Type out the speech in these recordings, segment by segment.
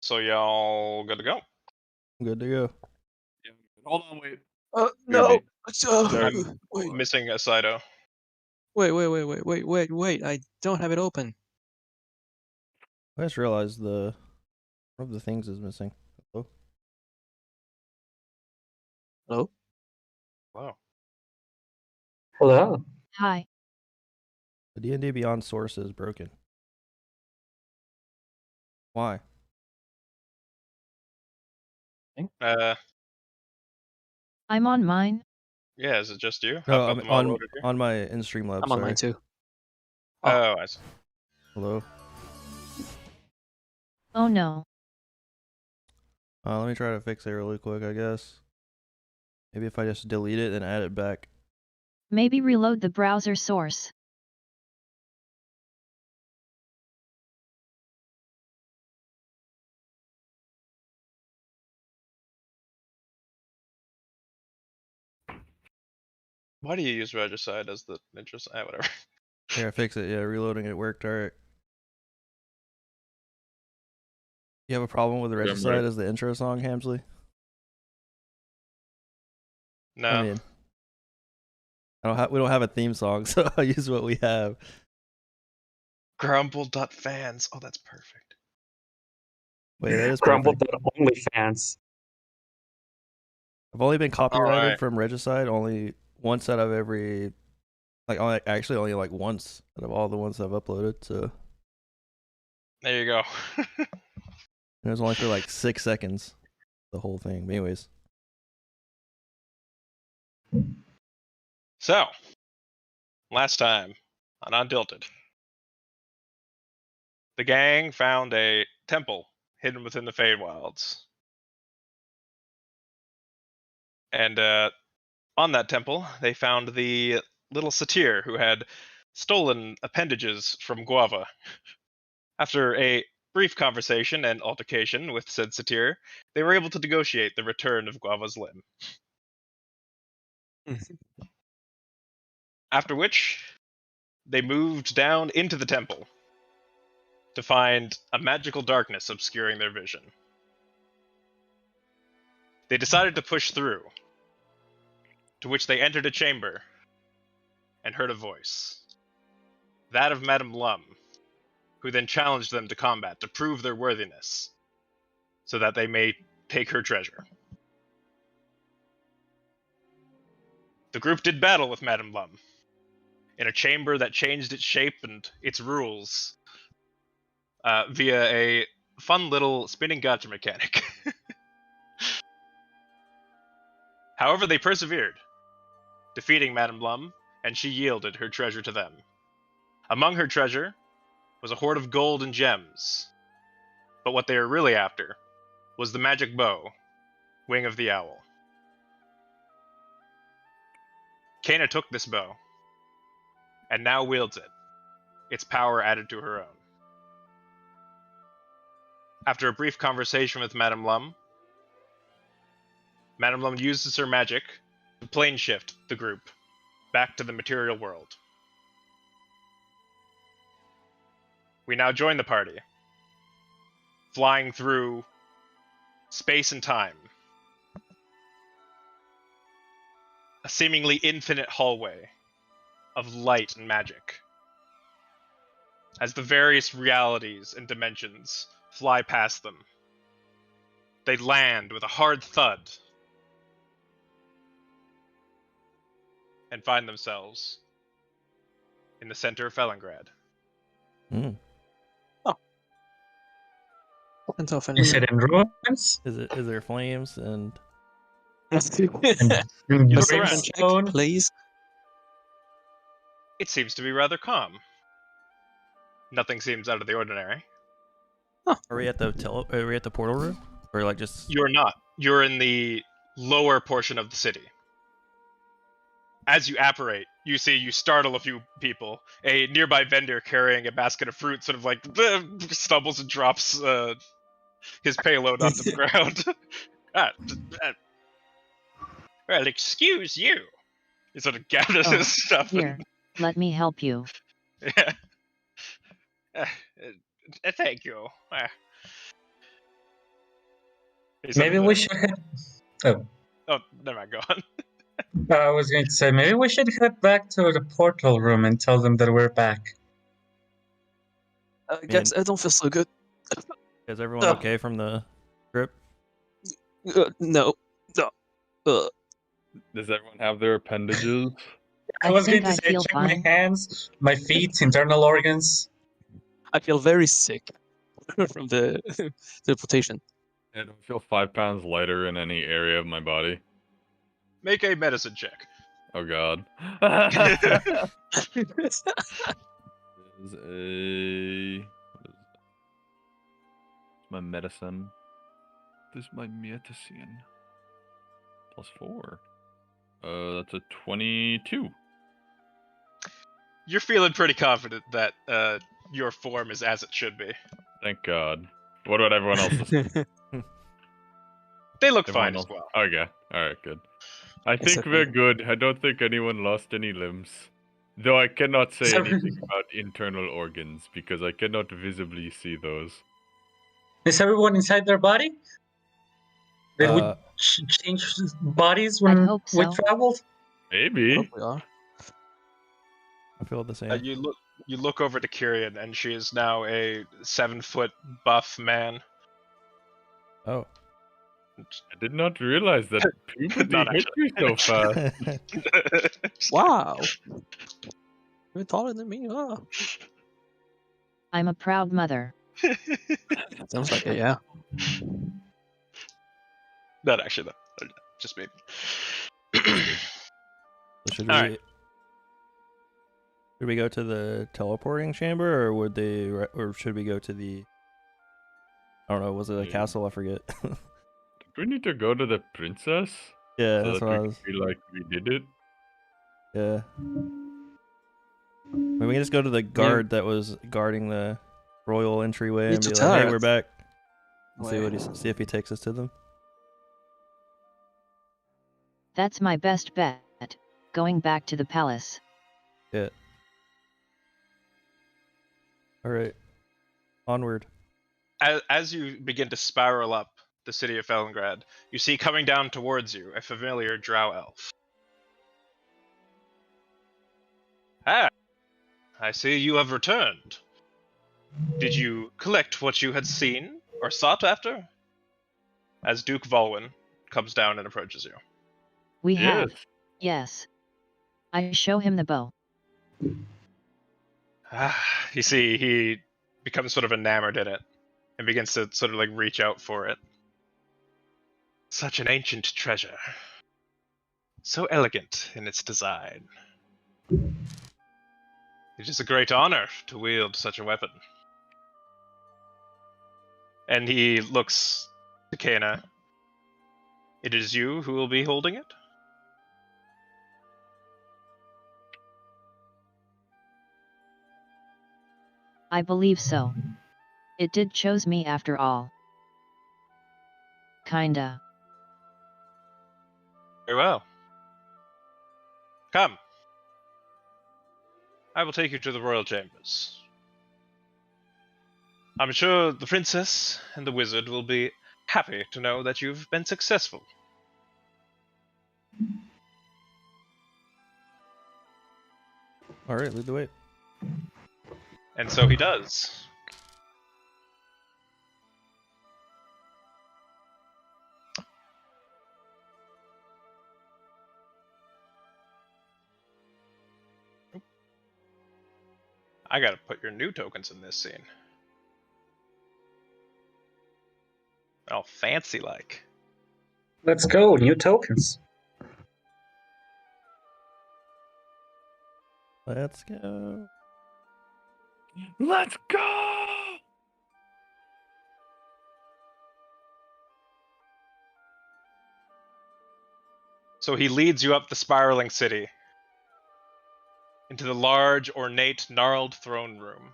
So y'all good to go? Good to go. Yeah. Hold on, wait. No. I'm missing a Saito. Wait. I don't have it open. I just realized one of the things is missing. Hello? Hello? Wow. Hello. Hi. The D&D Beyond source is broken. Why? I'm on mine. Yeah, is it just you? No, I've got I'm them all loaded here. on my in-stream lab. I'm on mine too. Oh, I see. Hello? Oh no. Let me try to fix it really quick, I guess. Maybe if I just delete it and add it back. Maybe reload the browser source. Why do you use Regicide as the interest? Whatever. Here, I fix it. Yeah, reloading it worked. Alright. You have a problem with the Regicide as the intro song, Hamsley? No. I mean, we don't have a theme song, so I'll use what we have. Grumble.fans. Oh, that's perfect. Wait, that is Grumble perfect. only fans. I've only been copyrighted Alright. from Regicide only once out of every, actually only like once out of all the ones I've uploaded, so. There you go. It was only for like 6 seconds, the whole thing. But anyways. So, last time on Untilted, the gang found a temple hidden within the Feywilds. And on that temple, they found the little satyr who had stolen appendages from Guava. After a brief conversation and altercation with said satyr, they were able to negotiate the return of Guava's limb. After which, they moved down into the temple to find a magical darkness obscuring their vision. They decided to push through, to which they entered a chamber and heard a voice. That of Madame Lum, who then challenged them to combat to prove their worthiness, so that they may take her treasure. The group did battle with Madame Lum, in a chamber that changed its shape and its rules via a fun little spinning gotcha mechanic. However, they persevered, defeating Madame Lum, and she yielded her treasure to them. Among her treasure was a hoard of gold and gems, but what they were really after was the magic bow, Wing of the Owl. Kana took this bow, and now wields it, its power added to her own. After a brief conversation with Madame Lum uses her magic to plane shift the group back to the material world. We now join the party, flying through space and time. A seemingly infinite hallway of light and magic. As the various realities and dimensions fly past them, they land with a hard thud and find themselves in the center of Felingrad. And so Is it in ruins? Is there flames and Perception check, please. It seems to be rather calm. Nothing seems out of the ordinary. are we at the portal room? Or like just You're not. You're in the lower portion of the city. As you apparate, you startle a few people. A nearby vendor carrying a basket of fruit sort of like stumbles and drops his payload onto the ground. Well, excuse you. He sort of gathers his stuff. Here, let me help you. Yeah. Thank you. He said Maybe that we should head. Oh, Oh, never mind. Go on. I was going to say maybe we should head back to the portal room and tell them that we're back. Guys, I don't feel so good. Is everyone Ugh. okay from the trip? No. No. Does everyone have their appendages? I I was going think to I say feel check my fine. hands, my feet, internal organs. I feel very sick from the teleportation. I don't feel 5 pounds lighter in any area of my body. Make a medicine check. Oh god. Is a what is my medicine? This is my medicine. +4. That's a 22. You're feeling pretty confident that your form is as it should be. Thank God. What about everyone else's? They look Everyone fine as else? well. Okay. Alright, good. I think Except we're me. good. I don't think anyone lost any limbs. Though I cannot say Sorry. anything about internal organs because I cannot visibly see those. Is everyone inside their body? Did we Uh, change bodies I'd when hope we so. traveled? Maybe. Hope we are. I feel the same. You look over to Kyrian, and she is now a 7-foot buff man. Oh. I did not realize that puberty Not hit you so fast. Wow. You're taller than me. Oh. I'm a proud mother. Sounds like it, yeah. Not actually, though. Just maybe. So should Alright. we go to the teleporting chamber, or or should we go to the? I don't know. Was it a Yeah. castle? I forget. Do we need to go to the princess? Yeah, So that's that what I we was. can feel like we did it? Yeah. I mean, we can just go to the guard that was guarding the royal entryway Need and to be tell like, "Hey, her. we're back." And Wait. see if he takes us to them. That's my best bet. Going back to the palace. Yeah. All right. Onward. As you begin to spiral up the city of Fellingrad, you see coming down towards you a familiar drow elf. Ah, I see you have returned. Did you collect what you had seen or sought after? As Duke Volwyn comes down and approaches you. We Yes. have. Yes. I show him the bow. You see, he becomes sort of enamored in it and begins to sort of like reach out for it. Such an ancient treasure. So elegant in its design. It is a great honor to wield such a weapon. And he looks to Kana. It is you who will be holding it? I believe so. It did chose me after all. Kinda. Very well. Come. I will take you to the royal chambers. I'm sure the princess and the wizard will be happy to know that you've been successful. All right, lead the way. And so he does. I gotta put your new tokens in this scene. All fancy like. Let's go, new tokens. Let's go. Let's go! So he leads you up the spiraling city into the large, ornate, gnarled throne room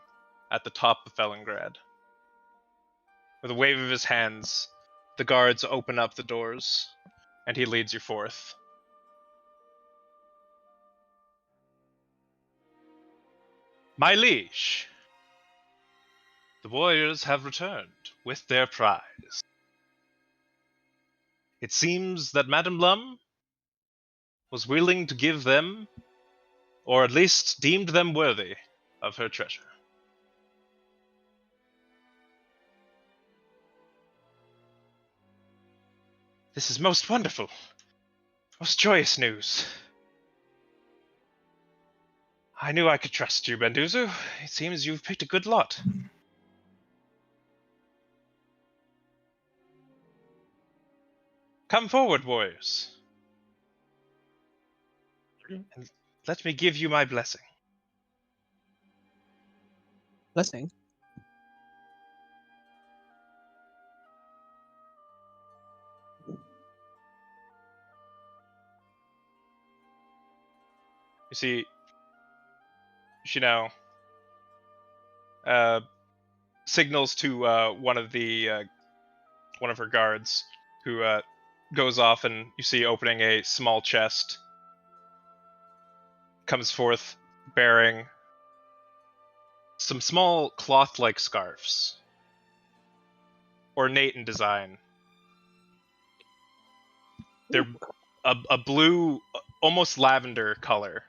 at the top of Fellingrad. With a wave of his hands, the guards open up the doors, and he leads you forth. My liege, the warriors have returned with their prize. it seems that Madame Lum was willing to give them, or at least deemed them worthy of her treasure. This is most wonderful, most joyous news. I knew I could trust you, Benduzu. It seems you've picked a good lot. Come forward, warriors, and let me give you my blessing. Blessing. You see, she now signals to one of her guards, who goes off, and you see opening a small chest, comes forth bearing some small cloth-like scarves, ornate in design. They're a blue, almost lavender color,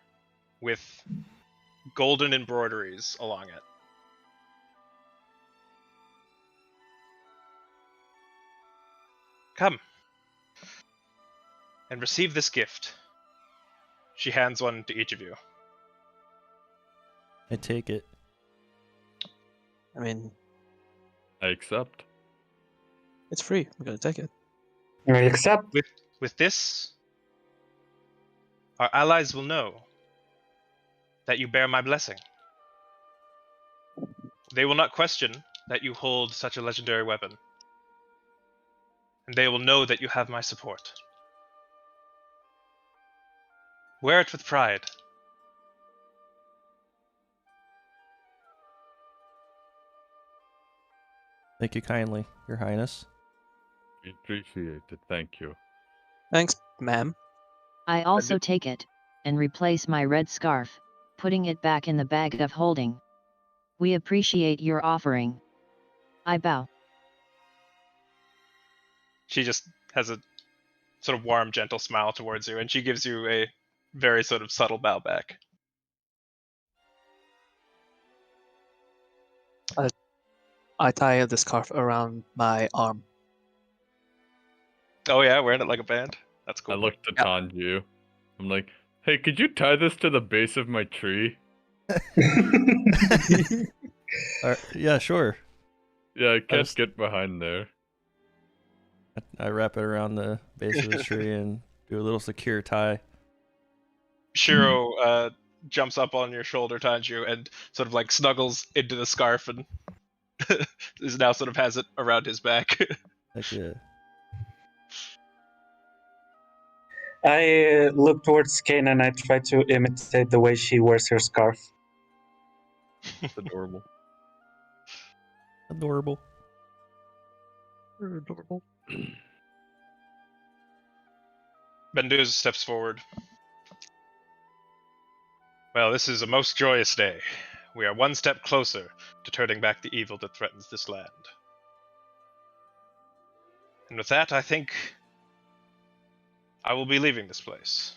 with golden embroideries along it. Come and receive this gift. She hands one to each of you. I take it. I mean, I accept. it's free. We're gonna take it. I accept. With this, our allies will know that you bear my blessing. They will not question that you hold such a legendary weapon. And they will know that you have my support. Wear it with pride. Thank you kindly, Your Highness. We appreciate it. Thank you. Thanks, ma'am. I also take it, and replace my red scarf, putting it back in the bag of holding. We appreciate your offering. I bow. She just has a sort of warm, gentle smile towards you, and she gives you a very sort of subtle bow back. I tie the scarf around my arm. Oh yeah, wearing it like a band? That's cool. I looked at Yeah. Tanju. I'm like, hey, could you tie this to the base of my tree? Yeah, sure. Yeah, I can't just- get behind there. I wrap it around the base of the tree and do a little secure tie. Shiro jumps up on your shoulder, Tanju, and sort of like snuggles into the scarf and is now sort of has it around his back. Heck yeah. I look towards Kane and I try to imitate the way she wears her scarf. It's adorable. Adorable. Adorable. Benduz steps forward. Well, this is a most joyous day. We are one step closer to turning back the evil that threatens this land. And with that, I think I will be leaving this place.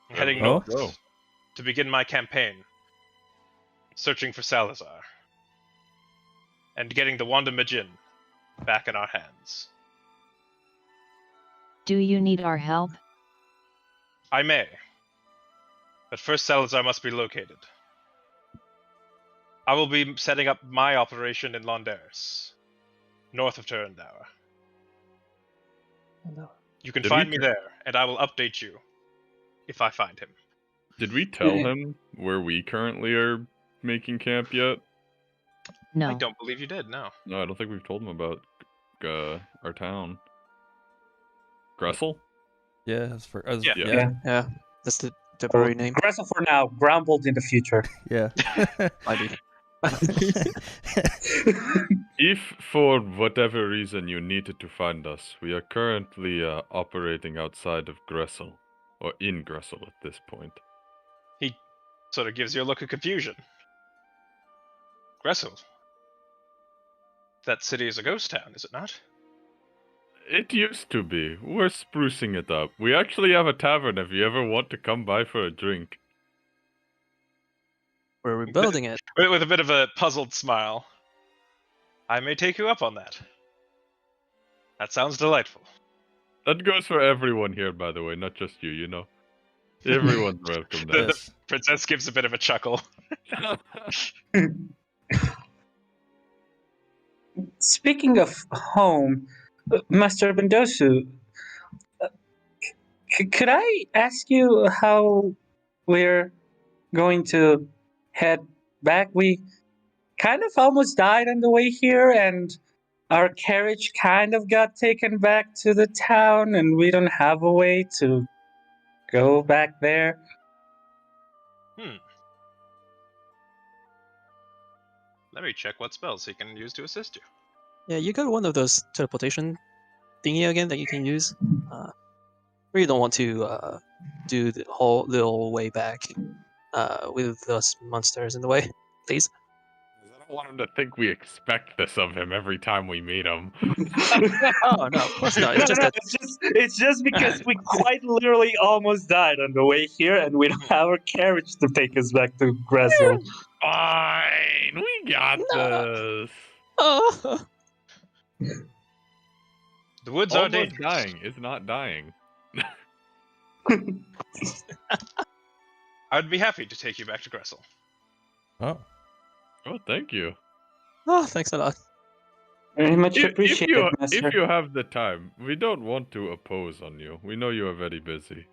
I'm heading Oh? north to begin my campaign, searching for Salazar, and getting the Wanda Majin back in our hands. Do you need our help? I may. But first Salazar must be located. I will be setting up my operation in Londaris, north of Turandower. You can Did find we- me there, and I will update you if I find him. Did we tell him where we currently are making camp yet? No. I don't believe you did, no. No, I don't think we've told him about our town. Gressel? Yeah, that's for us. Yeah. Yeah. Yeah, that's the temporary name. Aggressive for now, Grumbled in the future. Yeah. Maybe. If for whatever reason you needed to find us, we are currently operating outside of Gressel, or in Gressel at this point. He sort of gives you a look of confusion. Gressel. That city is a ghost town, is it not? It used to be. We're sprucing it up. We actually have a tavern if you ever want to come by for a drink. We're rebuilding it. With a bit of a puzzled smile. I may take you up on that. That sounds delightful. That goes for everyone here, by the way, not just you, you know. Everyone's welcome now. The princess gives a bit of a chuckle. Speaking of home, Master Bendosu, could I ask you how we're going to head back? We kind of almost died on the way here, and our carriage kind of got taken back to the town, and we don't have a way to go back there. Let me check what spells he can use to assist you. Yeah, you got one of those teleportation thingy again that you can use. Really don't want to do the whole little way back with those monsters in the way, please. I don't want him to think we expect this of him every time we meet him. Oh no, of course not. It's just that it's just because we quite literally almost died on the way here, and we don't have our carriage to take us back to Gressel. Fine, we got this. Oh. The woods are Almost dangerous. dying is not dying. I'd be happy to take you back to Gressel. Oh. Oh, thank you. Oh, thanks a lot. Very much If appreciated, Master. you have the time, we don't want to oppose on you. We know you are very busy.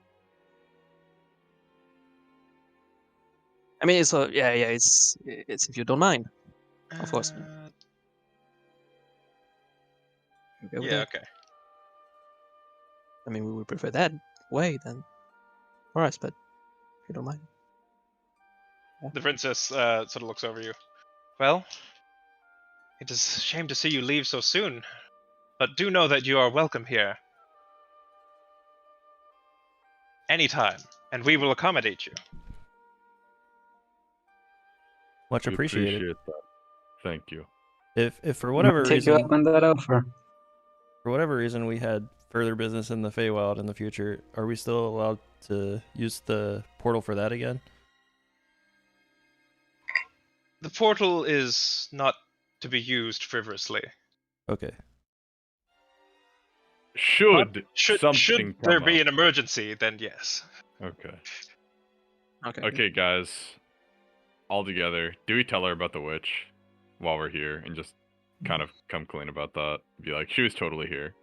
I mean, it's it's if you don't mind, of course. Okay with Yeah, that? okay. I mean, we would prefer that way than for us, but if you don't mind. The princess sort of looks over you. Well, it is a shame to see you leave so soon, but do know that you are welcome here. Anytime, and we will accommodate you. Much We appreciated. appreciate that. Thank you. If for whatever Take you reason, up on that offer. for whatever reason we had further business in the Feywild in the future, are we still allowed to use the portal for that again? The portal is not to be used frivolously. Okay. Should Should something there come be up. an emergency, then yes. Okay. Okay. Okay, guys. All together, do we tell her about the witch while we're here and just kind of come clean about that? Be like, she was totally here.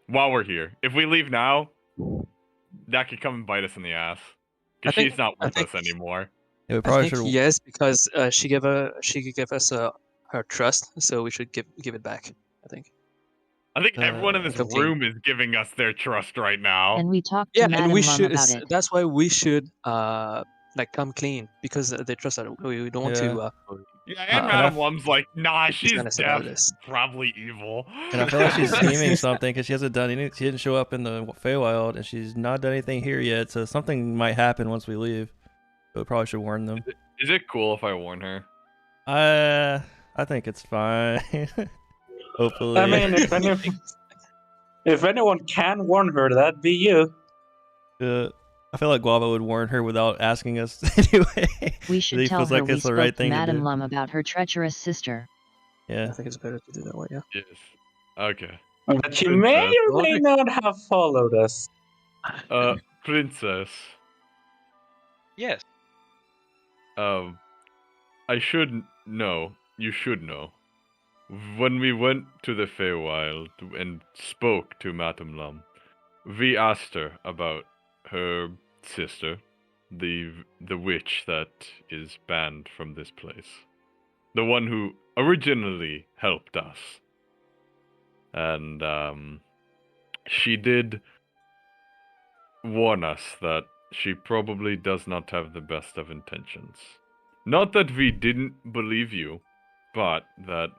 While we're here. If we leave now, that could come and bite us in the ass. I Because think- she's not I with think- us anymore. Yeah, we I probably think should. yes, because she gave us her trust, so we should give it back. I think. I think everyone in this Continue. room is giving us their trust right now. And we talked to Yeah, Madam and we Lum should. about it. That's why we should like come clean because they trust us. We don't want to. Yeah, and and Madam I- Lum's like, nah, she's honest about deaf. this. Probably evil. And I feel like she's scheming something because she hasn't done any. She didn't show up in the Feywild, and she's not done anything here yet. So something might happen once we leave. So we probably should warn them. Is it cool if I warn her? I think it's fine. Hopefully. I mean, if anyone can warn her, that'd be you. I feel like Guava would warn her without asking us anyway. We He should tell feels her like we it's the spoke right to thing to Madam do. Lum about her treacherous sister. I Yeah. think it's better to do that way. Yeah. Yes. Okay. But you may or may not have followed us. Princess. Yes. I should know. You should know. When we went to the Feywild and spoke to Madam Lum, we asked her about her sister, the witch that is banned from this place. The one who originally helped us. And she did warn us that she probably does not have the best of intentions. Not that we didn't believe you, but that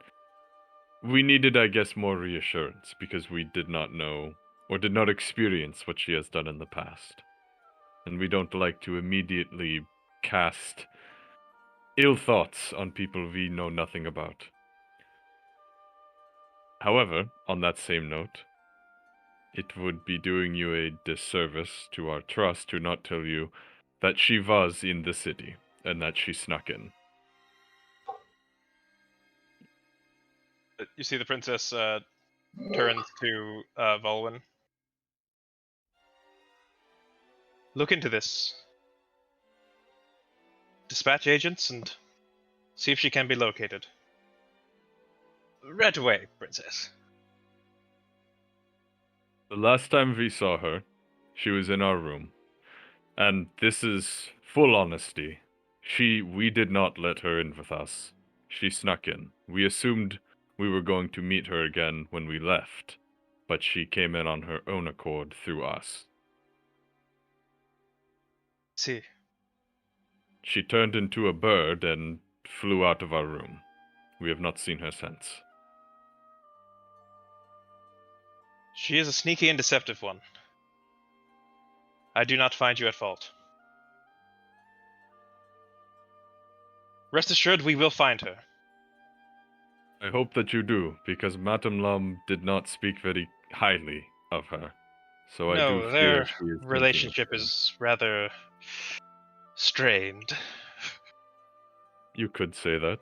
we needed, I guess, more reassurance because we did not know or did not experience what she has done in the past. And we don't like to immediately cast ill thoughts on people we know nothing about. However, on that same note, it would be doing you a disservice to our trust to not tell you that she was in the city and that she snuck in. You see the princess turns to Volwyn. Look into this. Dispatch agents and see if she can be located. Right away, princess. The last time we saw her, she was in our room. And this is full honesty. We did not let her in with us. She snuck in. We assumed we were going to meet her again when we left, but she came in on her own accord through us. See. She turned into a bird and flew out of our room. We have not seen her since. She is a sneaky and deceptive one. I do not find you at fault. Rest assured, we will find her. I hope that you do, because Madame Lum did not speak very highly of her. So I No, do fear their she is thinking relationship of her. is rather strained. You could say that.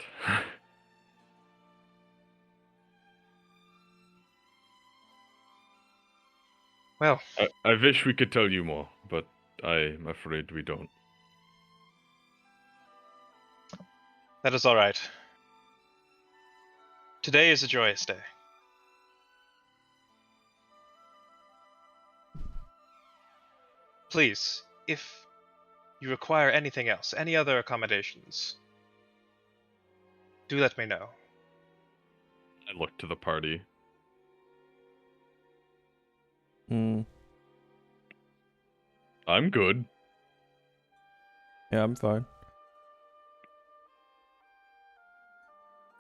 Well, I wish we could tell you more, but I'm afraid we don't. that is all right. Today is a joyous day. Please, if you require anything else, any other accommodations, do let me know. I look to the party. Hmm. I'm good. Yeah, I'm fine.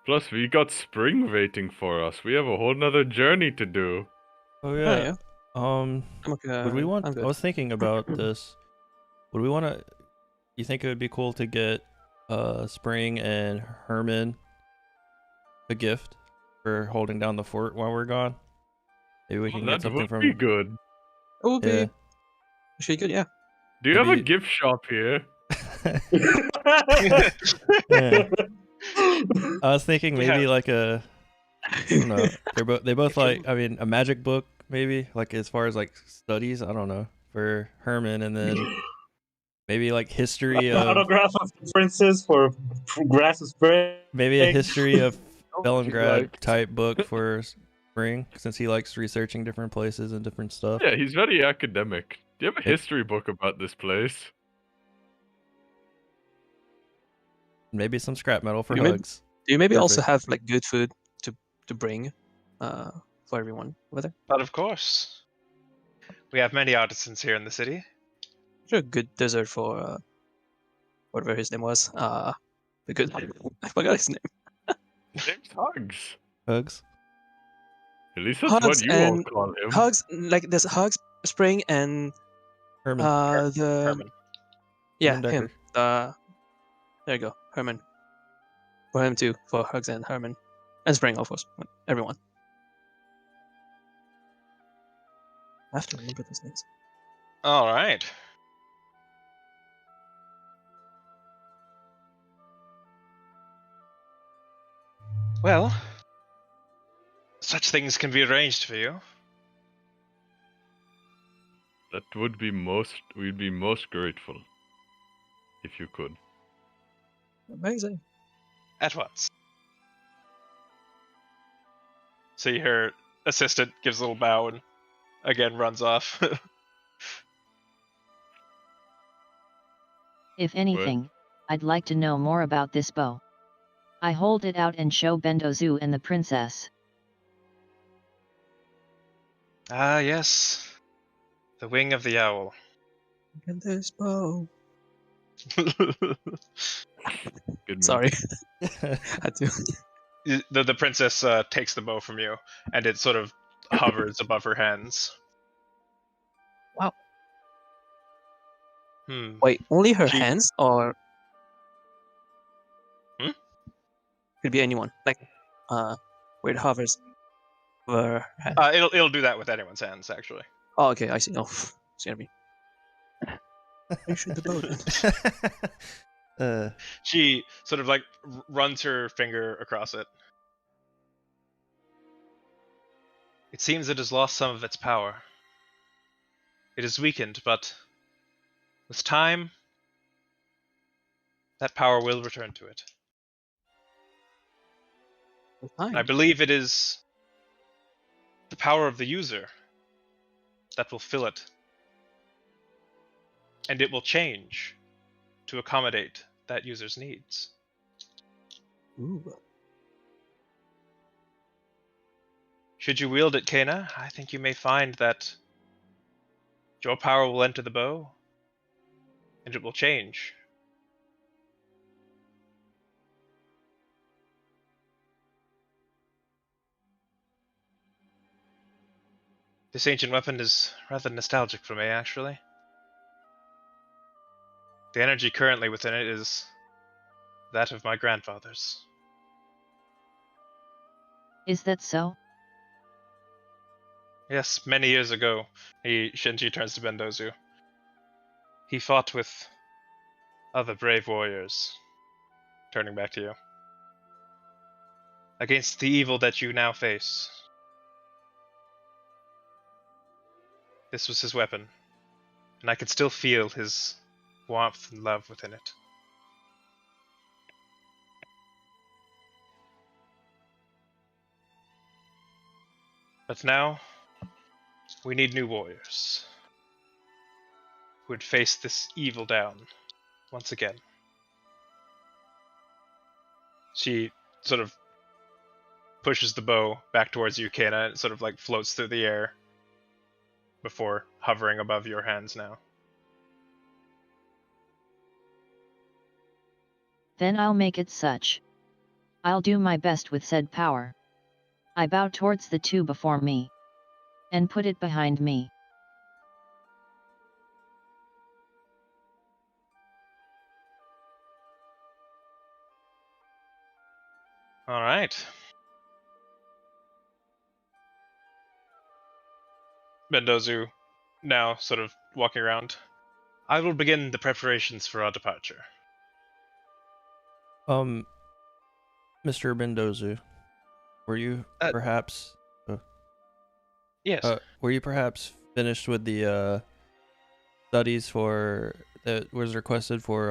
Plus, we got spring waiting for us. We have a whole nother journey to do. Oh Oh, yeah. yeah. Um, I'm okay. would we want? I'm I good. was thinking about this. Would we want to? You think it would be cool to get Spring and Herman a gift for holding down the fort while we're gone? Maybe we can get That something would from. be good. It would Yeah. be actually good, yeah. Do you have a Maybe- gift shop here? Yeah. I was thinking maybe Yeah. like a. I don't know. They both If you- like. I mean, a magic book maybe like as far as like studies. I don't know for Herman, and then maybe like history An of autograph of the princess for Grass of Spring. maybe a history of What would you Bellingrad like? type book for Spring, since he likes researching different places and different stuff. Yeah, he's very academic. Do you have a It- history book about this place? Maybe some scrap metal for You may- hugs. Do you maybe also Perfect. have like good food to bring for everyone over there? But of course, we have many artisans here in the city. Sure, good dessert for whatever his name was. Because I forgot his name. His name's Hugs. Hugs. At least that's Hugs what you all and call him. Hugs, like there's Hugs, Spring, and Herman. the Herman. yeah Herman him. Decker. There you go, Herman. For him too, for Hugs and Herman, and Spring, of course, everyone. I have to remember those names. All right. Well, such things can be arranged for you. That would be we'd be most grateful. If you could. Amazing. At once. See her assistant gives a little bow and again runs off. If anything, I'd like to know more about this bow. I hold it out and show Bendozu and the princess. Ah, yes. The wing of the owl. And this bow. Good move. Sorry, had to. The princess takes the bow from you, and it sort of hovers above her hands. Wow. Wait. Wait, only her She- hands, or Hmm? could be anyone? Like, where it hovers. It'll do that with anyone's hands, actually. Oh, okay, I see. Oh, scared me. I shoot the bow then. She sort of like runs her finger across it. It seems it has lost some of its power. It is weakened, but with time, that power will return to it. I believe it is the power of the user that will fill it. And it will change to accommodate that user's needs. Ooh. Should you wield it, Kena, I think you may find that your power will enter the bow, and it will change. This ancient weapon is rather nostalgic for me, actually. The energy currently within it is that of my grandfather's. Is that so? Yes, many years ago, Shinji turns to Bendozu. He fought with other brave warriors, turning back to you, against the evil that you now face. This was his weapon, and I could still feel his warmth and love within it. But now, we need new warriors who would face this evil down once again. She sort of pushes the bow back towards you, Kena, and it sort of like floats through the air before hovering above your hands now. Then I'll make it such. I'll do my best with said power. I bow towards the two before me. And put it behind me. Alright. Bendozu, now sort of walking around. I will begin the preparations for our departure. Mr. Bendozu, were you perhaps Yes. were you perhaps finished with the studies for that was requested for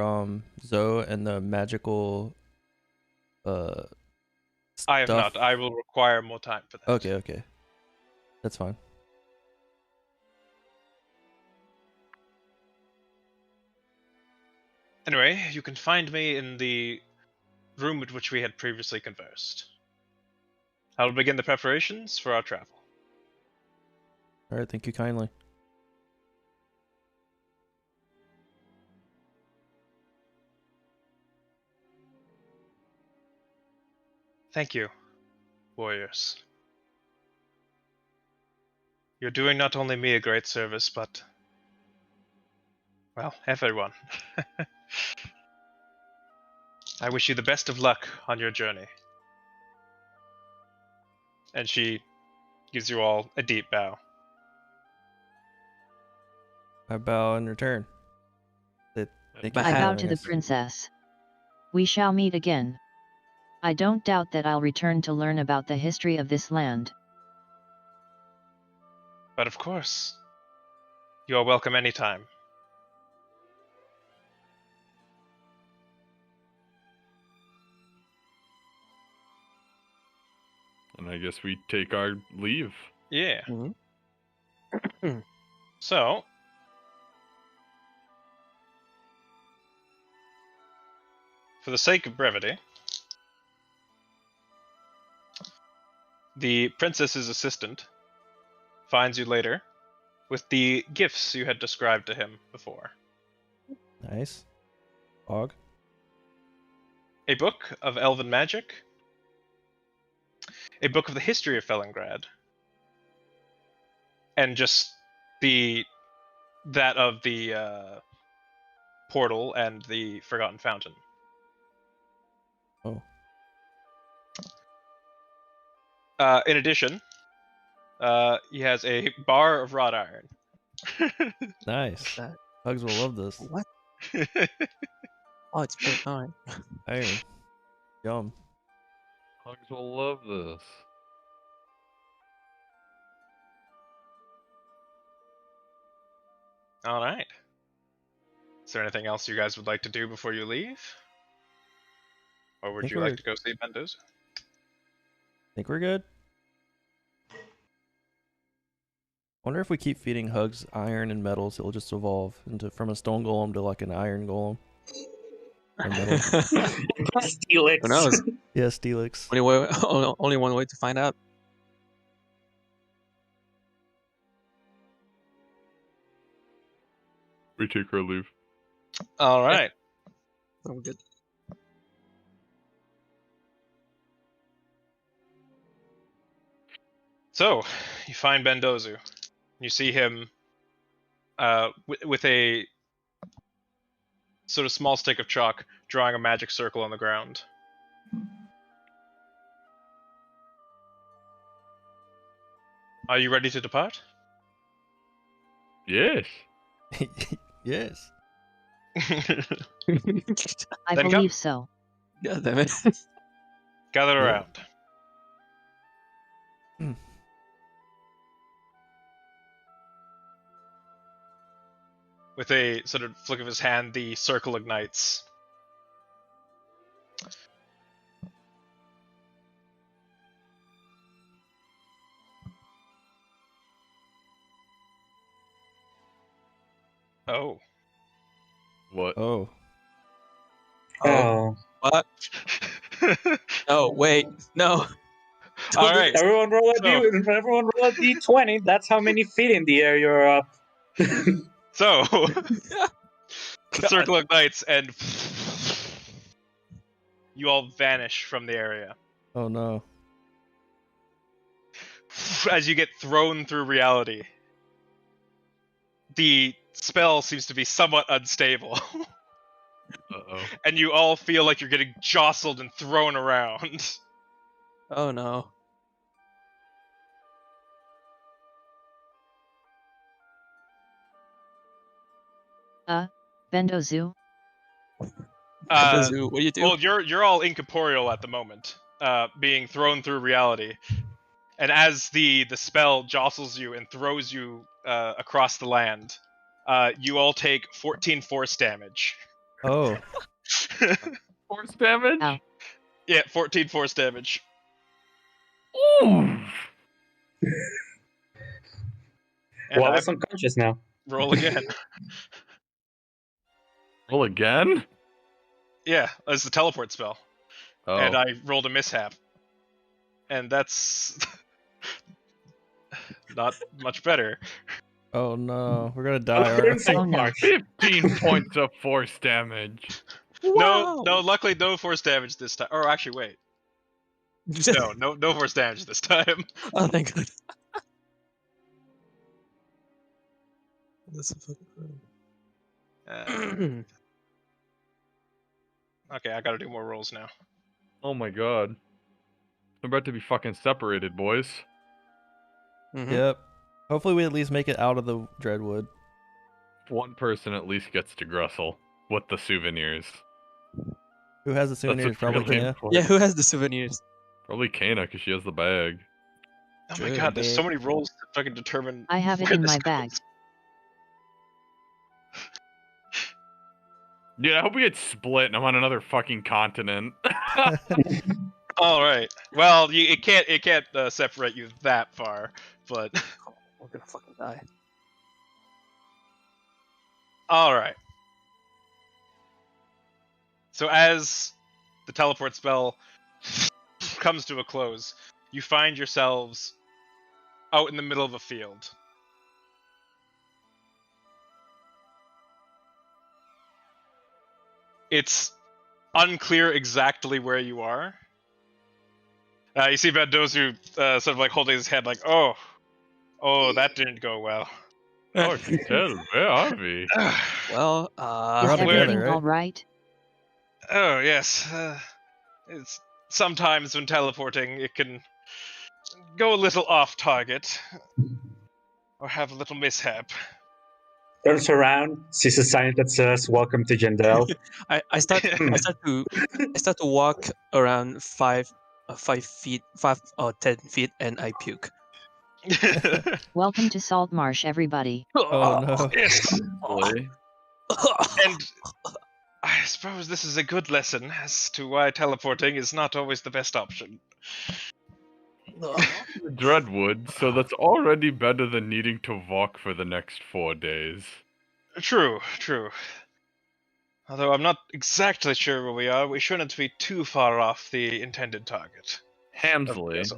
Zoe and the magical I have stuff? not. I will require more time for that. Okay. That's fine. Anyway, you can find me in the room at which we had previously conversed. I will begin the preparations for our travel. All right, thank you kindly. Thank you, warriors. You're doing not only me a great service, but, well, everyone. I wish you the best of luck on your journey. And she gives you all a deep bow. I bow in return. Thank you I for I bow having to the us. princess. We shall meet again. I don't doubt that I'll return to learn about the history of this land. But of course, you are welcome anytime. And I guess we take our leave. Yeah. Mm-hmm. So, for the sake of brevity, the princess's assistant finds you later with the gifts you had described to him before. Nice. Og. A book of elven magic, a book of the history of Fellingrad, and just that of the portal and the Forgotten Fountain. Oh. In addition, He has a bar of wrought iron. Nice. That- Hugs will love this. What? Oh, it's pink. All right. Iron. Yum. Hugs will love this. All right. Is there anything else you guys would like to do before you leave? Or would Think you like we're- to go see Mendoza? Think we're good? Wonder if we keep feeding Hugs iron and metals, it'll just evolve into from a stone golem to like an iron golem. Or metal. Steelix. Who knows? Yeah, Steelix. Only one way to find out. We take our leave. All right. I'm good. So, you find Bendozu. You see him with a sort of small stick of chalk drawing a magic circle on the ground. Are you ready to depart? Yes. Yes. I Then believe come. so. God damn it. Gather Yeah. around. With a sort of flick of his hand, the circle ignites. Oh. What? Oh. Oh. What? No, wait. No. All right. Everyone roll a So- everyone roll a d20. That's how many feet in the air you're up. So, the circle ignites and you all vanish from the area. Oh no. As you get thrown through reality. The spell seems to be somewhat unstable. Uh-oh. And you all feel like you're getting jostled and thrown around. Oh no. Bendozu? Bendozu, what do you do? Well, you're all incorporeal at the moment, being thrown through reality. And as the spell jostles you and throws you across the land, you all take 14 force damage. Oh. Force damage? Ow. Yeah, 14 force damage. Ooh. And Well, I it's unconscious now. roll again. Roll again? Yeah, it's a teleport spell. Oh. And I rolled a mishap. And that's not much better. Oh no. We're gonna die. Burn Aren't so Oh, no. much. 15 points of force damage. No, luckily no force damage this time. Or actually, wait. No force damage this time. Oh, thank God. That's a fucking. Okay, I gotta do more rolls now. Oh my god. We're about to be fucking separated, boys. Mhm. Yep. Hopefully we at least make it out of the Dreadwood. One person at least gets to Grussel with the souvenirs. Who has the That's souvenirs? what's Probably really Kenya. important. Yeah, who has the souvenirs? Probably Kana, because she has the bag. Oh my Good, god, there's so babe. many rolls to fucking determine. I have it where in this my goes. bag. Dude, I hope we get split and I'm on another fucking continent. All right. Well, it can't separate you that far, but We're gonna fucking die. all right. So as the teleport spell comes to a close, you find yourselves out in the middle of a field. It's unclear exactly where you are. You see Bendozu sort of like holding his head like, oh, that didn't go well. Oh, I can tell. Where are we? Well, Is all together, everything right? all right? Oh, yes. It's sometimes when teleporting, it can go a little off target or have a little mishap. Turns around, sees a sign that says "Welcome to Jandel." I start to walk around 5 feet, 10 feet, and I puke. Welcome to Salt Marsh, everybody. Oh no. Yes, Boy. and I suppose this is a good lesson as to why teleporting is not always the best option. Dreadwood, so that's already better than needing to walk for the next 4 days. True. Although I'm not exactly sure where we are, we shouldn't be too far off the intended target. Hamsley,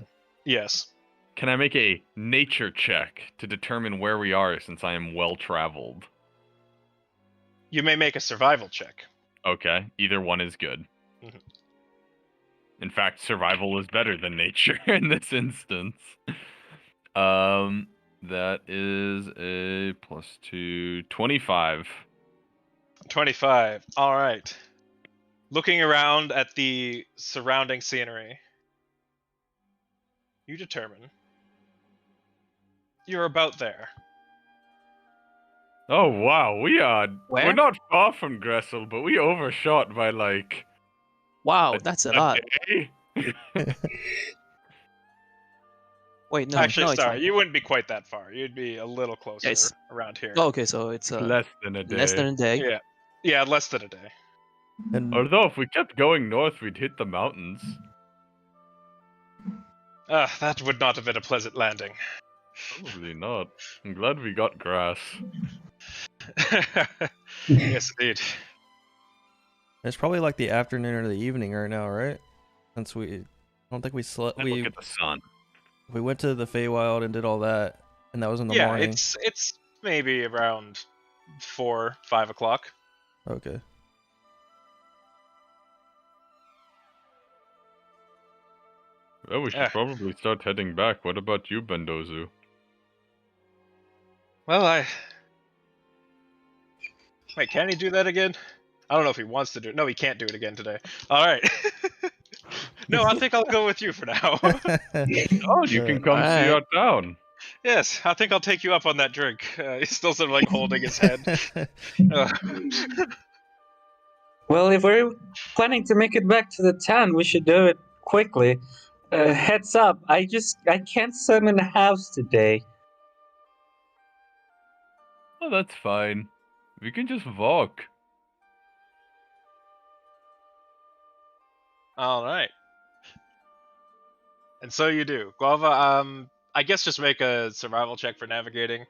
Yes. can I make a nature check to determine where we are since I am well traveled? You may make a survival check. Okay, either one is good. Mhm. In fact, survival is better than nature in this instance. That is a +2, 25. 25. Alright. Looking around at the surrounding scenery, you determine you're about there. Oh wow, we're Where? not far from Gressel, but we overshot by like Wow, that's a lot. day. Wait, no, Actually, no, it's sorry, fine. you wouldn't be quite that far. You'd be a little closer it's- around here. Oh, okay, so it's Less than a day. less than a day. Yeah, less than a day. And Although if we kept going north, we'd hit the mountains. That would not have been a pleasant landing. Probably not. I'm glad we got grass. Yes, indeed. it's probably like the afternoon or the evening right now, right? Since I don't think we slept. Look at the sun. We went to the Feywild and did all that, and that was in the Yeah, morning. it's maybe around 4, 5 o'clock. Okay. Well, we should probably start heading back. What about you, Bendozu? Well, wait, can he do that again? I don't know if he wants to do it. No, he can't do it again today. All right. No, I think I'll go with you for now. Oh, you can come see Alright. our town. Yes, I think I'll take you up on that drink. He's still sort of like holding his head. Well, if we're planning to make it back to the town, we should do it quickly. Heads up, I can't summon a house today. Oh, that's fine. We can just walk. All right. And so you do. Guava, I guess just make a survival check for navigating.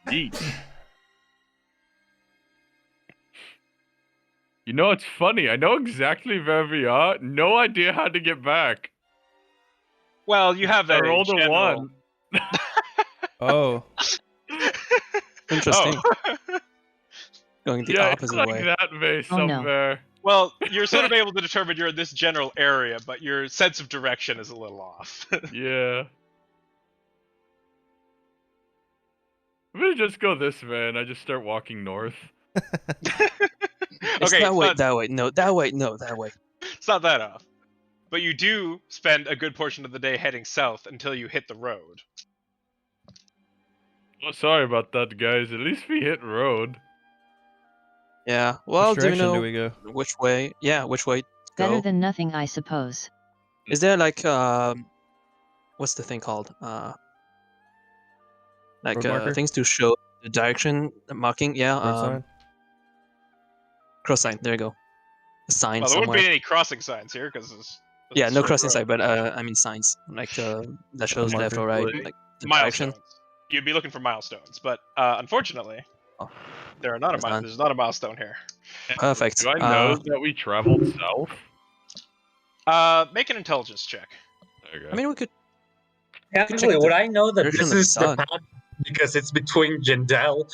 Yeet. You know, it's funny. I know exactly where we are. No idea how to get back. Well, you have I a rolled a general... 1. Oh, Interesting. Oh. Going the Yeah, it's opposite like way. that way Oh, no. somewhere. Well, you're sort of able to determine you're in this general area, but your sense of direction is a little off. Yeah. I'm gonna just go this way, and I just start walking north. It's Okay, that way, but that way. No, that way, no, that way. it's not that off. But you do spend a good portion of the day heading south until you hit the road. Oh, sorry about that, guys. At least we hit road. Yeah. Well, which do you direction know do we go? which way? Yeah, which way to Better go? than nothing, I suppose. Is there like what's the thing called? Like Road marker? things to show the direction, the marking. Yeah. Road sign? Cross sign. There you go. A sign Well, there somewhere. wouldn't be any crossing signs here because it's Yeah, a no straight crossing road. sign, but I mean signs like that shows left marker. or right, Like like the direction. Milestones. You'd be looking for milestones, but unfortunately, Oh, there's not a milestone here. perfect. Do I know that we traveled south? Make an intelligence check. Okay. I mean, we could. Actually, check would the I know that direction this of the is the sun. path because it's between Jandel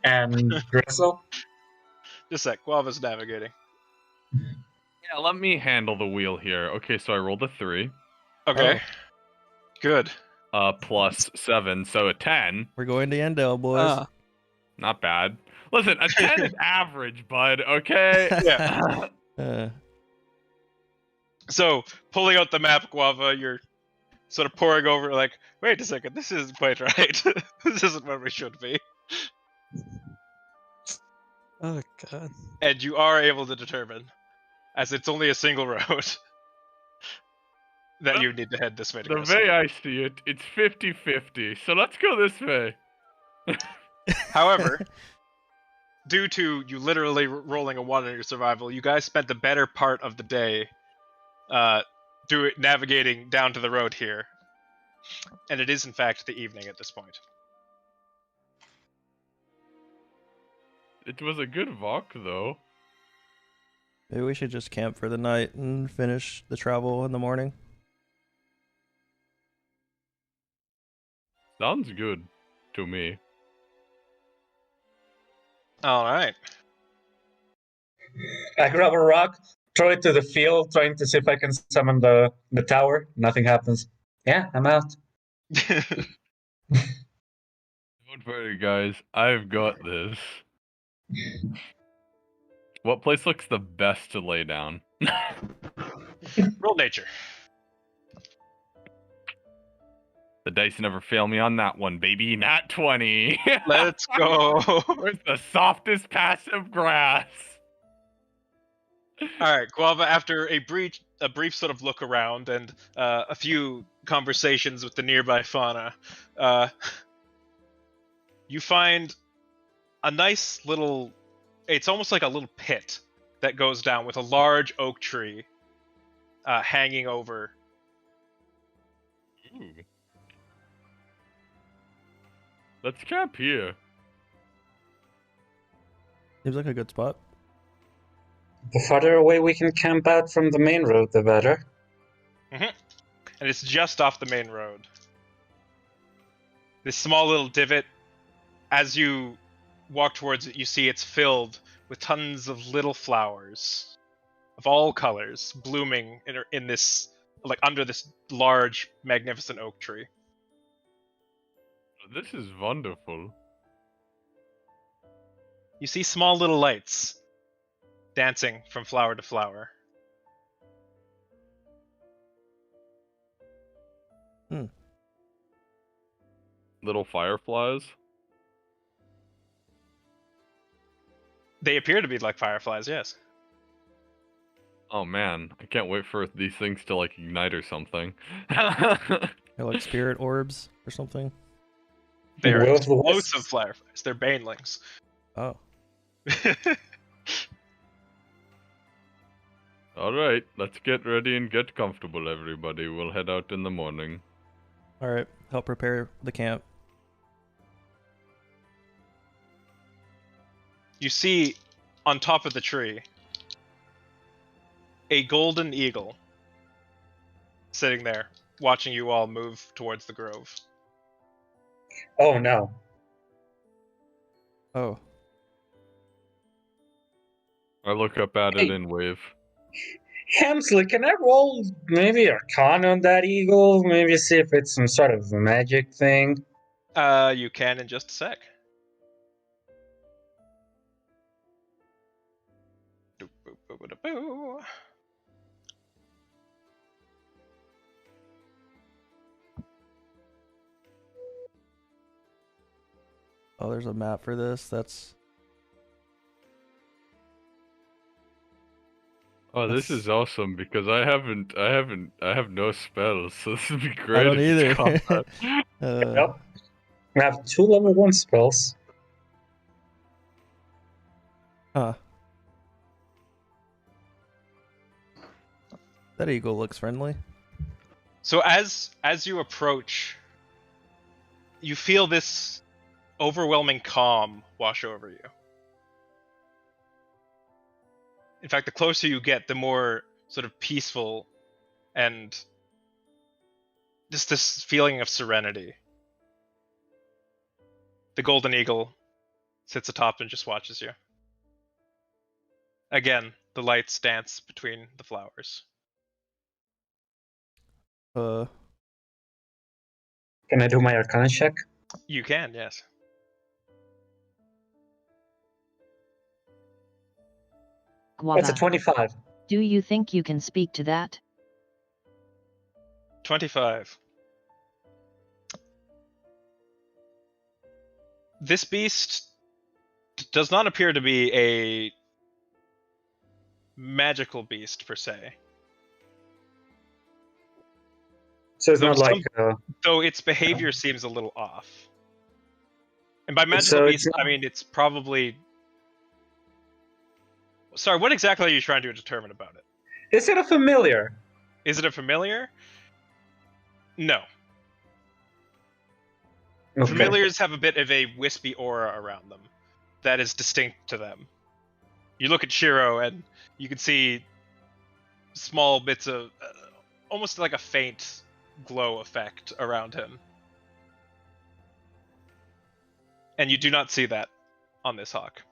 and Gressel? Just a sec. Guava's navigating. Yeah, let me handle the wheel here. Okay, so I rolled a 3. Okay. Oh. Good. Plus 7, so a 10. We're going to Endell, boys. Not bad. Listen, a 10 is average, bud, okay? Yeah. Uh, So, pulling out the map, Guava, you're sort of poring over, like, wait a second, this isn't quite right. This isn't where we should be. Oh god. And you are able to determine, as it's only a single road, that you need to head this way to The Crystal. way I see it, it's 50-50. So let's go this way. However, due to you literally rolling a 1 on your survival, you guys spent the better part of the day navigating down to the road here. And it is, in fact, the evening at this point. It was a good walk, though. Maybe we should just camp for the night and finish the travel in the morning. Sounds good to me. All right. I grab a rock, throw it to the field, trying to see if I can summon the tower. Nothing happens. Yeah, I'm out. Don't worry, guys. I've got this. What place looks the best to lay down? Roll nature. The dice never fail me on that one, baby. Nat 20. Let's go. Where's the softest passive grass? All right, Guava. After a brief sort of look around and a few conversations with the nearby fauna, you find a nice little. It's almost like a little pit that goes down with a large oak tree hanging over. Ooh. Let's camp here. Seems like a good spot. The farther away we can camp out from the main road, the better. And it's just off the main road. This small little divot, as you walk towards it, you see it's filled with tons of little flowers of all colors blooming in this, like, under this large, magnificent oak tree. This is wonderful. You see small little lights dancing from flower to flower. Little fireflies. They appear to be like fireflies, yes. Oh man, I can't wait for these things to like ignite or something. They're like spirit orbs or something. They're Will of the explosive wisps. fireflies. They're banelings. Oh. Alright, let's get ready and get comfortable, everybody. We'll head out in the morning. Alright, help prepare the camp. You see, on top of the tree, a golden eagle sitting there, watching you all move towards the grove. Oh no. Oh. I look up at it Hey. and wave. Hemsley, can I roll maybe Arcana on that eagle? Maybe see if it's some sort of magic thing? You can in just a sec. Doo-boo-boo-boo-boo. Oh, there's a map for this. That's Oh, this is awesome because I have no spells, so this would be great. I don't if it's either. combat. Yep. We have 2 level 1 spells. Huh. That eagle looks friendly. So as you approach, you feel this overwhelming calm wash over you. In fact, the closer you get, the more sort of peaceful and just this feeling of serenity. The golden eagle sits atop and just watches you. Again, the lights dance between the flowers. Can I do my Arcana check? You can, yes. That's a Guava, 25. do you think you can speak to that? 25. This beast does not appear to be a magical beast per se. So it's Though not like. Though its behavior seems a little off. And by magical So beast, it's I mean it's probably. Sorry, what exactly are you trying to determine about it? Is it a familiar? Is it a familiar? No. Okay. Familiars have a bit of a wispy aura around them that is distinct to them. You look at Shiro and you can see small bits of almost like a faint glow effect around him. And you do not see that on this hawk.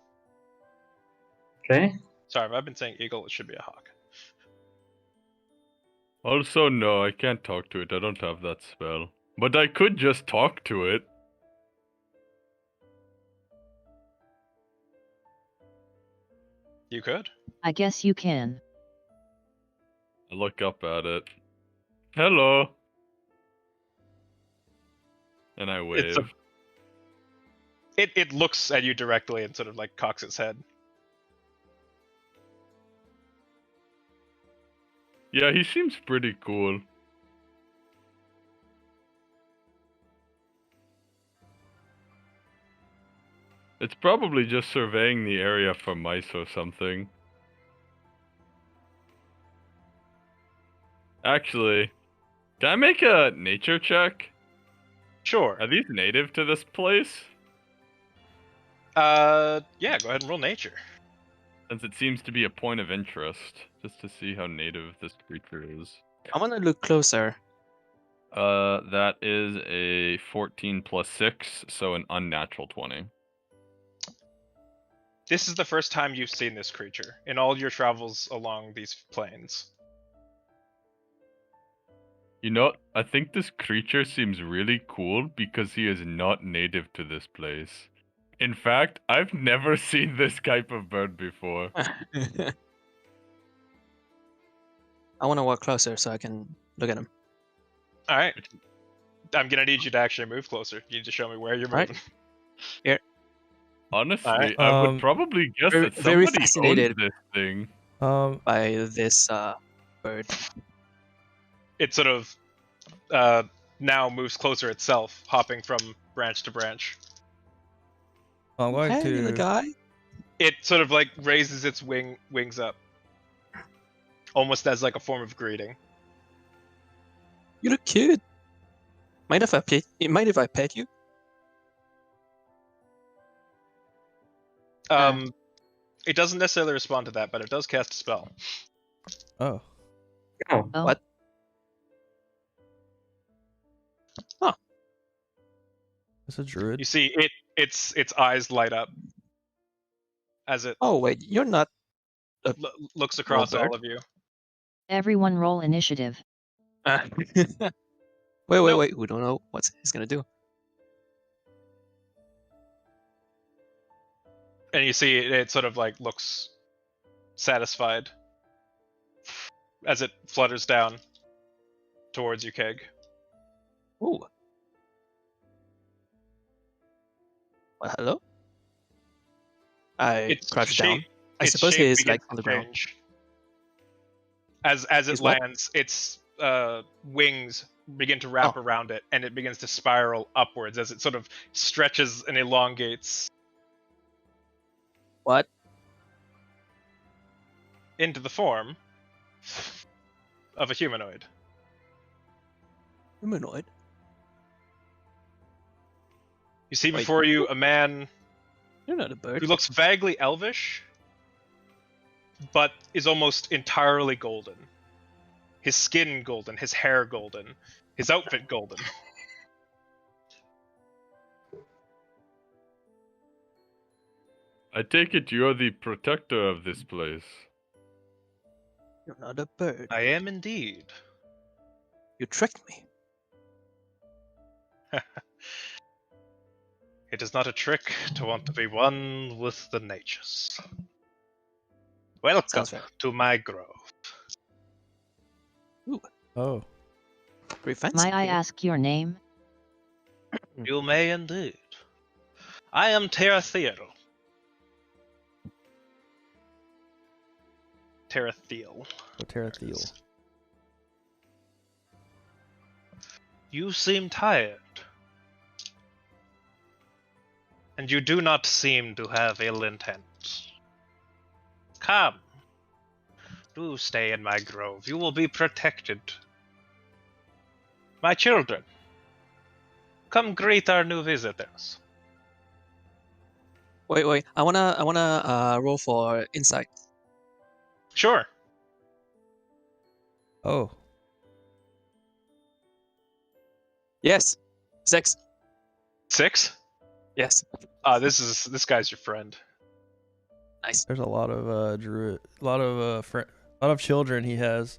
Okay. Sorry, if I've been saying eagle, it should be a hawk. Also, no, I can't talk to it. I don't have that spell. But I could just talk to it. You could. I guess you can. I look up at it. Hello. And I wave. It looks at you directly and sort of like cocks its head. Yeah, he seems pretty cool. It's probably just surveying the area for mice or something. Actually, can I make a nature check? Sure. Are these native to this place? Yeah, go ahead and roll nature. Since it seems to be a point of interest, just to see how native this creature is. I want to look closer. That is a 14 plus 6, so an unnatural 20. This is the first time you've seen this creature in all your travels along these plains. You know, I think this creature seems really cool because he is not native to this place. In fact, I've never seen this type of bird before. I want to walk closer so I can look at him. All right. I'm gonna need you to actually move closer. You need to show me where you're All right. moving. Here. Honestly, Alright. I would probably guess very- that very somebody fascinated. owns this thing. By this bird. It sort of now moves closer itself, hopping from branch to branch. I'm going Hey, the to. guy. It sort of like raises its wings up, almost as like a form of greeting. You look cute. Mind if I pet you? It doesn't necessarily respond to that, but it does cast a spell. Oh, Oh. Oh, What? it's a druid. You see, its eyes light up as it Oh wait, you're not. looks across bird? all of you. everyone roll initiative. Wait. Nope. We don't know what he's gonna do. And you see it sort of like looks satisfied as it flutters down towards you, Keg. Ooh. Well, hello. I Its crouch shape- down. I its suppose shape he is begins like on to the ground. change. As it His what? lands, its wings begin to wrap Oh. around it, and it begins to spiral upwards as it sort of stretches and elongates What? into the form of a humanoid. Humanoid. You see Wait. before you a man You're not a bird. who looks vaguely elvish, but is almost entirely golden. His skin golden, his hair golden, his outfit golden. I take it you're the protector of this place. You're not a bird. I am indeed. You tricked me. It is not a trick to want to be one with the natures. Welcome Sounds fair. to my grove. Oh, Pretty fancy. May I ask your name? You may indeed. I am Terathiel. Terathiel. Oh, Terathiel. You seem tired. And you do not seem to have ill intent. Come. Do stay in my grove. You will be protected. My children, come greet our new visitors. Wait. I wanna roll for insight. Sure. Oh, Yes. 6. 6? Yes. This guy's your friend. Nice. there's a lot of druid, a lot of children he has.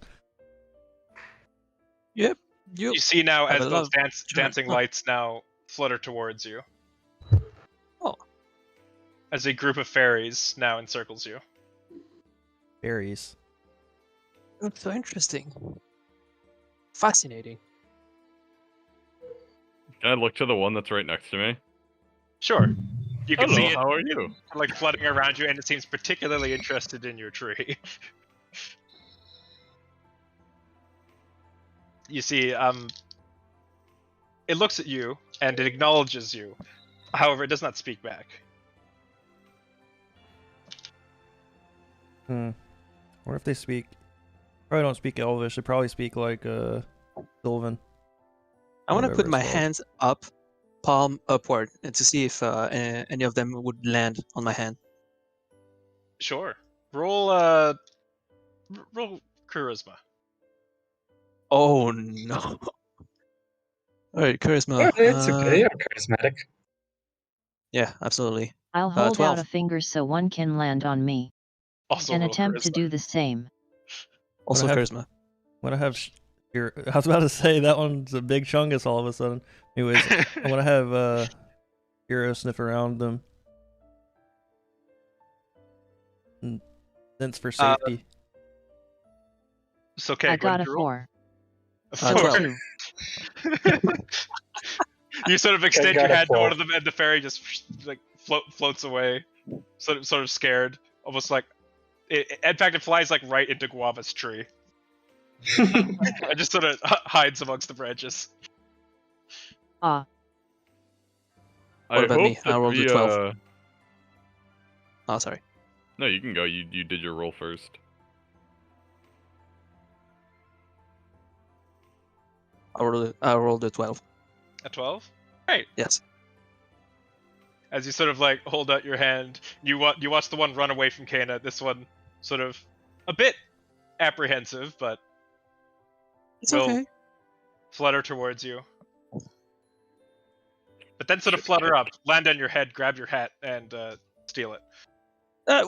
Yep. You see now have as a those lot of children. dancing Huh. lights now flutter towards you. Oh. As a group of fairies now encircles you. Berries. That's so interesting. Fascinating. Can I look to the one that's right next to me? Sure. You can Hello, see it how are you? like fluttering around you, and it seems particularly interested in your tree. You see, it looks at you and it acknowledges you. However, it does not speak back. I wonder if they speak. Probably don't speak Elvish. They probably speak like Sylvan. I want to Whatever put it's my called. hands up, palm upward, and to see if any of them would land on my hand. Sure. Roll roll charisma. Oh no! All right, charisma. Oh, it's okay. You're charismatic. Yeah, absolutely. I'll hold 12. out a finger so one can land on me. Also And roll attempt to charisma. do the same. Also have- charisma. When I have here, I was about to say that one's a big chungus all of a sudden. Anyways, I want to have Hero sniff around them. Sense for safety. So, okay, I go ahead got a and roll. 4. A 12. You sort of extend got your a hand to one 12. of them, and the fairy just like floats away, sort of scared, almost like. In fact, it flies like right into Guava's tree. It just sort of hides amongst the branches. Ah, What about me? I that rolled a we, 12. Oh, sorry. No, you can go. You did your roll first. I rolled a 12. A 12. Right. Yes. As you sort of like hold out your hand, you watch the one run away from Kana. This one, sort of, a bit apprehensive, but It's will okay. flutter towards you. But then sort of flutter up, land on your head, grab your hat, and steal it.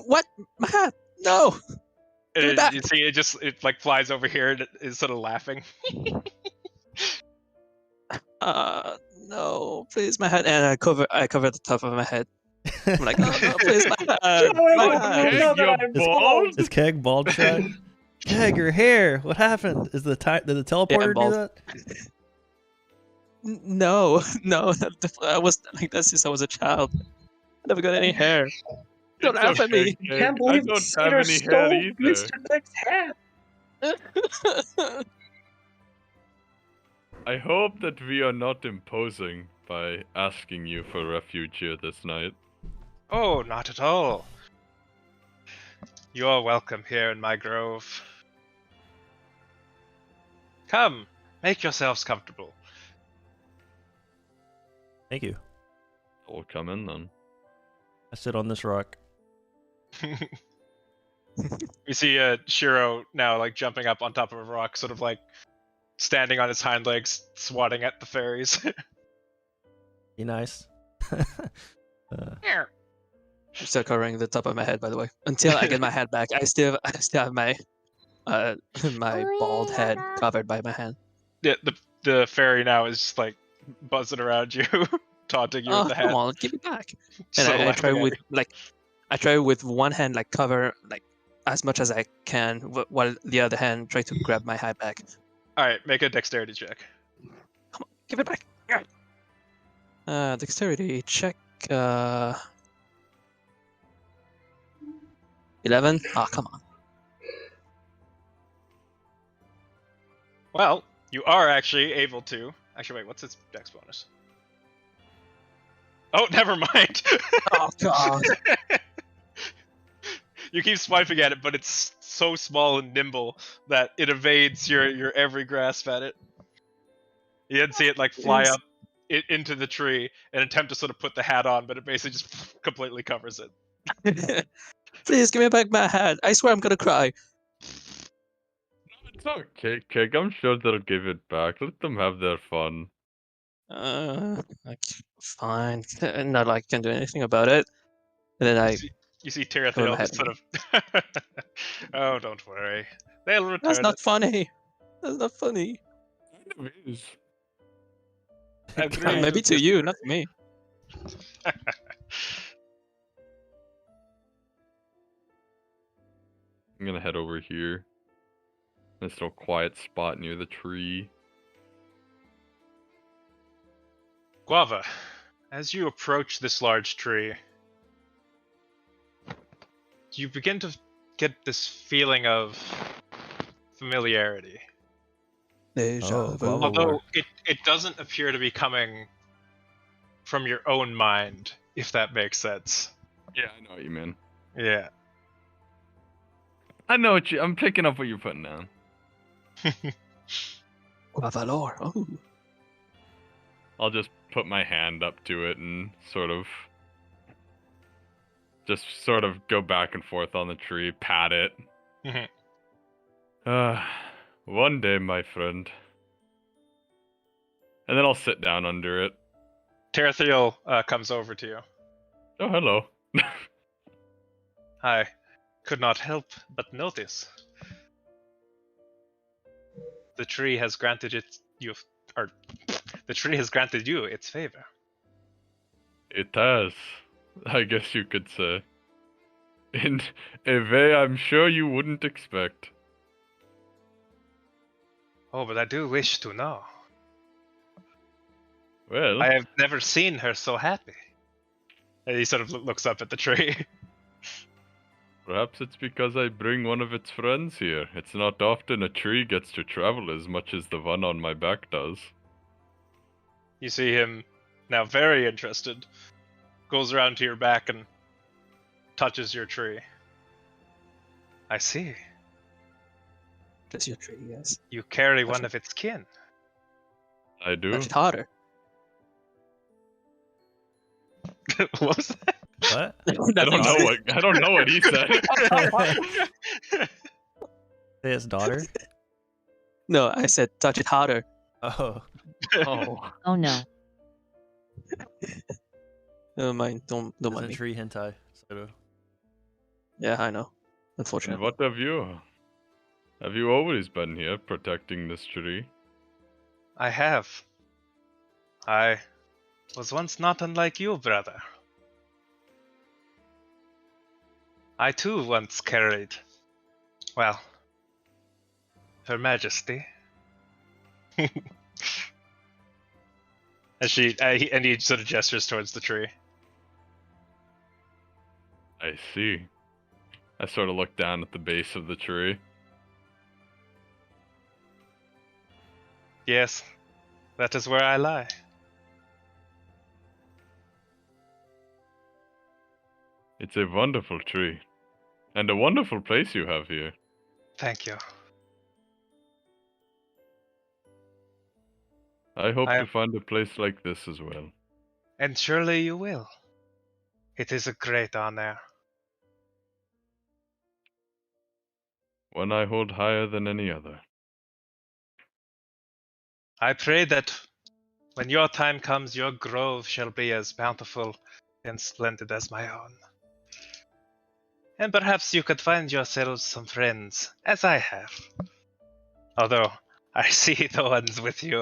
What? My hat? No. Give it back. You see, it like flies over here and it is sort of laughing. No, please, my head. And I cover the top of my head. I'm like, oh no, please, my head. No, My no, head. no, You're I'm bald? bald. Is Keg bald shot? Keg, your hair. What happened? Did the teleporter do bald. that? No. I was like that since I was a child. I never got any hair. Don't It's laugh at okay, me. I can't Keg. believe I don't Cedar have any hair stole either. Mr. Dick's hat. I hope that we are not imposing by asking you for refuge here this night. Oh, not at all. You are welcome here in my grove. Come, make yourselves comfortable. Thank you. I'll come in then. I sit on this rock. We see Shiro now like jumping up on top of a rock, sort of like standing on his hind legs, swatting at the fairies. Be nice. I'm still covering the top of my head, by the way. Until I get my head back, I still have my my bald head covered by my hand. Yeah, the fairy now is just, like buzzing around you, taunting you Oh, with the hat. come on, give it back. And So I try laughing at with you. I try with one hand like cover like as much as I can, while the other hand try to grab my hat back. All right, make a dexterity check. Give it back. Dexterity check. like 11. Oh, come on. Well, you are actually able to. Actually, wait, what's its dex bonus? Oh, never mind. Oh god. You keep swiping at it, but it's so small and nimble that it evades your every grasp at it. You didn't see it like fly up into the tree and attempt to sort of put the hat on, but it basically just completely covers it. Please give me back my hat. I swear I'm gonna cry. It's okay, Keg. I'm sure they'll give it back. Let them have their fun. Like, fine. Not like I can do anything about it. And then I. You see Throw Tirathiel the just hat sort of. Oh, don't worry. They'll return. That's not funny. That's not funny. Kind of is. Agreed. Maybe to you, not to me. I'm gonna head over here. This little quiet spot near the tree. Guava, as you approach this large tree, you begin to get this feeling of familiarity. Deja vu. Guava Although War. it doesn't appear to be coming from your own mind, if that makes sense. Yeah, I know what you mean. Yeah. I know what you. I'm picking up what you're putting down. Guava lore. Oh. I'll just put my hand up to it and sort of go back and forth on the tree, pat it. Mhm. One day, my friend. And then I'll sit down under it. Tirathiel comes over to you. Oh, hello. I could not help but notice. The tree has granted the tree has granted you its favor. It has, I guess you could say. In a way I'm sure you wouldn't expect. Oh, but I do wish to know. Well, I have never seen her so happy. And he sort of looks up at the tree. perhaps it's because I bring one of its friends here. It's not often a tree gets to travel as much as the one on my back does. You see him now very interested. Goes around to your back and touches your tree. I see. That's your tree, yes. You carry Touch one it. of its kin. I do. Touch it harder. What was that? What? I don't know what he said. Say his daughter? No, I said touch it harder. Oh. Oh. Oh no. Never mind. Don't It's mind a me. tree hentai. So. Yeah, I know. And Unfortunately. what have you? Have you always been here protecting this tree? I have. I was once not unlike you, brother. I too once carried, well, Her Majesty. And he sort of gestures towards the tree. I see. I sort of look down at the base of the tree. Yes, that is where I lie. It's a wonderful tree. And a wonderful place you have here. Thank you. I hope I to am- find a place like this as well. And surely you will. It is a great honor. One I hold higher than any other. I pray that when your time comes, your grove shall be as bountiful and splendid as my own. And perhaps you could find yourselves some friends, as I have. Although, I see the ones with you,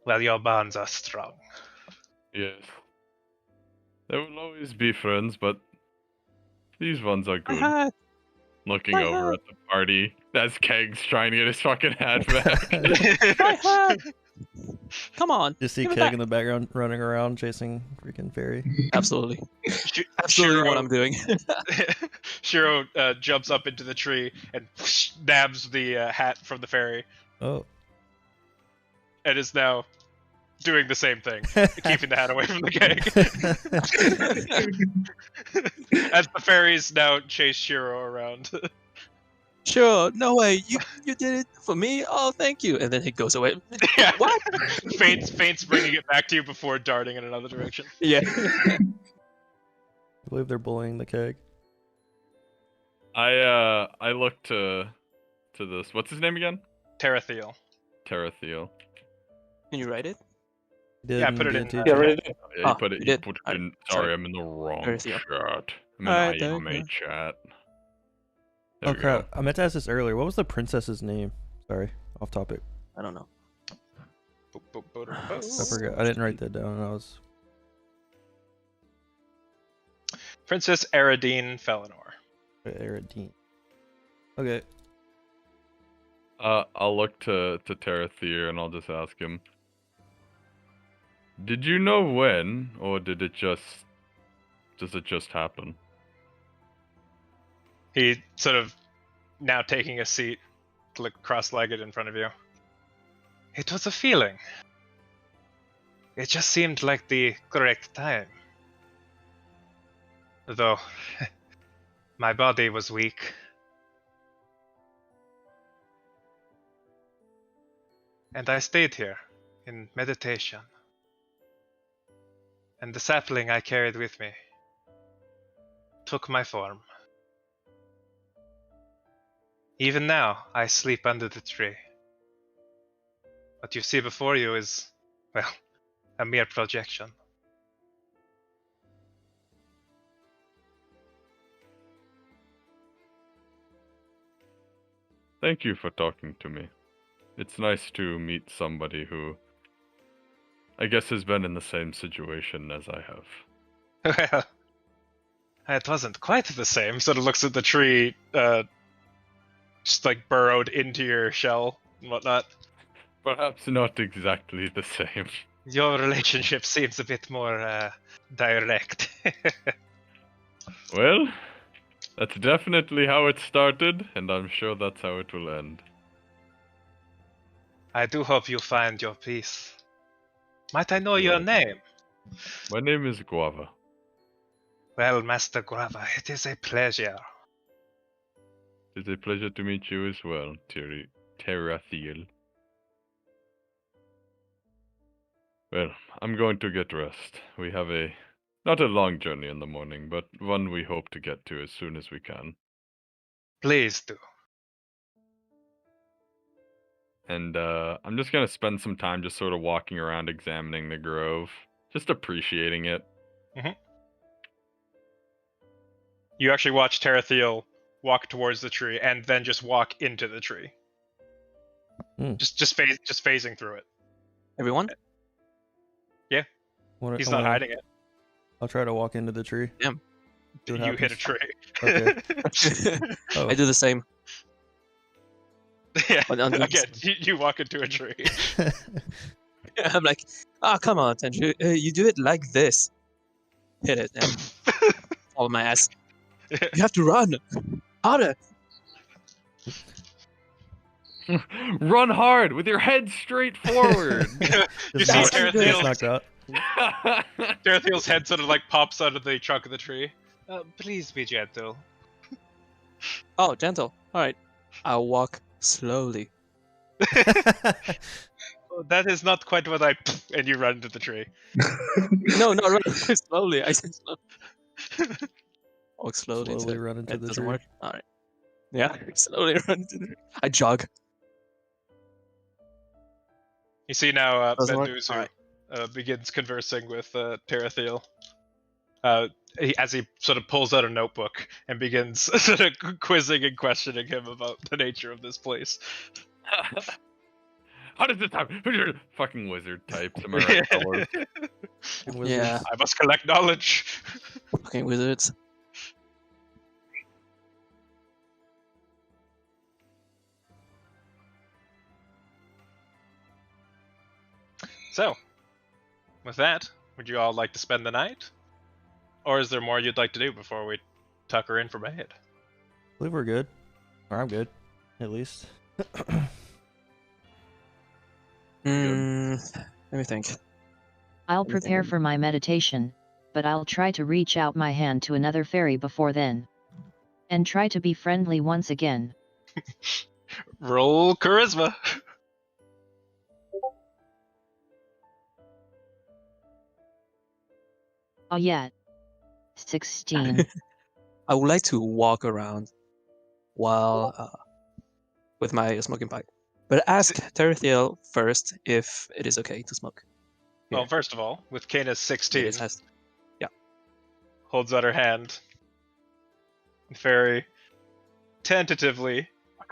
well, your bonds are strong. Yes. There will always be friends, but these ones are My good. hat. Looking My over hat. at the party as Keg's trying to get his fucking hat back. My hat. Come on. You see give it Keg back. in the background running around chasing freaking fairy. Absolutely. Absolutely what I'm doing. Shiro jumps up into the tree and nabs the hat from the fairy, Oh. and is now doing the same thing, keeping the hat away from the gang. As the fairies now chase Shiro around. Sure, no way. You did it for me? Oh, thank you. And then it goes away. Yeah. What? Faint's bringing it back to you before darting in another direction. Yeah. I believe they're bullying the Keg. I look to this. What's his name again? Terathiel. Terathiel. Can you write it? Yeah, I put it in. D&D Yeah, chat. ready? Yeah, Oh, put it. you He did? put it Alright, in. sorry. Sorry, I'm in the wrong Terathiel. chat. I'm in Alright, there you IMA go. chat. Oh There we crap! go. I meant to ask this earlier. What was the princess's name? Sorry, off topic. I don't know. I forgot. I didn't write that down. I was. Princess Eridine Felinor. Aradine. Okay. I'll look to Terathiel and I'll just ask him. Did you know when, or does it just happen? He sort of now taking a seat, cross-legged in front of you. It was a feeling. It just seemed like the correct time. Though my body was weak. And I stayed here in meditation. And the sapling I carried with me took my form. Even now, I sleep under the tree. What you see before you is, well, a mere projection. Thank you for talking to me. It's nice to meet somebody who, I guess, has been in the same situation as I have. Well, it wasn't quite the same. Sort of looks at the tree, just like burrowed into your shell and whatnot. Perhaps not exactly the same. Your relationship seems a bit more direct. Well, that's definitely how it started, and I'm sure that's how it will end. I do hope you find your peace. Might I know your Yes. name? My name is Guava. Well, Master Guava, it is a pleasure. It's a pleasure to meet you as well, Terathiel. Well, I'm going to get rest. We have not a long journey in the morning, but one we hope to get to as soon as we can. Please do. And I'm just gonna spend some time just sort of walking around, examining the grove, just appreciating it. You actually watch Terathiel walk towards the tree and then just walk into the tree. Hmm. Just phasing through it. Everyone? He's not hiding it. I'll try to walk into the tree. Yeah. See what You hit a happens. tree. Okay. Oh. I do the same. Yeah. On the Again, you walk into a tree. I'm like, come on, Tenju. You do it like this. Hit it and fall on my ass. You have to run harder. Run hard with your head straight forward. You Just see knocked- Terathiel- just Terathiel's, knocked out. Terathiel's head sort of like pops out of the trunk of the tree. Please be gentle. Oh, gentle. All right. I'll walk slowly. That is not quite what I. And you run into the tree. No, not run slowly. I said slowly. Walk slowly. Slowly run into That the doesn't tree. work. All right. Yeah, slowly run into the tree. I jog. You see now Doesn't work? Benduzu Alright. begins conversing with Terathiel. As he sort of pulls out a notebook and begins sort of quizzing and questioning him about the nature of this place. How does this happen? Fucking wizard types, am I right, fellas? Fucking wizards. Yeah. I must collect knowledge. Fucking wizards. So, with that, would you all like to spend the night? Or is there more you'd like to do before we tuck her in for bed? I believe we're good. Or I'm good, at least. Let me think. I'll Let me prepare think. for my meditation, but I'll try to reach out my hand to another fairy before then. And try to be friendly once again. Roll charisma. Oh yeah. 16. I would like to walk around while with my smoking pipe, but ask Terithiel first if it is okay to smoke. Well, Here. first of all, with Kana's 16, It has. holds out her hand. The fairy tentatively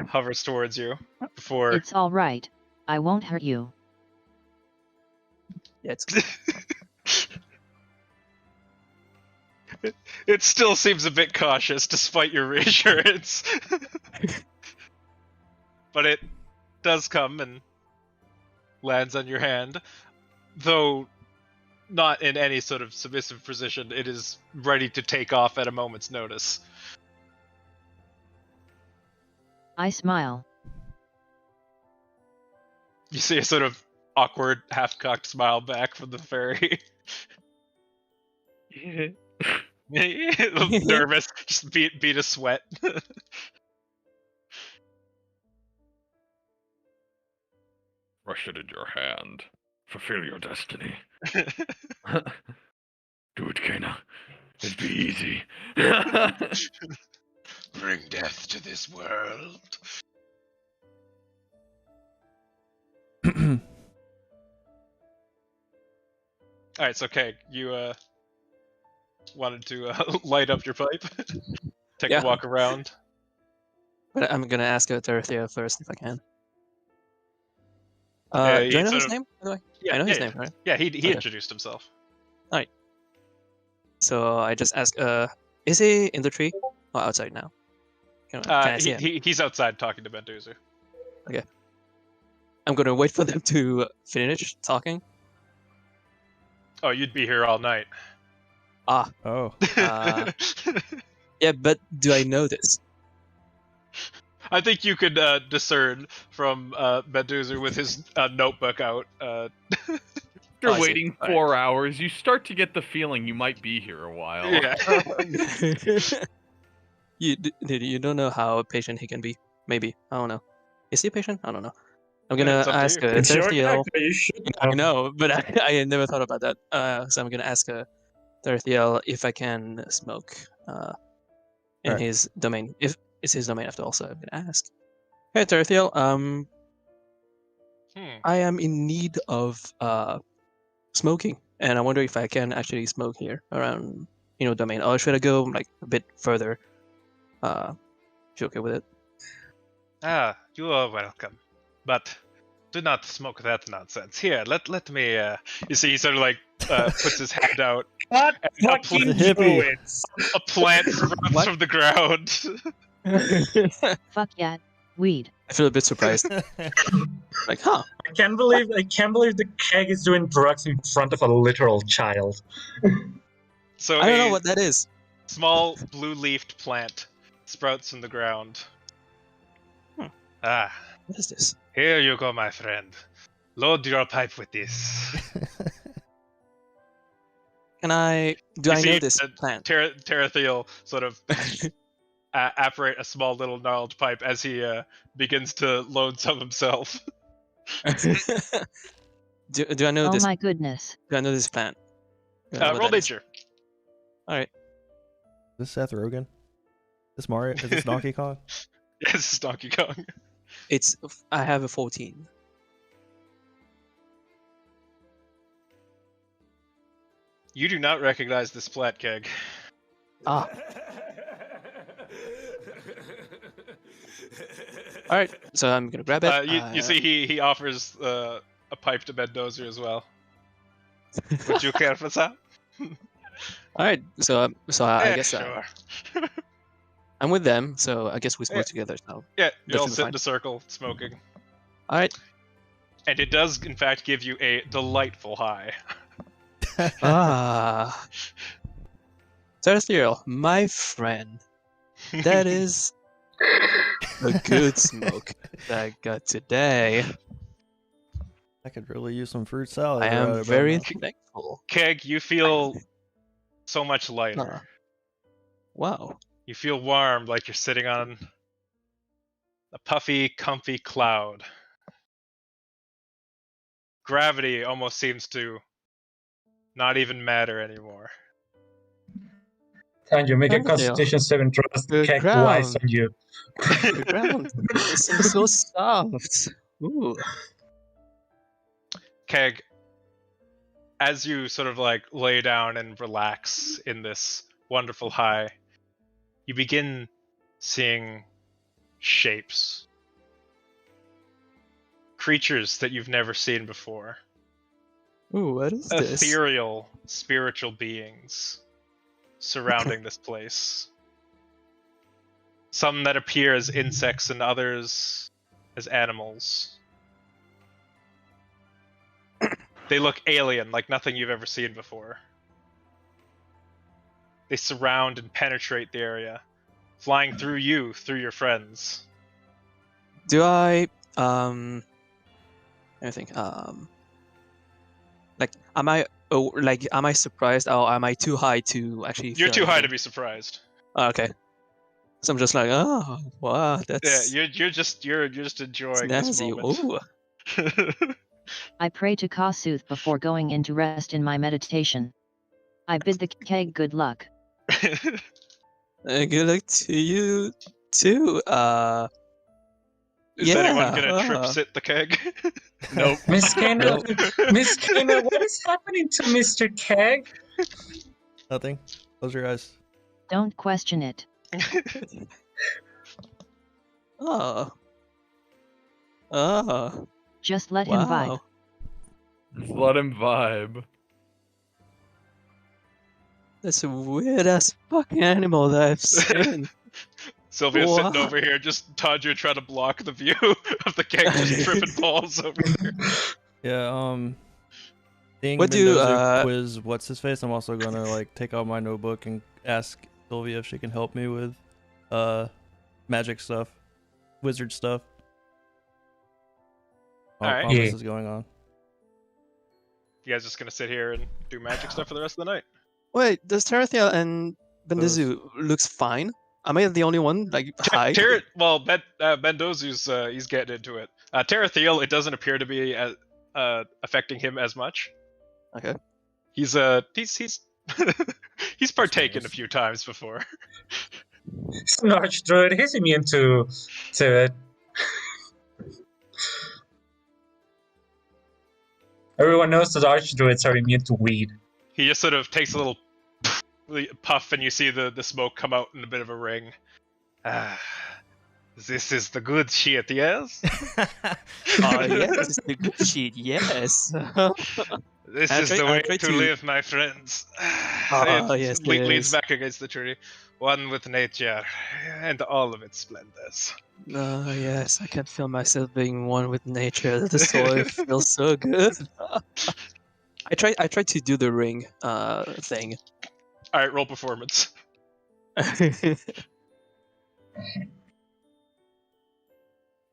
hovers towards you before. It's alright. I won't hurt you. Yeah, it's It still seems a bit cautious despite your reassurance. But it does come and lands on your hand, though not in any sort of submissive position. It is ready to take off at a moment's notice. I smile. You see a sort of awkward, half-cocked smile back from the fairy. Nervous, just beat a sweat. Crush it in your hand. Fulfill your destiny. Do it, Kana. It'd be easy. Bring death to this world. Alright, so okay, you wanted to light up your pipe? Take Yeah. a walk around. But I'm gonna ask Terithiel first if I can. Yeah, Do I he know sort his of- name, by the way? Yeah, I know his yeah, name, right? Yeah, he Okay. introduced himself. So I just ask, is he in the tree or outside now? Can I see him? He's outside talking to Benduzu. I'm gonna wait for them to finish talking. Oh, you'd be here all night. Ah, Oh, yeah, but do I know this? I think you could discern from Benduzu with his notebook out. After I see. waiting Alright. 4 hours, you start to get the feeling you might be here a while. Yeah. You don't know how patient he can be. Maybe, I don't know. Is he patient? I don't know. I'm Yeah, gonna it's up to ask you. It's your Terithiel. character. You should I know. know, but I never thought about that. So I'm gonna ask Terithiel if I can smoke in Alright. his domain. If it's his domain after all, so I'm gonna ask. Hey Terithiel, I am in need of smoking, and I wonder if I can actually smoke here around domain, or should I go like a bit further? If you're okay with it. Ah, you are welcome, but do not smoke that nonsense. Here, let me. You see, he sort of like puts his hand out. What A fucking hippie. druids? A plant sprouts What? from the ground. Fuck yeah. Weed. I feel a bit surprised. Like, huh? I can't believe the keg is doing drugs in front of a literal child. So I don't know a what that is. small blue-leafed plant sprouts from the ground. Ah, What is this? here you go, my friend. Load your pipe with this. Can I? Do You I see, know this plant? Terithiel sort of apparate a small little gnarled pipe as he begins to load some himself. do I know Oh this? my goodness. Do I know this plant? Do I know what Roll that is? nature. All right. is this Seth Rogen? This Mario? Is this Donkey Kong? Yes, it's Donkey Kong. I have a 14. You do not recognize this plant, Keg. Ah. All right. So I'm gonna grab it. You see, he offers a pipe to Mendoza as well. Would you care for that? All right. So I Yeah, guess sure. I'm with them. So I guess we smoke Yeah. together. So Yeah, you That all should be sit fine. in a circle smoking. all right. And it does, in fact, give you a delightful high. Ah. Terrestrial, my friend. That is a good smoke that I got today. I could really use some fruit salad. I right am about very now. thankful. Keg, you feel so much lighter. Wow. You feel warm, like you're sitting on a puffy, comfy cloud. Gravity almost seems to not even matter anymore. Can you make a Terrestrial, Constitution 7 trust the check twice ground. on you? The ground seems so soft. Ooh. Keg, as you sort of like lay down and relax in this wonderful high, you begin seeing shapes. Creatures that you've never seen before. Ooh, what is this? Ethereal, spiritual beings surrounding this place. Some that appear as insects and others as animals. They look alien, like nothing you've ever seen before. They surround and penetrate the area, flying through you, through your friends. Do I let me think. Like, am I surprised or am I too high to actually You're feel too high to anything? be surprised. Oh, okay. So I'm just like, oh wow, Yeah, that's you're just enjoying this snazzy. moment. Ooh. I pray to Kasuth before going into rest in my meditation. I bid the keg good luck. Good luck to you too. Is anyone Yeah. gonna trip sit the keg? Nope. Miss Kana, Nope. Miss Kana, what is happening to Mr. Keg? Nothing. Close your eyes. Don't question it. Oh. Oh. Just let him vibe. Wow. Just let him vibe. That's a weird ass fucking animal that I've seen. Sylvia's sitting Wow. over here, just Tadra trying to block the view of the keg, just tripping balls over here. Yeah. Seeing What do, Mendoza quiz what's his face, I'm also gonna like take out my notebook and ask Sylvia if she can help me with magic stuff, wizard stuff. Alright. While this Yeah. is going on. You guys just gonna sit here and do magic stuff for the rest of the night? Wait, does Terathia and Bendizu looks fine? Am I the only one like high? Mendoza's he's getting into it. Terathiel, it doesn't appear to be affecting him as much. Okay. He's he's partaken a few times before. It's an archdruid. He's immune to it. Everyone knows that archdruids are immune to weed. He just sort of takes a little puff, and you see the smoke come out in a bit of a ring. This is the good shit, yes? Oh yes, this is the good shit. Yes. This I'll is try- the I'll way try to to- live, my friends. Oh, yes, it leans is. back against the tree. One with nature and all of its splendors. Oh yes, I can feel myself being one with nature. The soil feels so good. I tried to do the ring thing. All right, roll performance.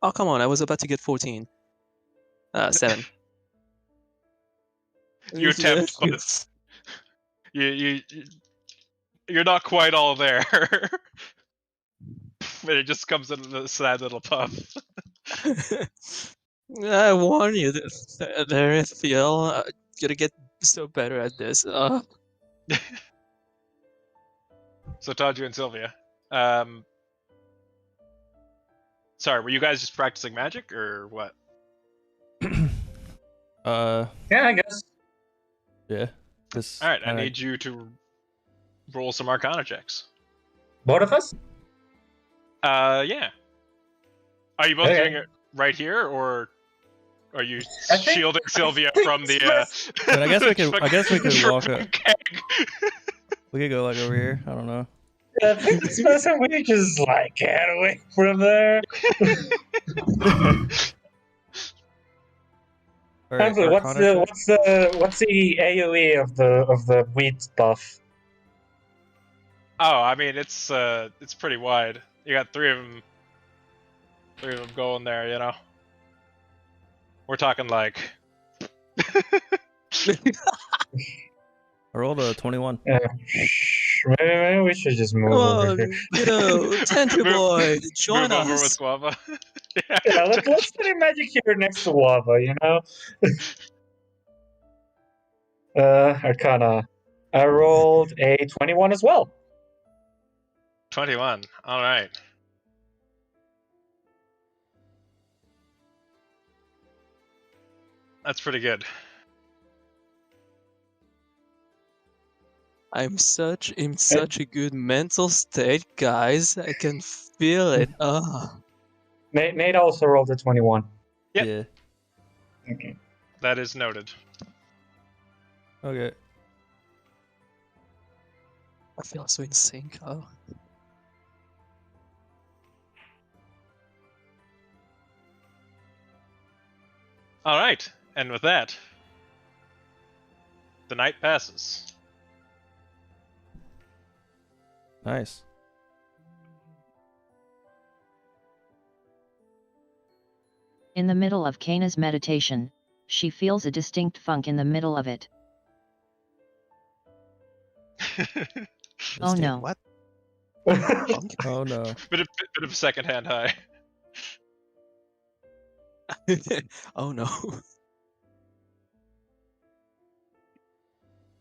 Oh come on, I was about to get 14. 7. You attempt, but you're not quite all there. But it just comes in a sad little puff. I warn you, there, Theo. Gonna get so better at this. So Tadra and Sylvia. Sorry, were you guys just practicing magic or what? Yeah, I guess. Yeah. This. All right, I need you to roll some Arcana checks. Both of us? Yeah. Are you both Okay. doing it right here, or are you I think- shielding Sylvia think from the? it's But I guess we could. I guess we could walk from up. Keg? We could go like over here. I don't know. I think this person we just like get away from there. All right, Humphrey, Arcana check. what's the AOE of the wheat buff? Oh, I mean it's pretty wide. You got three of them going there. You know, we're talking like. I rolled a 21. Maybe we should just move Come over on, here. kiddo, Tantry Move- boy, join Move over with us. Guava. Yeah, let's study magic here next to lava, you know? Arcana. I rolled a 21 as well. 21. All right. That's pretty good. I'm in such a good mental state, guys. I can feel it. Nate also rolled a 21. Yep. Yeah. Okay. That is noted. Okay. I feel so in sync. Oh. All right. And with that, the night passes. Nice. In the middle of Kana's meditation, she feels a distinct funk in the middle of it. Oh no. What? Oh no. bit of secondhand high. Oh no.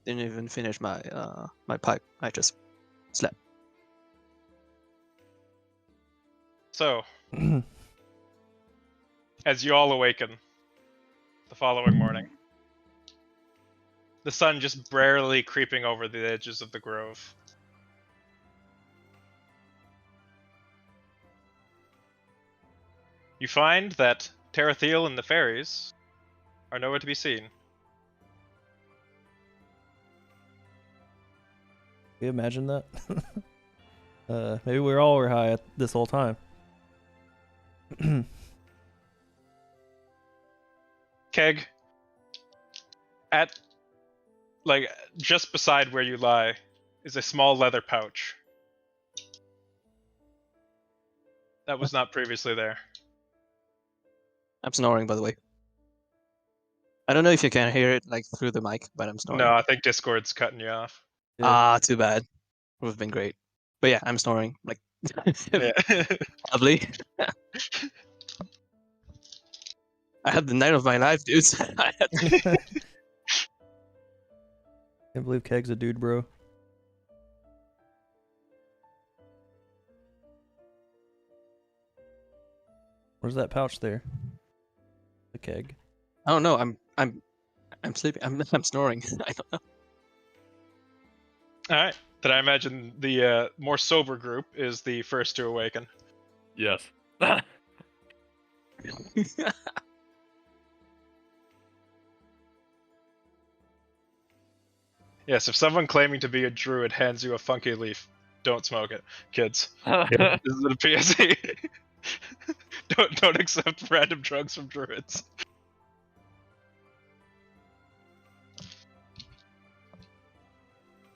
Didn't even finish my my pipe. I just slept. So, as you all awaken the following morning, the sun just barely creeping over the edges of the grove. You find that Tarathiel and the fairies are nowhere to be seen. Can you imagine that? Maybe we all were high this whole time. Keg, at like just beside where you lie is a small leather pouch that was not previously there. I'm snoring, by the way. I don't know if you can hear it like through the mic, but I'm snoring. No, I think Discord's cutting you off. Yeah. Too bad. Would have been great. But yeah, I'm snoring. Like, Yeah. lovely. I had the night of my life, dudes. Can't believe Keg's a dude, bro. Where's that pouch there? The keg. I don't know. I'm sleeping. I'm snoring. I don't know. All right. Then I imagine the more sober group is the first to awaken. Yes. Yes, if someone claiming to be a druid hands you a funky leaf, don't smoke it, kids. This is a PSA. don't accept random drugs from druids.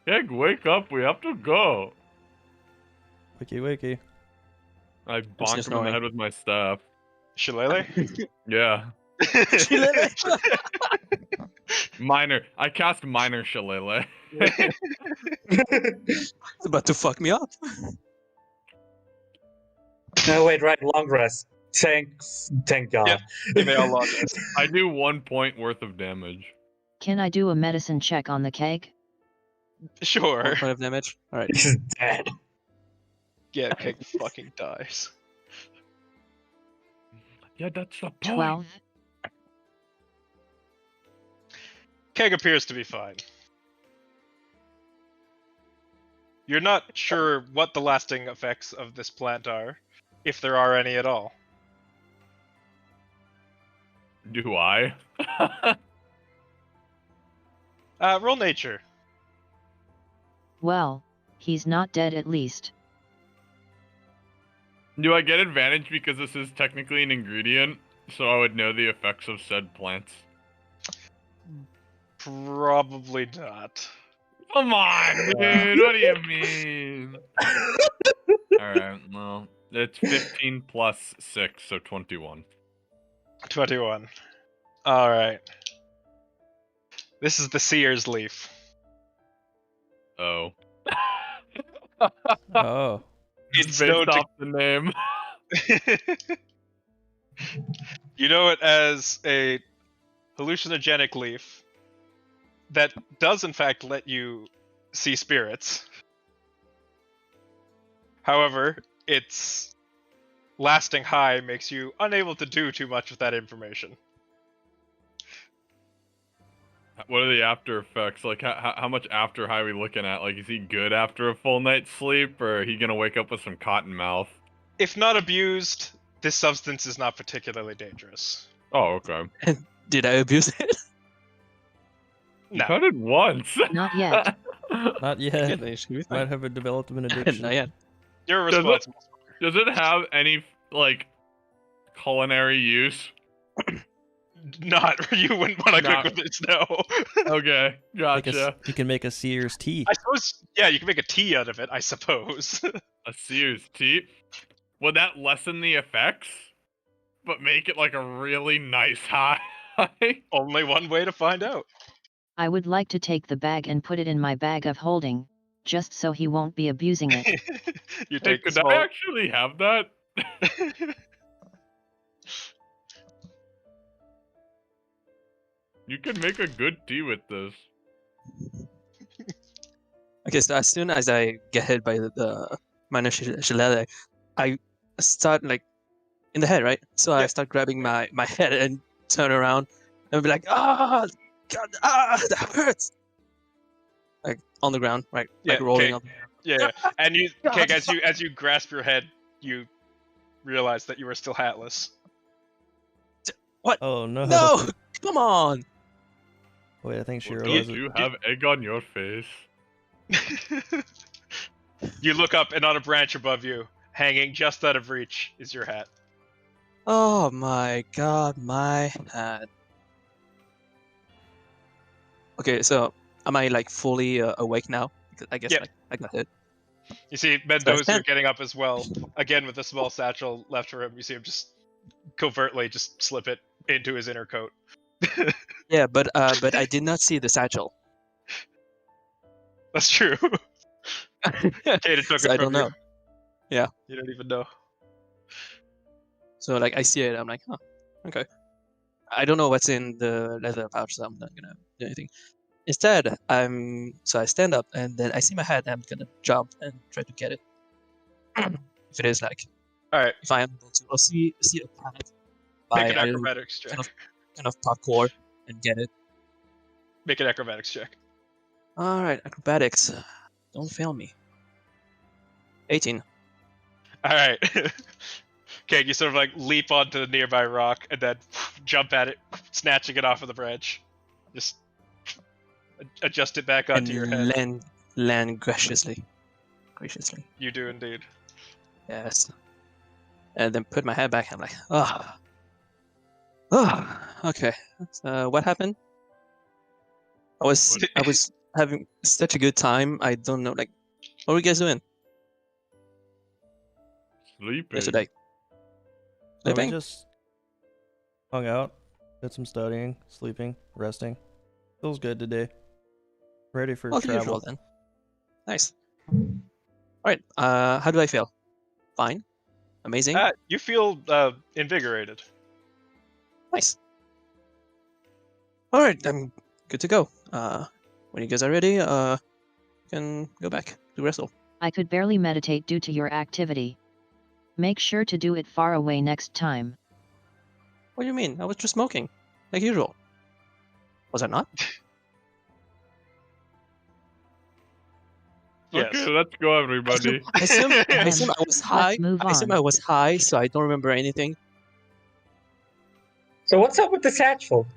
Egg, wake up. We have to go. Wakey wakey. I bonked him in the snoring. head with my staff. Shillelagh? Yeah. Minor. I cast minor shillelagh. It's about to fuck me up. No, wait, right, long rest. Thank God. Yep. You may all log this. I do 1 point worth of damage. Can I do a medicine check on the keg? Sure. 1 point of damage. All right. He's dead. Yeah, Keg fucking dies. Yeah, that's the point. 12. Keg appears to be fine. You're not sure what the lasting effects of this plant are, if there are any at all. Do I? Roll nature. Well, he's not dead at least. Do I get advantage because this is technically an ingredient, so I would know the effects of said plants? Probably not. Come on, dude. What do you mean? Alright, well, it's 15 plus 6, so 21. 21. Alright. This is the Seer's Leaf. Oh. Oh. It's Based known to off the name. You know it as a hallucinogenic leaf that does in fact let you see spirits. However, its lasting high makes you unable to do too much with that information. What are the after effects? Like, how much after high are we looking at? Like, is he good after a full night's sleep, or are he gonna wake up with some cotton mouth? If not abused, this substance is not particularly dangerous. Oh, okay. Did I abuse it? You No. cut it once. Not yet. Not yet. Yeah, it should be fine. Might have developed an addiction. Not yet. You're Does it- responsible. Does it have any, like, culinary use? Not, you wouldn't want to cook Not- with it, no. Okay, Like gotcha. you can make a seer's tea. I suppose, yeah, you can make a tea out of it, I suppose. A Sears tea. Would that lessen the effects? But make it like a really nice high? Only one way to find out. I would like to take the bag and put it in my bag of holding, just so he won't be abusing it. You Hey, take the could small... I actually have that? You could make a good tea with this. Okay, so as soon as I get hit by the minor shillelagh, I start like in the head, right? So I Yeah. start grabbing my head and turn around and be like, ah, God, that hurts. Like on the ground, right? Like Yeah, rolling okay. on. Yeah, and you, God, Keg, as you grasp your head, you realize that you are still hatless. Oh no. No, come on. Wait, I think she Well, realizes. don't you have egg on your face? You look up, and on a branch above you, hanging just out of reach, is your hat. Oh my God, my hat. Okay, so am I like fully awake now? Because I guess Yep. like I got hit. You see Mendoza stand- getting up as well, again with a small satchel left for him. You see him just covertly just slip it into his inner coat. Yeah, but I did not see the satchel. That's true. Kata took So it I from don't you. know. Yeah. You don't even know. So like I see it, I'm like, huh, okay. I don't know what's in the leather pouch, so I'm not gonna do anything. Instead, so I stand up and then I see my head. I'm gonna jump and try to get it. If it is like, Alright, if I am able to, or see a planet make by an I acrobatics check. kind of parkour and get it. Make an acrobatics check. All right, acrobatics, don't fail me. 18. Alright. Okay, you sort of like leap onto the nearby rock and then jump at it, snatching it off of the branch. Just adjust it back onto your head. Land graciously. You do indeed. Yes. And then put my head back. I'm like, okay. So what happened? I was having such a good time. I don't know, like, what were you guys doing Sleeping. yesterday? So we Sleeping? just hung out, did some studying, sleeping, resting. Feels good today. Ready for Well, the usual travel. then. Nice. All right. How do I feel? Fine. Amazing. You feel invigorated. Nice. All right. I'm good to go. When you guys are ready, you can go back to wrestle. I could barely meditate due to your activity. Make sure to do it far away next time. What do you mean? I was just smoking, like usual. Was I not? Yes. Okay, let's go, everybody. I assume I was high. Let's move I assume on. I was high, so I don't remember anything. So what's up with the satchel?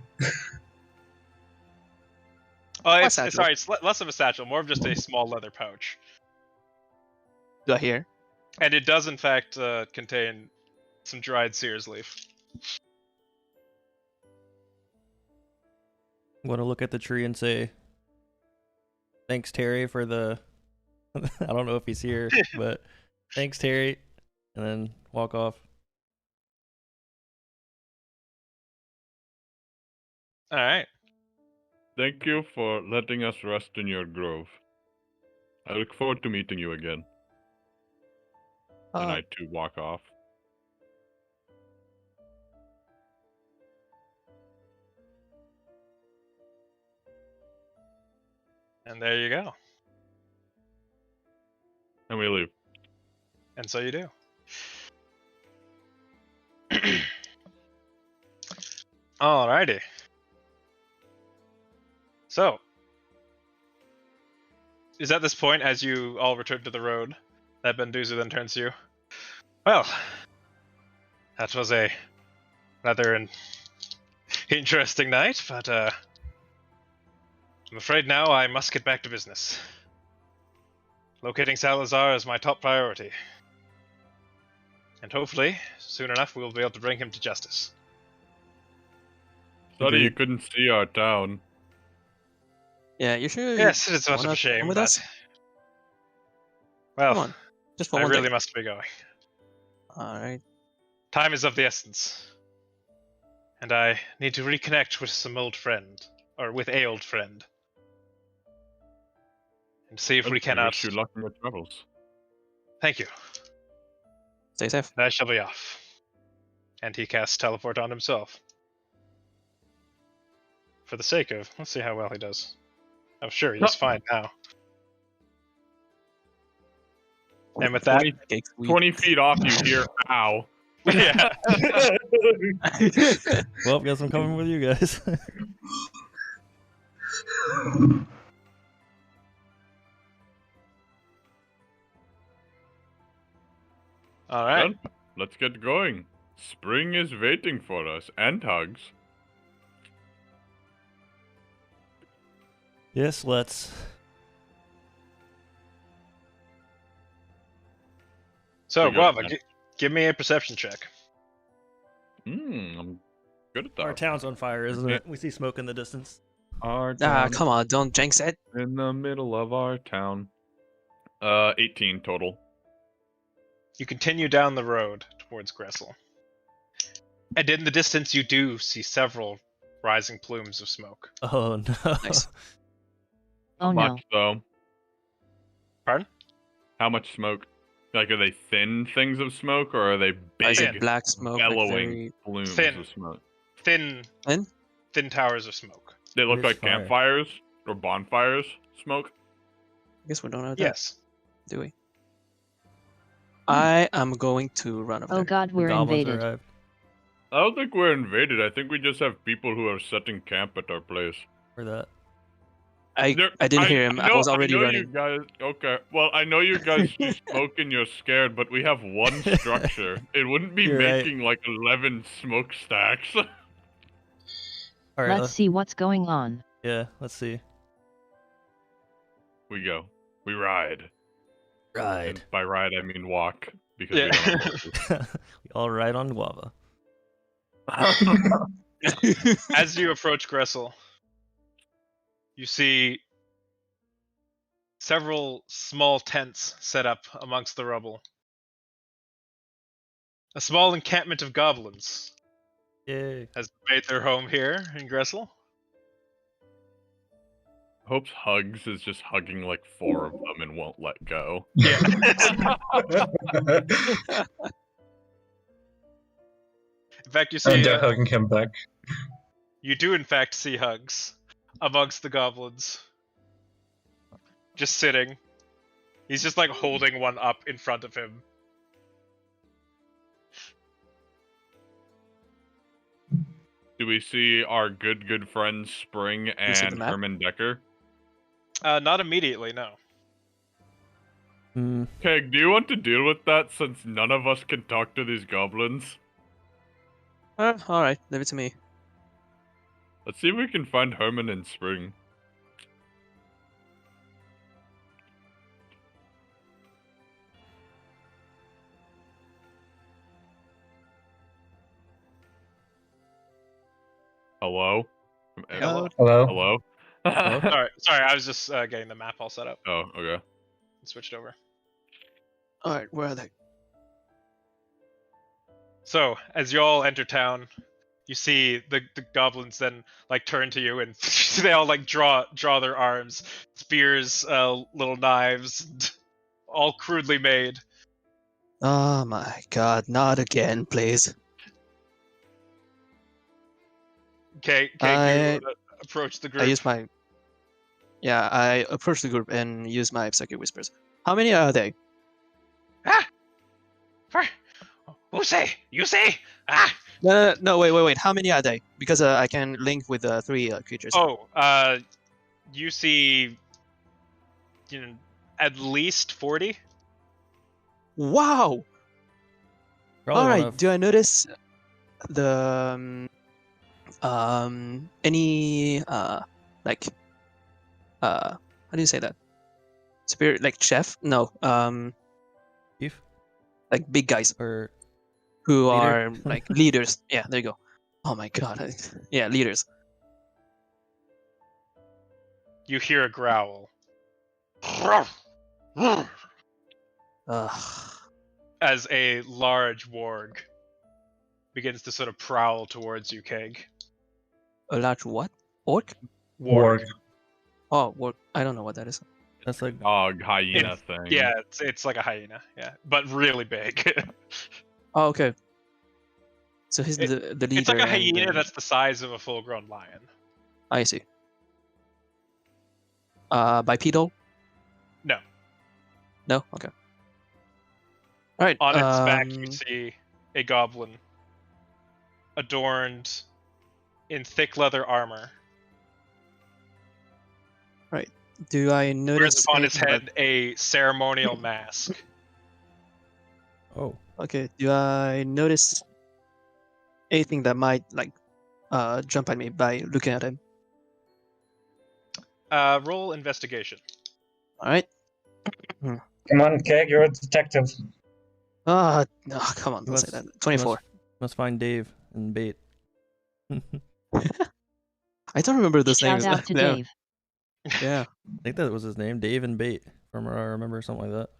It's satchel? sorry, it's less of a satchel, more of just a small leather pouch. Do I hear? And it does in fact contain some dried seer's leaf. Want to look at the tree and say, "Thanks, Terry, for the." I don't know if he's here, but thanks, Terry, and then walk off. All right. Thank you for letting us rest in your grove. I look forward to meeting you again. And I too walk off. And there you go. And we leave. And so you do. Alrighty. So, is at this point, as you all return to the road, that Benduzu then turns to you. Well, that was a rather interesting night, but I'm afraid now I must get back to business. Locating Salazar is my top priority. And hopefully, soon enough, we'll be able to bring him to justice. Sorry you couldn't see our town. Yeah, you sure? Yes, it is much of wanna a shame, come with but... us? Well, Come on, just for I one really day. must be going. All right. Time is of the essence. And I need to reconnect with some old friend. Or with a old friend. And see if we We cannot... wish you luck in your travels. Thank you. Stay safe. And I shall be off. And he casts teleport on himself. For the sake of... Let's see how well he does. Oh, sure, he does fine now. And with that... 20 feet off, you hear, ow. Yeah. Well, guess I'm coming with you guys. Alright. Well, let's get going. Spring is waiting for us, and hugs. Yes, let's. So, We got Guava, that. give me a perception check. I'm good at that. Our town's on fire, isn't it? We see smoke in the distance. Our Ah, town come on, don't jinx it. in the middle of our town. 18 total. You continue down the road towards Gressel. And in the distance, you do see several rising plumes of smoke. Oh no! Nice. Oh How no. much, though? Pardon? How much smoke? Like, are they thin things of smoke, or are they Is big, it black smoke? Like bellowing very... plumes Thin. of smoke? Thin towers of smoke. They look It's like fire. campfires or bonfires smoke? I guess we don't know that, Yes. do we? I am going to run over Oh there. god, The we're goblins invaded. arrived I don't think we're invaded. I think we just have people who are setting camp at our place. for that. I didn't hear him. I was already I know running. you guys. Okay. Well, I know you guys see smoke and you're scared, but we have one structure. It wouldn't be You're right. making like 11 smokestacks. All right. Let's see what's going on. Yeah, let's see. We go. We ride. Ride. And by ride, I mean walk. Because Yeah. we don't have horses. We all ride on guava. As you approach Gressel, you see several small tents set up amongst the rubble. A small encampment of goblins Yay! has made their home here in Gressel. Hope's hugs is just hugging like 4 of them and won't let go. Yeah. In fact, you see, And they're hugging him back. you do in fact see Hugs amongst the goblins. Just sitting. He's just like holding one up in front of him. Do we see our good friends Spring see the and map? Herman Decker? Not immediately, no. Hmm. Keg, do you want to deal with that since none of us can talk to these goblins? Alright, leave it to me. Let's see if we can find Herman and Spring. Hello? Hello. Hello. Hello? Hello? Sorry, I was just getting the map all set up. Oh, okay. Switched over. All right, where are they? So, as you all enter town, you see the goblins then like turn to you and they all like draw their arms, spears, little knives, all crudely made. Oh my god, not again, please. Okay, I- you approach the group. I use my. Yeah, I approach the group and use my psychic whispers. How many are they? Ah! Who say? You say? Ah! No, wait. How many are they? Because I can link with three creatures. Oh, you see, at least 40. Wow! Probably All one right. of Do I notice the any like how do you say that? Spirit like chef? No, Chief like big guys or who leader? are like leaders. Yeah, there you go. Oh my god. Yeah, leaders. You hear a growl. As a large warg begins to sort of prowl towards you, Keg. A large what? Orc? Warg. Oh, warg. I don't know what that is. That's like Dog hyena thing. Yeah, it's like a hyena, yeah, but really big. Oh, okay. So he's the leader. It's like a and, hyena that's the size of a full-grown lion. I see. Bipedal? No. No. Okay. All right. On its back, you see a goblin adorned in thick leather armor. Do I Wears notice upon its anything head a ceremonial mask. oh, Okay. Do I notice anything that might like jump at me by looking at him? Roll investigation. All right. Come on, Keg, you're a detective. No, come on, don't say Let's- that. 24. must find Dave and bait. I don't remember those Shout names. out to Yeah. Dave. Yeah. I think that was his name, Dave and Bait, from what I remember, something like that.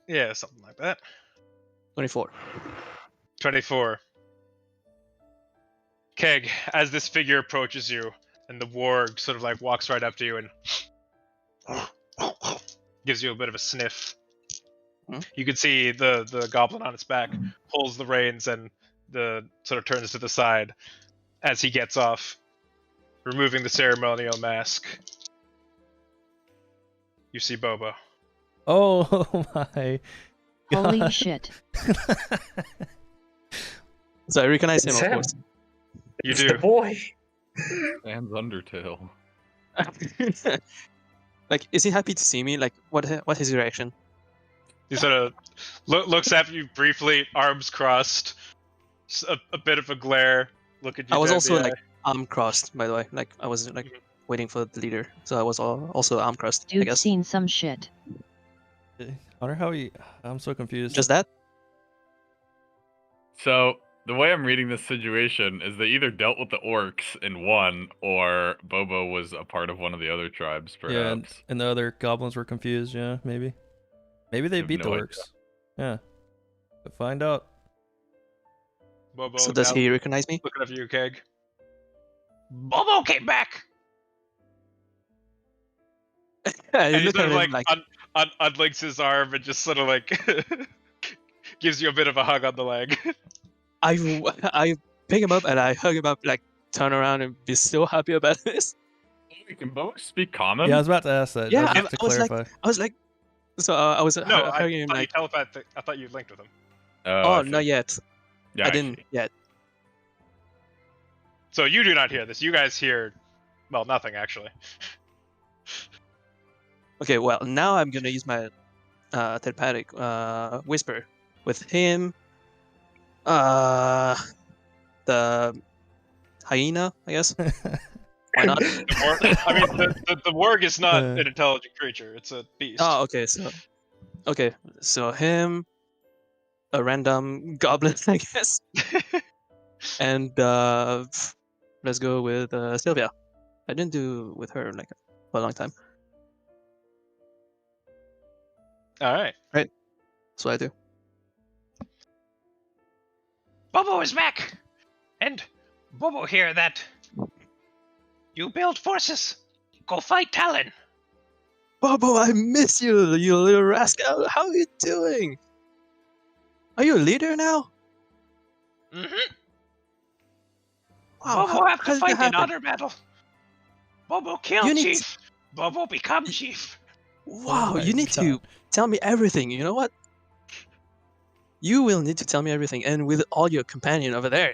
Yeah, something like that. 24. 24. Keg, as this figure approaches you, and the warg sort of like walks right up to you and gives you a bit of a sniff. Hmm? You can see the goblin on its back pulls the reins and the sort of turns to the side as he gets off, removing the ceremonial mask. You see Bobo. Oh my Holy God. shit. So I recognize him, It's of him. course. You It's do. the boy. Sam's Undertale. Like, is he happy to see me? Like, what his reaction? He sort of looks at you briefly, arms crossed, a bit of a glare. Look at you. I was dead in also the like eye. arm crossed, by the way. Like I was like waiting for the leader, so I was also arm crossed. I Dude guess. seen some shit. I wonder how he. I'm so confused. Just that? So the way I'm reading this situation is they either dealt with the orcs and won, or Bobo was a part of one of the other tribes, perhaps. Yeah, and the other goblins were confused. Yeah, maybe. Maybe they have beat the no idea. orcs. Yeah. But find out. Bobo. So does now he recognize me? looking at you, Keg? Bobo came back. I And he look sort at of him like, like unlinks his arm and just sort of like gives you a bit of a hug on the leg. I pick him up and I hug him up, like turn around and be so happy about this. Wait, can Bobo speak common? Yeah, I was about to ask that. Yeah, just to I was like- clarify. I was like, so I was No, I hugging him thought you like, telepathed. I thought you linked with him. oh, I see. not yet. Yeah, I didn't see. yet. So you do not hear this. You guys hear, well, nothing actually. Okay, well now I'm gonna use my telepathic whisper with him. The hyena, I guess. Why not? I mean, the warg is not Uh. an intelligent creature. It's a beast. Oh, okay, so him, a random goblin, I guess, and let's go with Sylvia. I didn't do with her like for a long time. All right. That's what I do. Bobo is back, and Bobo here that you build forces. Go fight Talon. Bobo, I miss you, you little rascal. How are you doing? Are you a leader now? Mm-hmm. Wow, Bobo have how to did that fight in happen? honor battle. Bobo kill You need Chief. Bobo become Y- Chief. Wow, my you need to God. tell me everything. You know what? You will need to tell me everything. And with all your companion over there,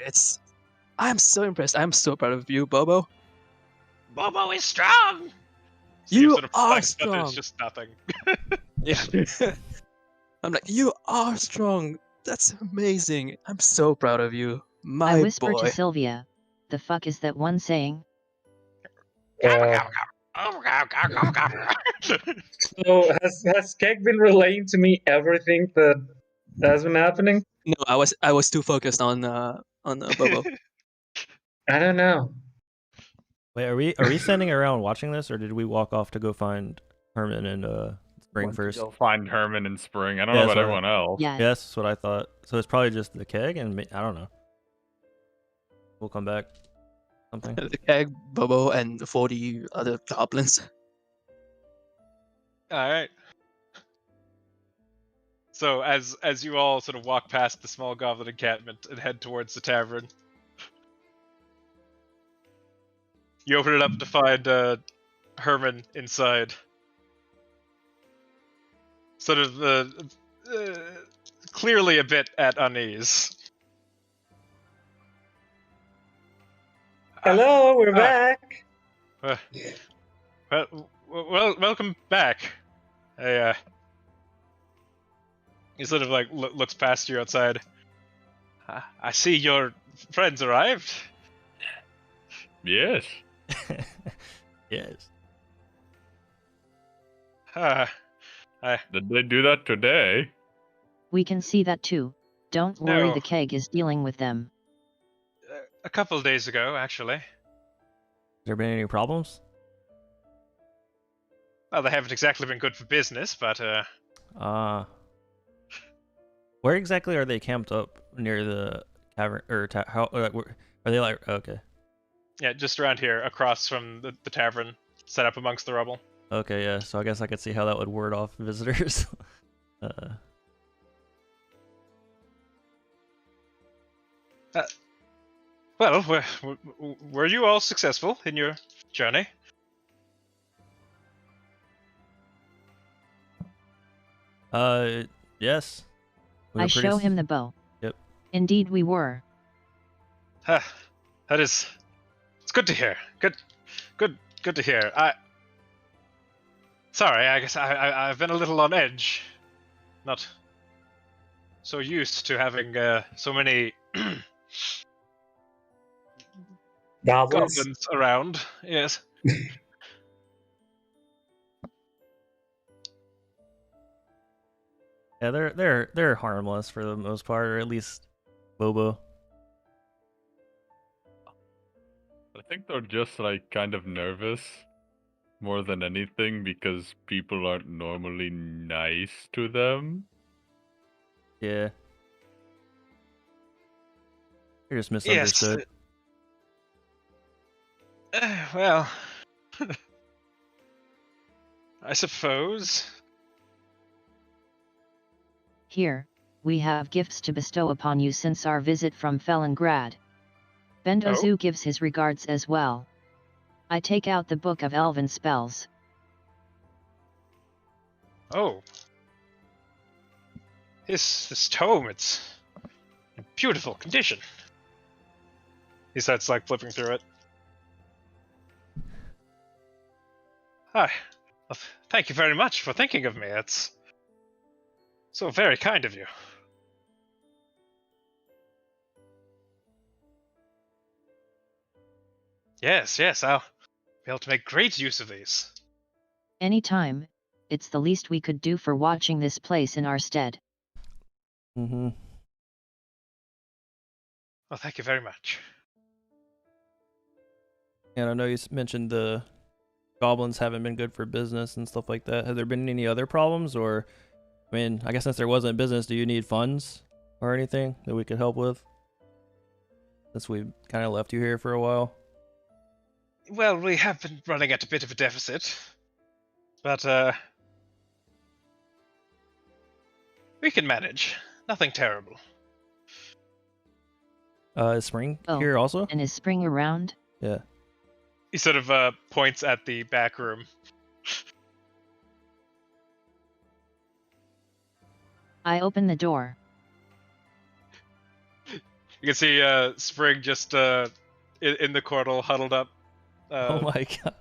I'm so impressed. I'm so proud of you, Bobo. Bobo is strong. Steve You sort of are reflects, but there's strong. just nothing. Yeah. I'm like, you are strong. That's amazing. I'm so proud of you, I my whisper to boy. Sylvia, the fuck is that one saying? So has Keg been relaying to me everything that has been happening? No, I was too focused on Bobo. I don't know. Wait, are we standing around watching this, or did we walk off to go find Herman and Spring Want to first? go find Herman and Spring. I don't Yeah, know that's about what everyone else. Yes. Yes, that's what I thought. So it's probably just the keg, and I don't know. We'll come back. Something. The Keg, Bobo, and the 40 other goblins. All right. So as you all sort of walk past the small goblin encampment and head towards the tavern, you open it up to find Herman inside. Sort of clearly a bit at unease. Hello, we're back. Well, welcome back. He sort of like looks past you outside. I see your friends arrived. Yes. Yes. Did they do that today? We can see that too. Don't worry, No. the keg is dealing with them. A couple of days ago, actually. Has there been any problems? Well, they haven't exactly been good for business, but Where exactly are they camped up near the cavern or how? Are they like okay? yeah, just around here, across from the tavern, set up amongst the rubble. Okay, yeah. So I guess I could see how that would ward off visitors. Well, were you all successful in your journey? Yes. We I were pretty show him the bow. Yep. Indeed we were. That is, it's good to hear. Good to hear. Sorry, I guess I've been a little on edge. Not so used to having so many Goblins. goblins around. Yes. Yeah, they're harmless for the most part, or at least Bobo. I think they're just like kind of nervous more than anything because people aren't normally nice to them. Yeah. You're just misunderstood. Yes. Well, I suppose. Here, we have gifts to bestow upon you since our visit from Felingrad. Bendozu gives his regards as well. I take out the book of elven spells. Oh. This tome, it's in beautiful condition. He starts like flipping through it. Hi. Well, thank you very much for thinking of me. That's so very kind of you. Yes, I'll be able to make great use of these. Anytime, it's the least we could do for watching this place in our stead. Mm-hmm. Well, thank you very much. And I know you mentioned the goblins haven't been good for business and stuff like that. Have there been any other problems, or I mean, I guess since there wasn't business, do you need funds or anything that we could help with? Since we kind of left you here for a while. Well, we have been running at a bit of a deficit, but we can manage. Nothing terrible. Is Spring Oh. here also? And is Spring around? Yeah. He sort of points at the back room. I open the door. You can see Spring just in the corridor, huddled up. Oh my god.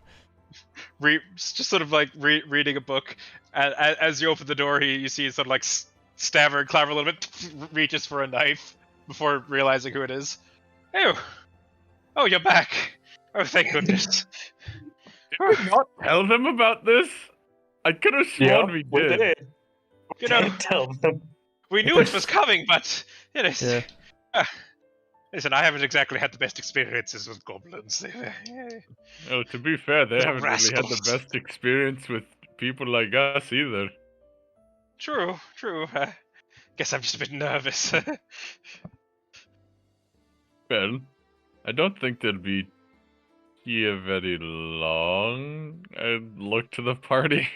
Just sort of like reading a book. As you open the door, you see sort of like stammer and clamor a little bit, reaches for a knife before realizing who it is. Oh, you're back. Oh, thank goodness. Did we not tell them about this? I could have sworn we did. You know, Tell them. we knew it was coming, but you know, Yeah. listen, I haven't exactly had the best experiences with goblins. Oh, to be fair, they Little haven't really had the rascals. best experience with people like us either. True. Guess I'm just a bit nervous. Well, I don't think they'll be here very long. I look to the party.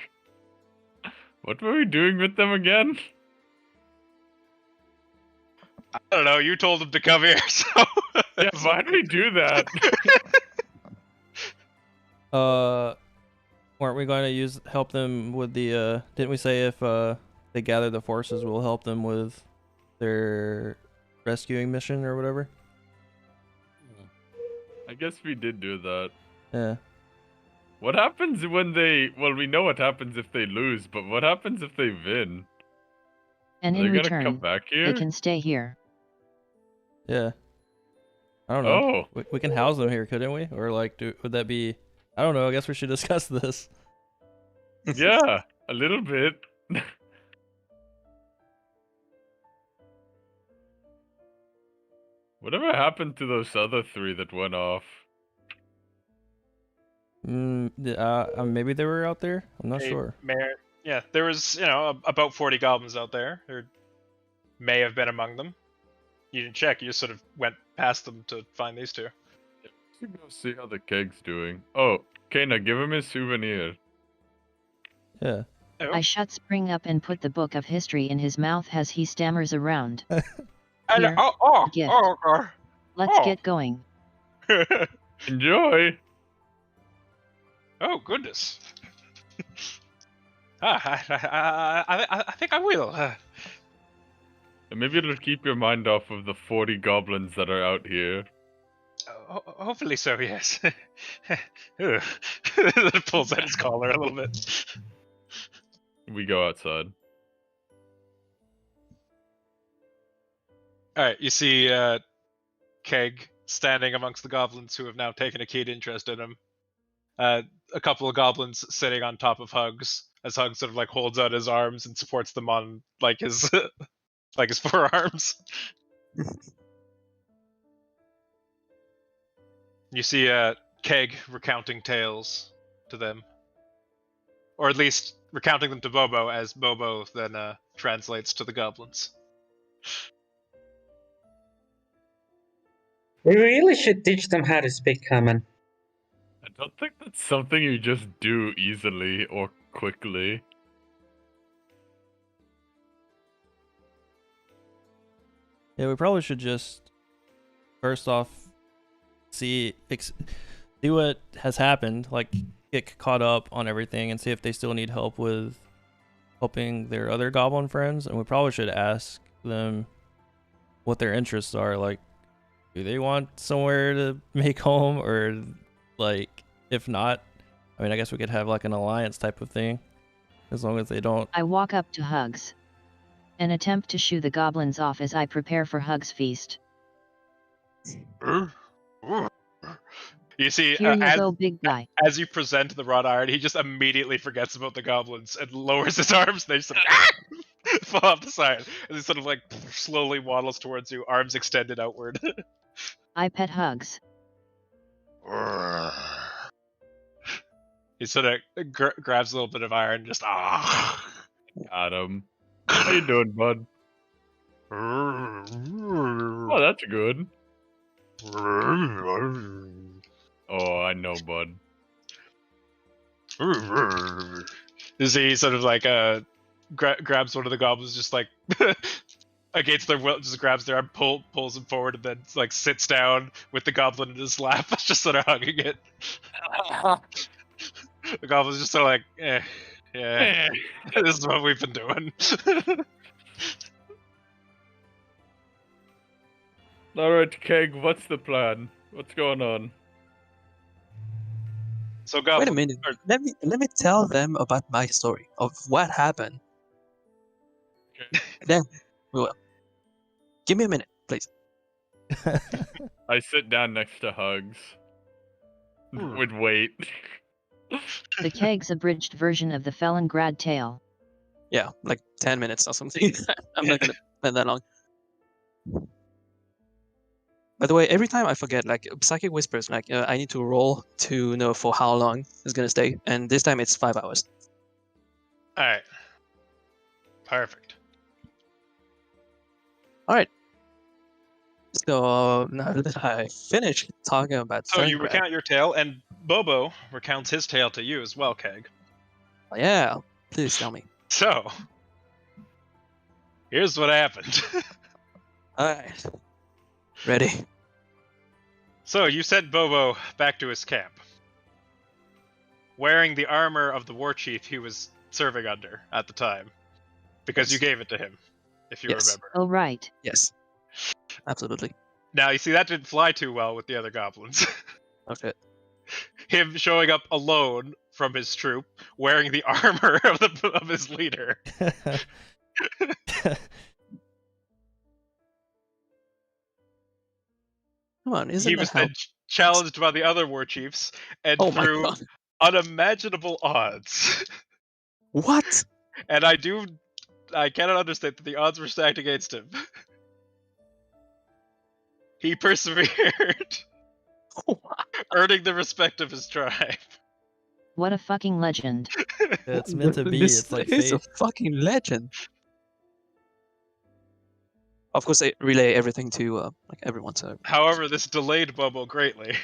What were we doing with them again? I don't know. You told them to come here, so Yeah, why'd we do that? Weren't we going to help them with the didn't we say if they gather the forces we'll help them with their rescuing mission or whatever? I guess we did do that. Yeah. What happens when they... Well, we know what happens if they lose, but what happens if they win? And Are in they gonna come return, back here? they can stay here. Yeah. I don't know. Oh, We can house them here, couldn't we? Or like would that be I don't know, I guess we should discuss this. yeah, a little bit. Whatever happened to those other three that went off? Maybe they were out there? I'm not sure. Yeah, there was, about 40 goblins out there. There may have been among them. You didn't check, you just sort of went past them to find these two. Let's go see how the keg's doing. Oh, Kana, give him his souvenir. Yeah. Oh. I shut Spring up and put the book of history in his mouth as he stammers around. Here, gift. Let's get going. Enjoy! Oh, goodness. I think I will. And maybe it'll keep your mind off of the 40 goblins that are out here. Hopefully so, yes. Pulls at his collar a little bit. We go outside. Alright, you see Keg standing amongst the goblins who have now taken a keen interest in him. A couple of goblins sitting on top of Hugs, as Hugs sort of like holds out his arms and supports them on like his like his forearms. You see Keg recounting tales to them. Or at least recounting them to Bobo, as Bobo then translates to the goblins. We really should teach them how to speak common. I don't think that's something you just do easily or quickly. Yeah, we probably should just first off see what has happened, like get caught up on everything and see if they still need help with helping their other goblin friends, and we probably should ask them what their interests are. Like, do they want somewhere to make home, or like if not, I mean, I guess we could have like an alliance type of thing, as long as they don't. I walk up to Hugs and attempt to shoo the goblins off as I prepare for Hugs' feast. You see, Here you go, big guy. as you present the wrought iron, he just immediately forgets about the goblins and lowers his arms. And they just sort of fall off the side, and he sort of like slowly waddles towards you, arms extended outward. I pet Hugs. He sort of grabs a little bit of iron, just Got him. How you doing, bud? Oh, that's good. Oh, I know, bud. You see, he sort of like grabs one of the goblins, just like against their will, just grabs their arm, pulls him forward, and then like sits down with the goblin in his lap, just sort of hugging it. The goblin's just sort of like, yeah, this is what we've been doing. Alright, Keg, what's the plan? What's going on? So Wait a goblin, minute. Let me tell them about my story of what happened. Okay. Then we will. Give me a minute, please. I sit down next to Hugs. Would wait. The Keg's abridged version of the Felongrad tale. Yeah, like 10 minutes or something. I'm not gonna spend that long. By the way, every time I forget, like Psychic Whispers, like I need to roll to know for how long it's gonna stay, and this time it's 5 hours. all right, perfect. All right. So now that I finished talking about So you Felongrad, recount your tale, and Bobo recounts his tale to you as well, Keg. yeah, please tell me. So, here's what happened. All right, ready. So, you sent Bobo back to his camp, wearing the armor of the war chief he was serving under at the time, because you Yes. gave it to him, if you Yes. remember. Oh, right. Yes, absolutely. Now, you see, that didn't fly too well with the other goblins. Okay. Him showing up alone from his troop, wearing the armor of his leader. Come on, isn't He that was how? then challenged by the other war chiefs, and Oh my through god! unimaginable odds. What? And I cannot understand that the odds were stacked against him. He persevered, Oh, earning the respect of his tribe. What a fucking legend. It's meant to be. This It's like is a fate. fucking legend. Of course, I relay everything to like everyone. So However, this delayed Bobo greatly,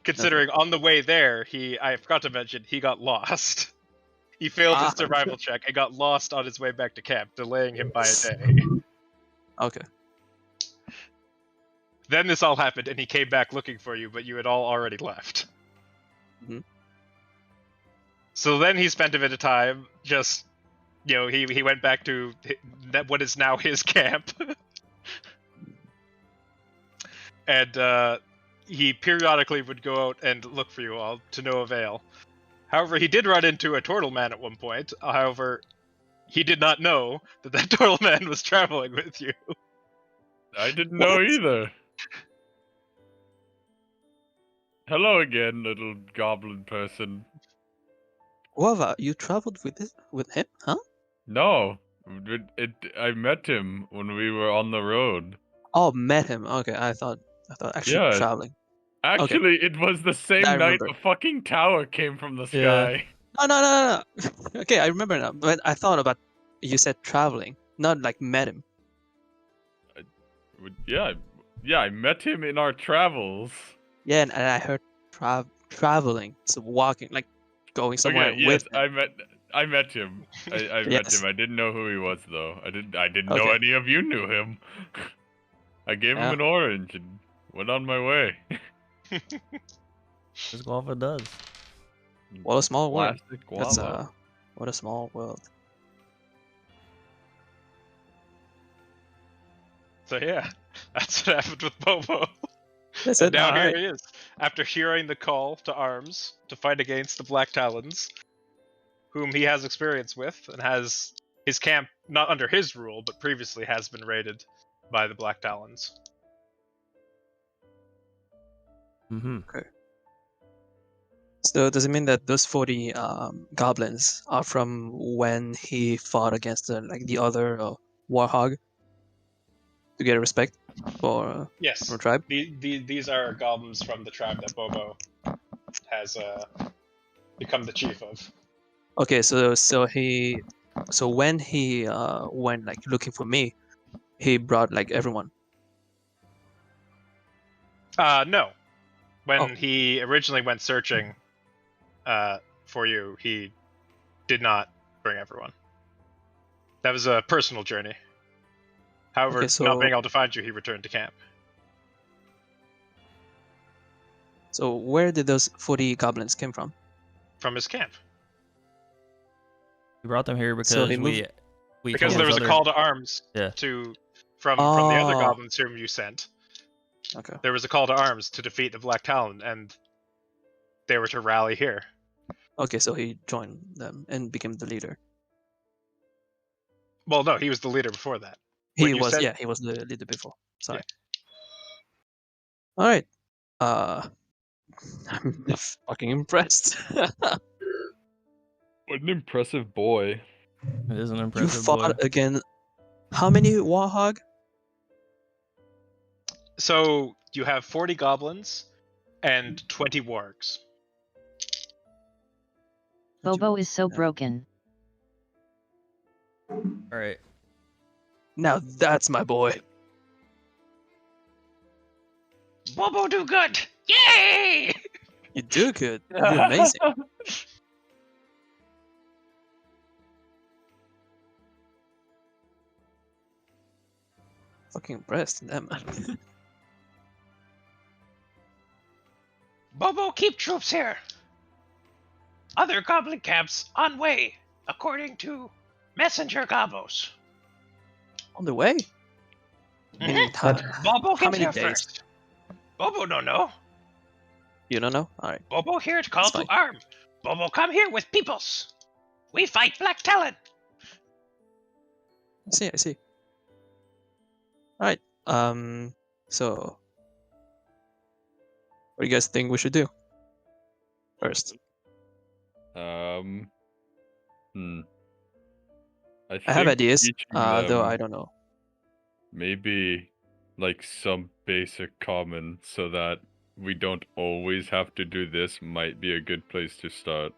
considering on the way there, I forgot to mention, he got lost. He failed his survival check and got lost on his way back to camp, delaying him by a day. Okay. Then this all happened, and he came back looking for you, but you had all already left. Mhm. So then he spent a bit of time just, he went back to what is now his camp. And he periodically would go out and look for you all, to no avail. However, he did run into a turtle man at one point. However, he did not know that turtle man was traveling with you. I didn't know What? either. Hello again, little goblin person. Guava, you traveled with him, huh? No, I met him when we were on the road. Oh, met him. Okay, I thought actually Yeah. traveling. Actually, it was the I same night remember. the fucking tower came from the Yeah. sky. No. Okay, I remember now. But I thought about you said traveling, not like met him. Yeah, I met him in our travels. Yeah, and I heard traveling, so walking, like going somewhere Okay, with yes, him. I met him. I met Yes. him. I didn't know who he was though. I didn't know Okay. any of you knew him. I gave Yeah. him an orange and went on my way. As Guava does. What a small world. Plastic That's guava. what a small world. So yeah, that's what happened with Bobo. That's And it. now here Alright. he is, after hearing the call to arms to fight against the Black Talons, whom he has experience with, and has his camp not under his rule, but previously has been raided by the Black Talons. Mm-hmm. So does it mean that those 40 goblins are from when he fought against the other warhog? to get respect for Yes. our tribe. These are goblins from the tribe that Bobo has become the chief of. Okay, so when he went like looking for me, he brought like everyone. No. When Oh. he originally went searching for you, he did not bring everyone. That was a personal journey. However, Okay, so not being able to find you, he returned to camp. so where did those 40 goblins came from? From his camp. We brought them here because So he we Because told there those was a other- call to arms Yeah. from the other Oh. goblins whom you sent. Okay. There was a call to arms to defeat the Black Talon, and they were to rally here. Okay, so he joined them and became the leader. Well, no, he was the leader before that. He When you was said- he was the leader before. Sorry. Yeah. All right. I'm fucking impressed. What an impressive boy. It is an You impressive fought boy. again. How many Warhog? So you have 40 goblins and 20 wargs. Bobo is so broken. All right. Now that's my boy. Bobo do good! Yay! You do good. You do amazing. Fucking impressed, that man. Bobo, keep troops here. Other goblin camps on way, according to Messenger Gobos. On the way. In time. Bobo How get many here days? first. Bobo don't know. You don't know? All right. Bobo here to call That's to fine. arm. Bobo come here with peoples. We fight Black Talon. I see. All right. So, what do you guys think we should do first? I I have think ideas, teaching though them I don't know. maybe like some basic common so that we don't always have to do this might be a good place to start.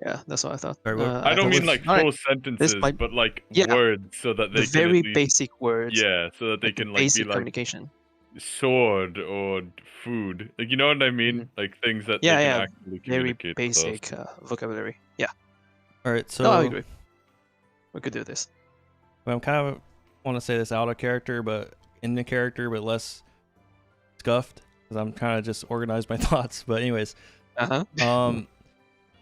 Yeah, that's what I thought. Sorry, what- I don't thought mean we- like all right, full sentences, might- but like yeah, words so that they the can very at least, basic words. yeah, so that they like the can like be basic like communication. sword or food. Like you know what I mean? Like things that Yeah, they can yeah, actually Very communicate with us. basic vocabulary. Yeah. All right. So No, I agree. We could do this. I'm kind of want to say this out of character, but in the character, but less scuffed, because I'm kind of just organized my thoughts. But anyways, Uh-huh.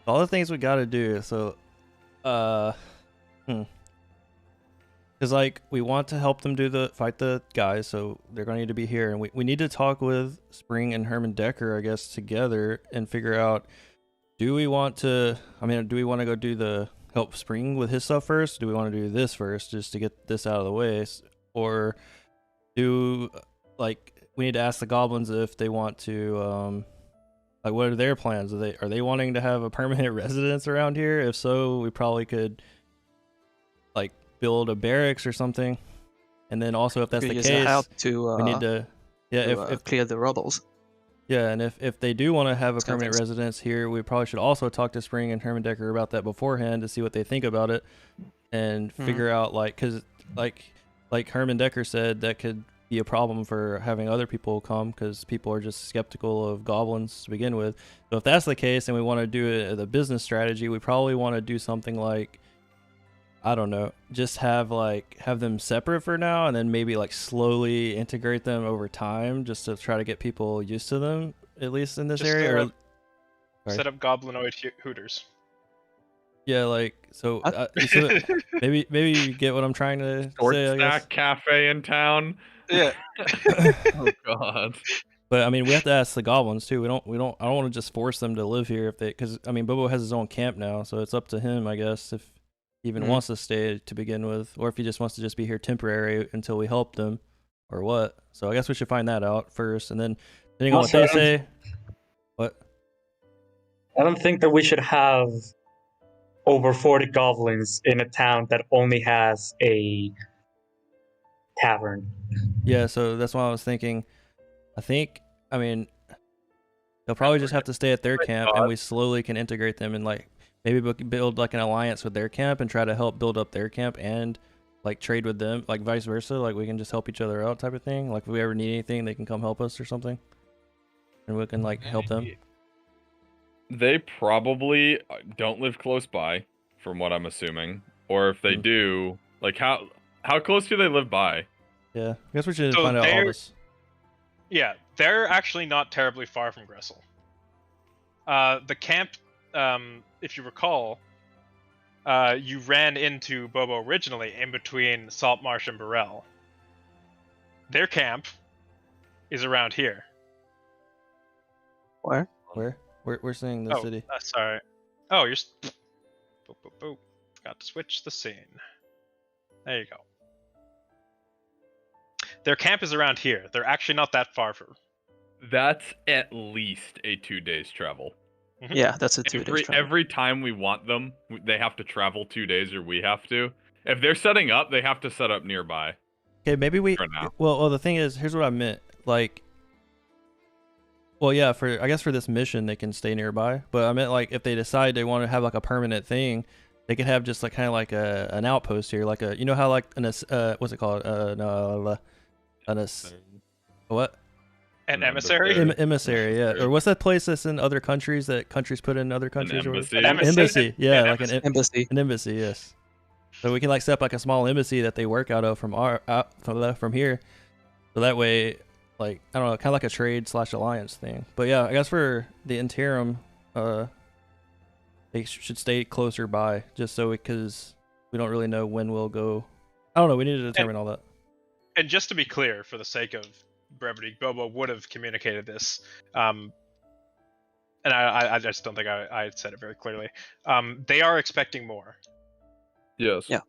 all the things we got to do. So, because like we want to help them fight the guys, so they're gonna need to be here, and we need to talk with Spring and Herman Decker, I guess, together and figure out, do we want to go do the help Spring with his stuff first? Do we want to do this first just to get this out of the way, or do we need to ask the goblins if they want to what are their plans? Are they wanting to have a permanent residence around here? If so, we probably could build a barracks or something. And then also, if that's We the use the case, help to we need to if clear the rubbles. yeah, and if they do want to have a Those kind of permanent things. residence here, we probably should also talk to Spring and Herman Decker about that beforehand to see what they think about it, and figure out because like Herman Decker said, that could be a problem for having other people come, because people are just skeptical of goblins to begin with. So if that's the case and we want to do it as a business strategy, we probably want to do something like, I don't know, just have them separate for now, and then maybe slowly integrate them over time, just to try to get people used to them, at least in this Just, area. Sorry. Set up goblinoid hooters. Yeah, so maybe you get what I'm trying to Short say, I guess. Stack Cafe in town. Yeah. Oh god. But I mean, we have to ask the goblins too. I don't want to just force them to live here because Bobo has his own camp now, so it's up to him, I guess, if he even wants to stay to begin with, or if he just wants to just be here temporary until we help them, or what. So I guess we should find that out first, and then depending on what Also, they say. What? I don't think that we should have over 40 goblins in a town that only has a tavern. Yeah, so that's why I was thinking. I mean, they'll probably just have to stay at their camp, and we slowly can integrate them and like maybe build like an alliance with their camp and try to help build up their camp and like trade with them, like vice versa. Like we can just help each other out, type of thing. Like if we ever need anything, they can come help us or something, and we can like help them. They probably don't live close by, from what I'm assuming. Or if they do, like how close do they live by? Yeah, I guess we should So find out all this. Yeah, they're actually not terribly far from Gressel. The camp, if you recall, you ran into Bobo originally in between Saltmarsh and Burrell. Their camp is around here. Where? We're seeing the city. Sorry. Oh, you're... Boop, boop, boop. Forgot to switch the scene. There you go. Their camp is around here. They're actually not that far from... That's at least a 2 days travel. Mm-hmm. Yeah, that's a 2 days travel. Every time we want them, they have to travel 2 days, or we have to. If they're setting up, they have to set up nearby. Okay, maybe we. For now. Well, the thing is, here's what I meant. Like, well, yeah, I guess for this mission they can stay nearby. But I meant like if they decide they want to have like a permanent thing, they could have just like kind of like an outpost here, like you know how like what's it called? What? An emissary? Emissary, yeah. Or what's that place that's in other countries that countries put in other countries? An embassy. Embassy, yeah, an like embassy. an embassy, yes. So we can like set up like a small embassy that they work out of from here, so that way, like I don't know, kind of like a trade/alliance thing. But yeah, I guess for the interim, they should stay closer by, just so because we don't really know when we'll go. I don't know. We need to determine all that. And just to be clear, for the sake of brevity, Bobo would have communicated this, and I just don't think I said it very clearly. They are expecting more. Yes. Yeah.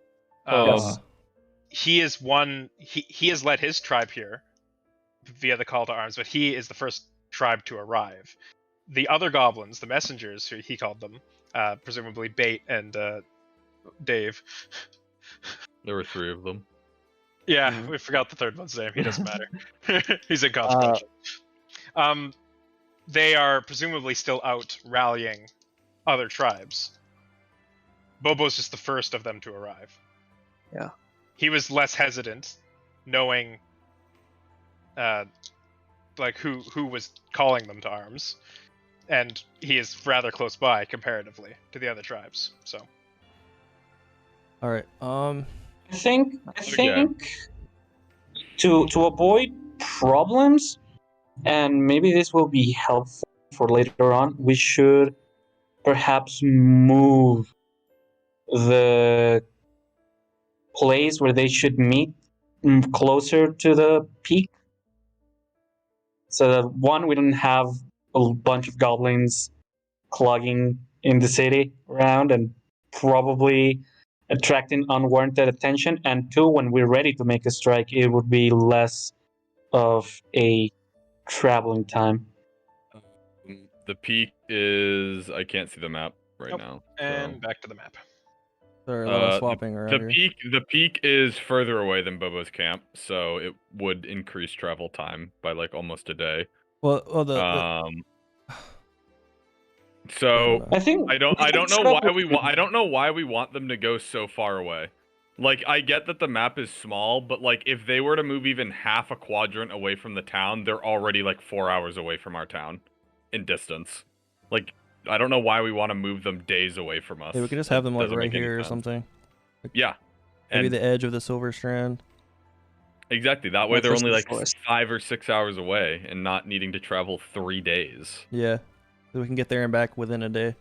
He is one. He has led his tribe here via the call to arms, but he is the first tribe to arrive. The other goblins, the messengers, who he called them, presumably Bait and Dave. There were 3 of them. Yeah, we forgot the third one's name. He doesn't matter. He's inconsequential. They are presumably still out rallying other tribes. Bobo's just the first of them to arrive. Yeah. He was less hesitant, knowing like who was calling them to arms, and he is rather close by comparatively to the other tribes. So. All right. I think to avoid problems, and maybe this will be helpful for later on, we should perhaps move the place where they should meet closer to the peak, so that one, we don't have a bunch of goblins clogging in the city around and probably attracting unwarranted attention, and 2, when we're ready to make a strike, it would be less of a traveling time. The peak is... I can't see the map right now. And back to the map. Sorry, a lot of swapping around here. The peak is further away than Bobo's camp, so it would increase travel time by like almost a day. Well, So I think I don't know why we want them to go so far away. Like, I get that the map is small, but like if they were to move even half a quadrant away from the town, they're already like 4 hours away from our town in distance. Like, I don't know why we want to move them days away from us. Yeah, we could just have them like Doesn't right make any here or sense. something. Yeah. Maybe And the edge of the Silver Strand. exactly. That way Like they're close only to the like forest. 5 or 6 hours away and not needing to travel 3 days. Yeah, so we can get there and back within a day.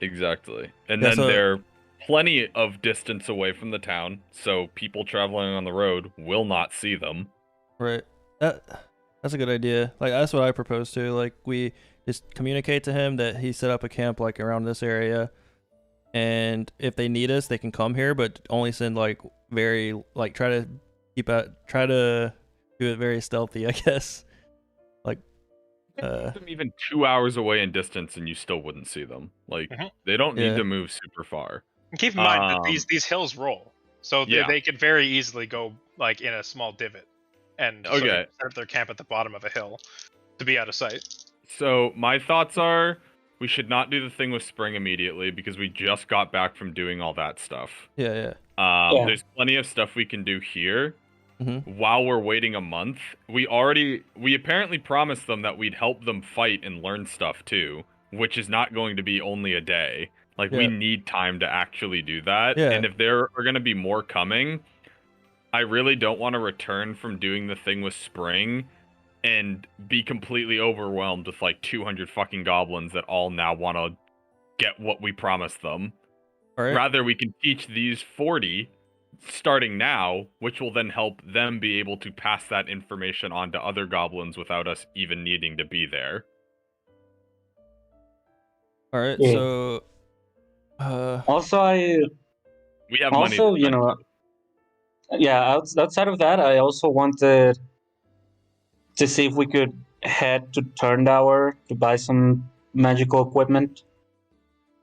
Exactly. And Yeah, then so- they're plenty of distance away from the town, so people traveling on the road will not see them. Right. That's a good idea. Like that's what I propose to. Like we just communicate to him that he set up a camp like around this area, and if they need us, they can come here, but only send like very like try to do it very stealthy, I guess. Like Put them even 2 hours away in distance, and you still wouldn't see them. Like Mhm. they don't need Yeah. to move super far. And keep in mind that Um, these hills roll. So Yeah. they could very easily go like in a small divot and sort of Okay. set up their camp at the bottom of a hill to be out of sight. So my thoughts are we should not do the thing with spring immediately because we just got back from doing all that stuff. Yeah. Yeah. There's plenty of stuff we can do here Mm-hmm. while we're waiting a month. We apparently promised them that we'd help them fight and learn stuff too, which is not going to be only a day. Like, we Yeah. need time to actually do that. Yeah. And if there are going to be more coming, I really don't want to return from doing the thing with spring and be completely overwhelmed with like 200 fucking goblins that all now want to get what we promised them. All right. Rather, we can teach these 40 starting now, which will then help them be able to pass that information on to other goblins without us even needing to be there. All right. Yeah. So, Also, We have money. also, to you spend. know, yeah, outside of that, I also wanted to see if we could head to Turndower to buy some magical equipment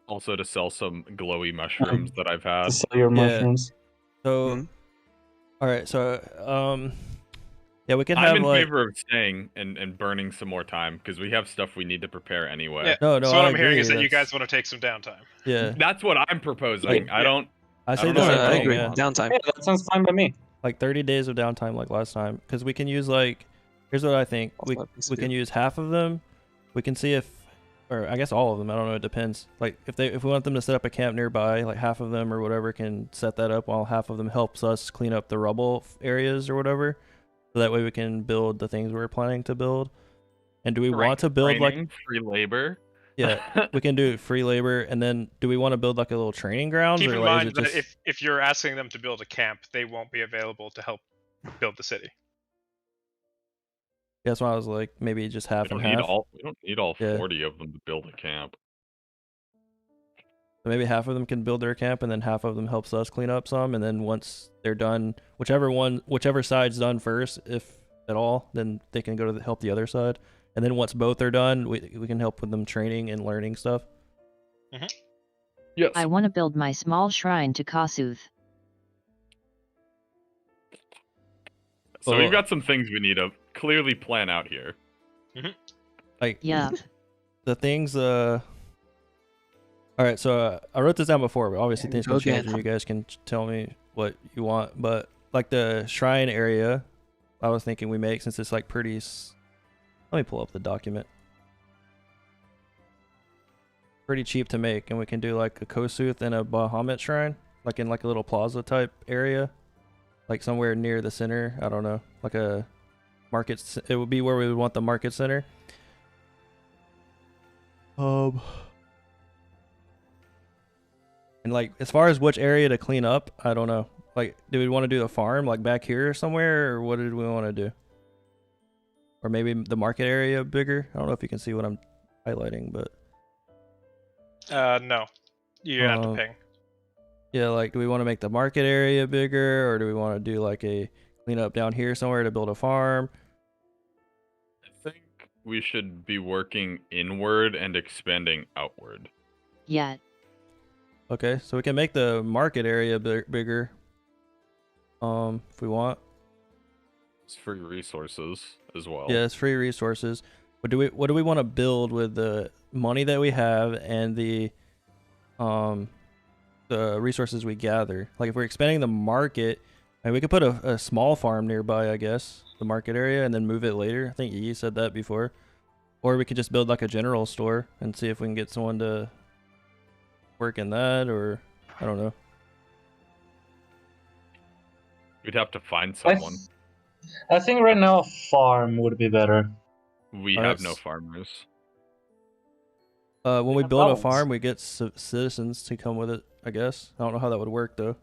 Also to sell some glowy mushrooms that I've to had. sell your Yeah. mushrooms. so, Mhm. all right. So, yeah, we can I'm have in like. favor of staying and burning some more time because we have stuff we need to prepare anyway. Yeah. No, So what I I'm hearing agree, is that you that's- guys want to take some downtime. Yeah, That's what I'm proposing. Yeah. I don't. I say don't the know same what I thing. agree. Yeah. Downtime. Yeah, that sounds fine by me. Like 30 days of downtime, like last time, because we can use like. Here's what I think. That's what things We to can do. use half of them. We can see if, or I guess all of them. I don't know. It depends. Like if we want them to set up a camp nearby, like half of them or whatever can set that up, while half of them helps us clean up the rubble areas or whatever. So that way we can build the things we're planning to build. And do we want to build like? Training, free labor? Yeah, we can do free labor, and then do we want to build like a little training grounds, Keep or in like mind is it that just? if you're asking them to build a camp, they won't be available to help build the city. That's why I was like maybe just half we and don't need half. all. We don't need all Yeah. 40 of them to build a camp. So maybe half of them can build their camp, and then half of them helps us clean up some, and then once they're done, whichever side's done first, if at all, then they can go to help the other side. And then once both are done, we can help with them training and learning stuff. Yes. I want to build my small shrine to Kasuth. So Well- we've got some things we need to clearly plan out here. Like Yeah. the things. All right, so I wrote this down before, but obviously There you things can go change, again. and you guys can tell me what you want. But like the shrine area, I was thinking we make, since it's like pretty. Let me pull up the document. Pretty cheap to make, and we can do like a Kosuth and a Bahamut shrine, like in like a little plaza type area, like somewhere near the center. I don't know, like a market. It would be where we would want the market center. And like as far as which area to clean up, I don't know. Like, do we want to do the farm like back here somewhere, or what did we want to do? Or maybe the market area bigger. I don't know if you can see what I'm highlighting, but No, you have to Um, ping. yeah, like do we want to make the market area bigger, or do we want to do like a clean up down here somewhere to build a farm? I think we should be working inward and expanding outward. Yet. Okay, so we can make the market area bigger. If we want. It's free resources as well. Yeah, it's free resources. But what do we want to build with the money that we have and the resources we gather? Like if we're expanding the market, and we could put a small farm nearby, I guess, the market area, and then move it later. I think Yi said that before. Or we could just build like a general store and see if we can get someone to work in that, or I don't know. We'd have to find I, someone. I think right now a farm would be better. We Alright, have no farmers. When we have build a goblins. farm, we get citizens to come with it, I guess. I don't know how that would work, though.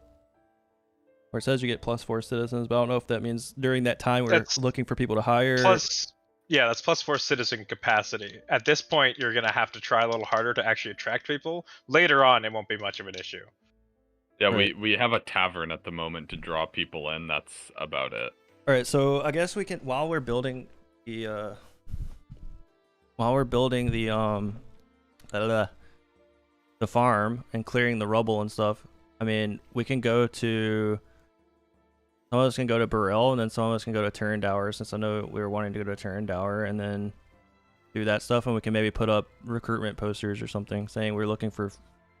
Or it says you get +4 citizens, but I don't know if that means during that time we're That's looking for people to hire. Yeah, that's +4 citizen capacity. At this point, you're gonna have to try a little harder to actually attract people. Later on, it won't be much of an issue. Yeah, Right. we have a tavern at the moment to draw people in. That's about it. All right, so I guess we can, while we're building the the farm and clearing the rubble and stuff. I mean, we can go to some of us can go to Burrell, and then some of us can go to Turrendower, since I know we were wanting to go to Turrendower, and then do that stuff, and we can maybe put up recruitment posters or something saying we're looking for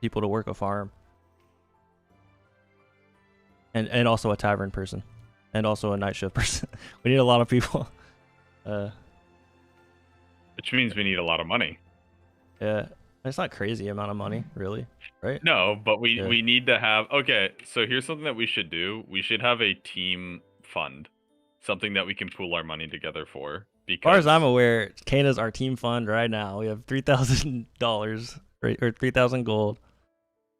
people to work a farm. And also a tavern person. And also a night shift person. We need a lot of people. Which means we need a lot of money. Yeah. It's not crazy amount of money, really, right? No, but we need to have... Okay, so here's something that we should do. We should have a team fund. Something that we can pool our money together for. Because... As far as I'm aware, Kana's our team fund right now. We have $3,000, or 3,000 gold.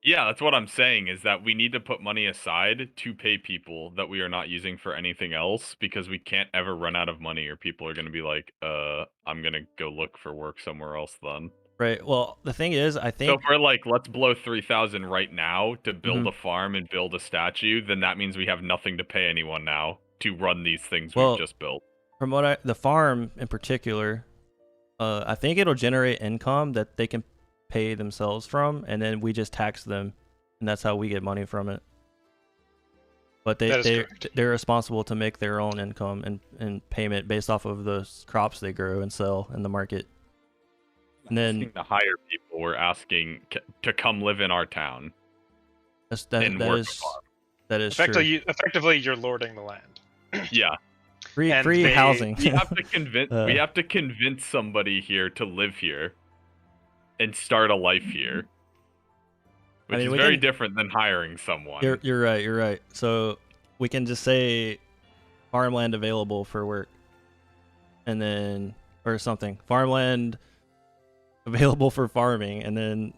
Yeah, that's what I'm saying, is that we need to put money aside to pay people that we are not using for anything else, because we can't ever run out of money, or people are going to be like, I'm going to go look for work somewhere else then. Right. Well, the thing is, I think... So if we're like, let's blow 3,000 right now to build a farm and build a statue, then that means we have nothing to pay anyone now to run these things we've just built. From what the farm in particular, I think it'll generate income that they can pay themselves from, and then we just tax them, and that's how we get money from it. But they're responsible to make their own income and payment based off of the crops they grow and sell in the market. And then to hire people, we're asking to come live in our town. That is true. Effectively, you're lording the land. Yeah. Free housing. We have to convince we have to convince somebody here to live here and start a life here. Which is very different than hiring someone. You're right. So we can just say farmland available for work. And then or something. Farmland available for farming, and then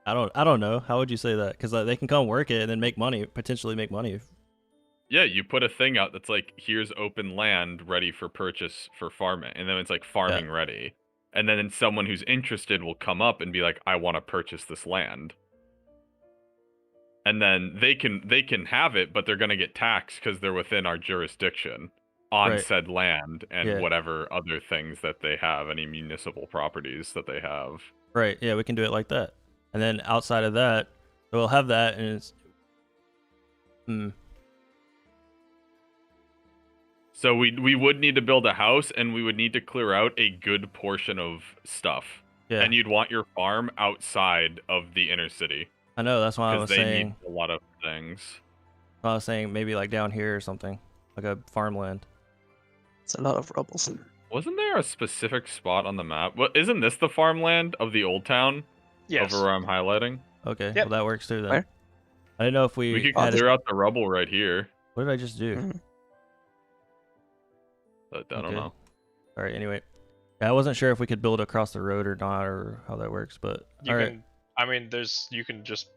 I don't know. How would you say that? Because they can come work it and then make money, potentially make money. Yeah, you put a thing out that's like, here's open land ready for purchase for farming, and then it's like farming ready, and then someone who's interested will come up and be like, I want to purchase this land, and then they can have it, but they're gonna get taxed because they're within our jurisdiction on said land and whatever other things that they have, any municipal properties that they have. Right. Yeah, we can do it like that, and then outside of that, we'll have that, and it's. So we would need to build a house, and we would need to clear out a good portion of stuff. Yeah. And you'd want your farm outside of the inner city. I know, that's why I was saying. Because they need a lot of things. I was saying maybe like down here or something, like a farmland. It's a lot of rubble. Wasn't there a specific spot on the map? What, isn't this the farmland of the old town? Yes. Over where I'm highlighting? Okay, well that works too then. Where? I didn't know if we could clear out the rubble right here. What did I just do? But I don't know. All right, anyway. Yeah, I wasn't sure if we could build across the road or not, or how that works, but you can. I mean, you can just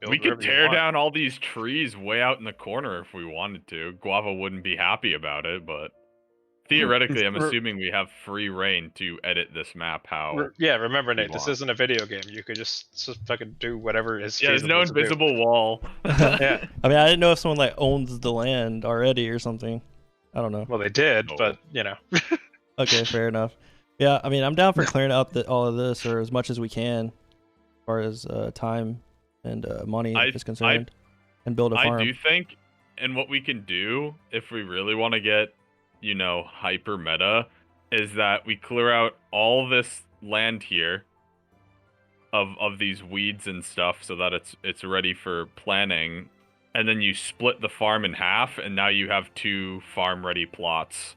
build. We could tear down all these trees way out in the corner if we wanted to. Guava wouldn't be happy about it, but theoretically, I'm assuming we have free reign to edit this map how. Yeah, remember, Nate, this isn't a video game. You could just fucking do whatever is. Yeah, there's no invisible wall. Yeah. I mean, I didn't know if someone like owns the land already or something. I don't know. Well, they did, but you know. Okay, fair enough. Yeah, I mean, I'm down for clearing out all of this, or as much as we can, as far as time and money is concerned, and build a farm. I do think, and what we can do if we really want to get, hyper meta, is that we clear out all this land here of these weeds and stuff, so that it's ready for planting. And then you split the farm in half, and now you have 2 farm-ready plots.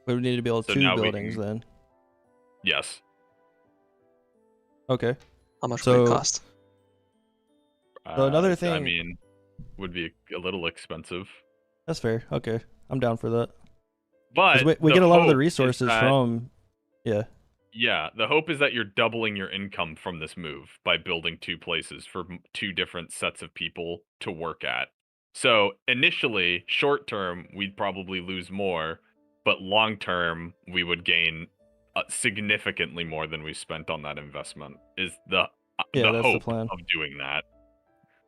We would need to build 2 buildings then. Yes. Okay. How much would it cost? So another thing... I mean, would be a little expensive. That's fair. Okay. I'm down for that. But we get a lot of the resources from... Yeah. Yeah, the hope is that you're doubling your income from this move by building 2 places for 2 different sets of people to work at. So initially, short term, we'd probably lose more, but long term, we would gain significantly more than we spent on that investment. Is the hope of doing that.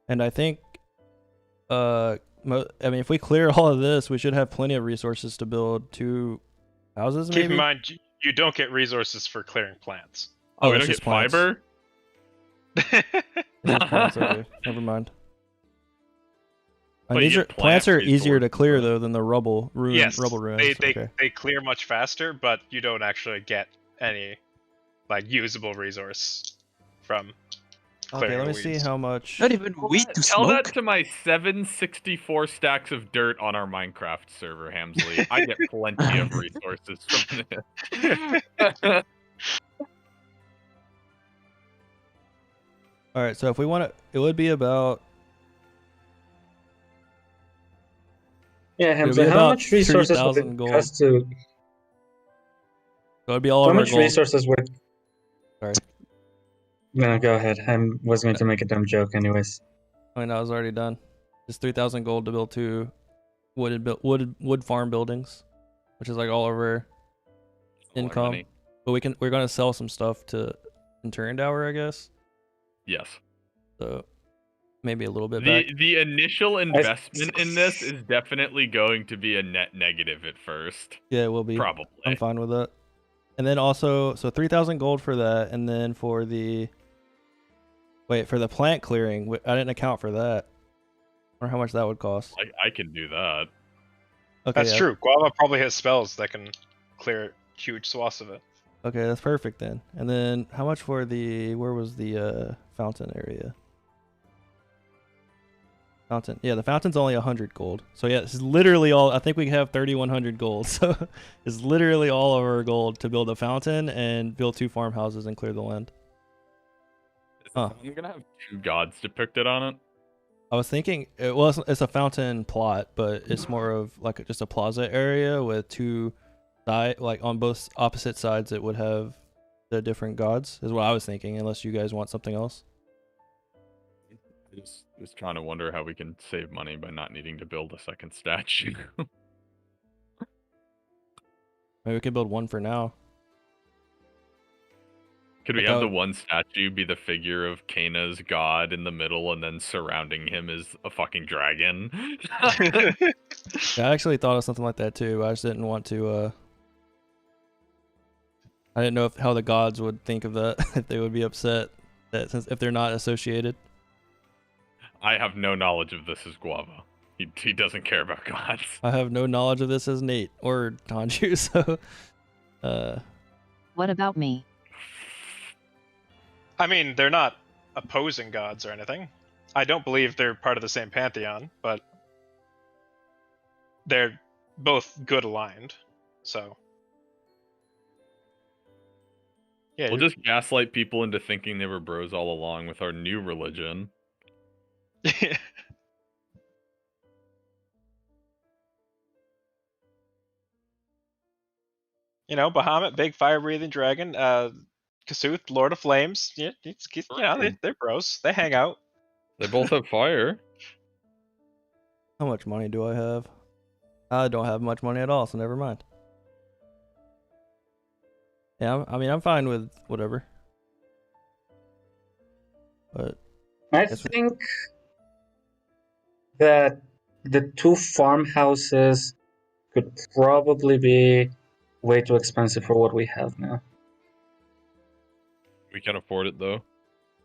And I think, I mean, if we clear all of this, we should have plenty of resources to build 2 houses. Maybe? Keep in mind. You don't get resources for clearing plants. Oh, we don't get fiber? Plants, okay. Never mind. And But these you are get plants are easier to resources, clear but- though than the rubble Yes, rubble ruins. Okay. they clear much faster, but you don't actually get any like usable resource from Okay, clearing let the me see weeds. how much. Not even weed to Tell smoke. that to my 764 stacks of dirt on our Minecraft server, Hamsley. I get plenty of resources from this. All right, so if we want to, it would be about. Yeah, It'll Hamza, be how about much resources would 3,000 it gold. cost to? So it'd be all How of our much gold. resources would? Sorry. No, go ahead. I was going to make a dumb joke, anyways. I mean, I was already done. It's 3,000 gold to build 2 wood farm buildings, which is like all of our income. Money. But we're gonna sell some stuff to in Tower, I guess. Yes. So maybe a little bit back. The initial investment in this is definitely going to be a net negative at first. Yeah, it will be. Probably. I'm fine with that. And then also, so 3,000 gold for that, and then for the for the plant clearing, I didn't account for that. I wonder how much that would cost. I can do that. Okay, That's true. Guava probably has spells that can clear huge swaths of it. Okay, that's perfect then. And then how much for the where was the fountain area? Fountain. Yeah, the fountain's only 100 gold. So yeah, it's literally all. I think we have 3,100 gold. So it's literally all of our gold to build a fountain and build 2 farmhouses and clear the land. Huh. I'm gonna have 2 gods depicted on it. I was thinking it's a fountain plot, but it's more of like just a plaza area with 2 like on both opposite sides it would have the different gods is what I was thinking, unless you guys want something else. Just trying to wonder how we can save money by not needing to build a second statue. Maybe we could build 1 for now. Could we have the one statue be the figure of Kana's god in the middle, and then surrounding him is a fucking dragon? Yeah, I actually thought of something like that too. I just didn't want to I didn't know how the gods would think of that, if they would be upset that if they're not associated. I have no knowledge of this as Guava. He doesn't care about gods. I have no knowledge of this as Nate or Tanju, so What about me? I mean, they're not opposing gods or anything. I don't believe they're part of the same pantheon, but they're both good aligned. So yeah, We'll just gaslight people into thinking they were bros all along with our new religion. You know, Bahamut, big fire-breathing dragon. Kasuth, Lord of Flames. Yeah, they're bros. They hang out. They both have fire. how much money do I have? I don't have much money at all, so never mind. Yeah, I mean, I'm fine with whatever. But I think that the 2 farmhouses could probably be way too expensive for what we have now. We can afford it though.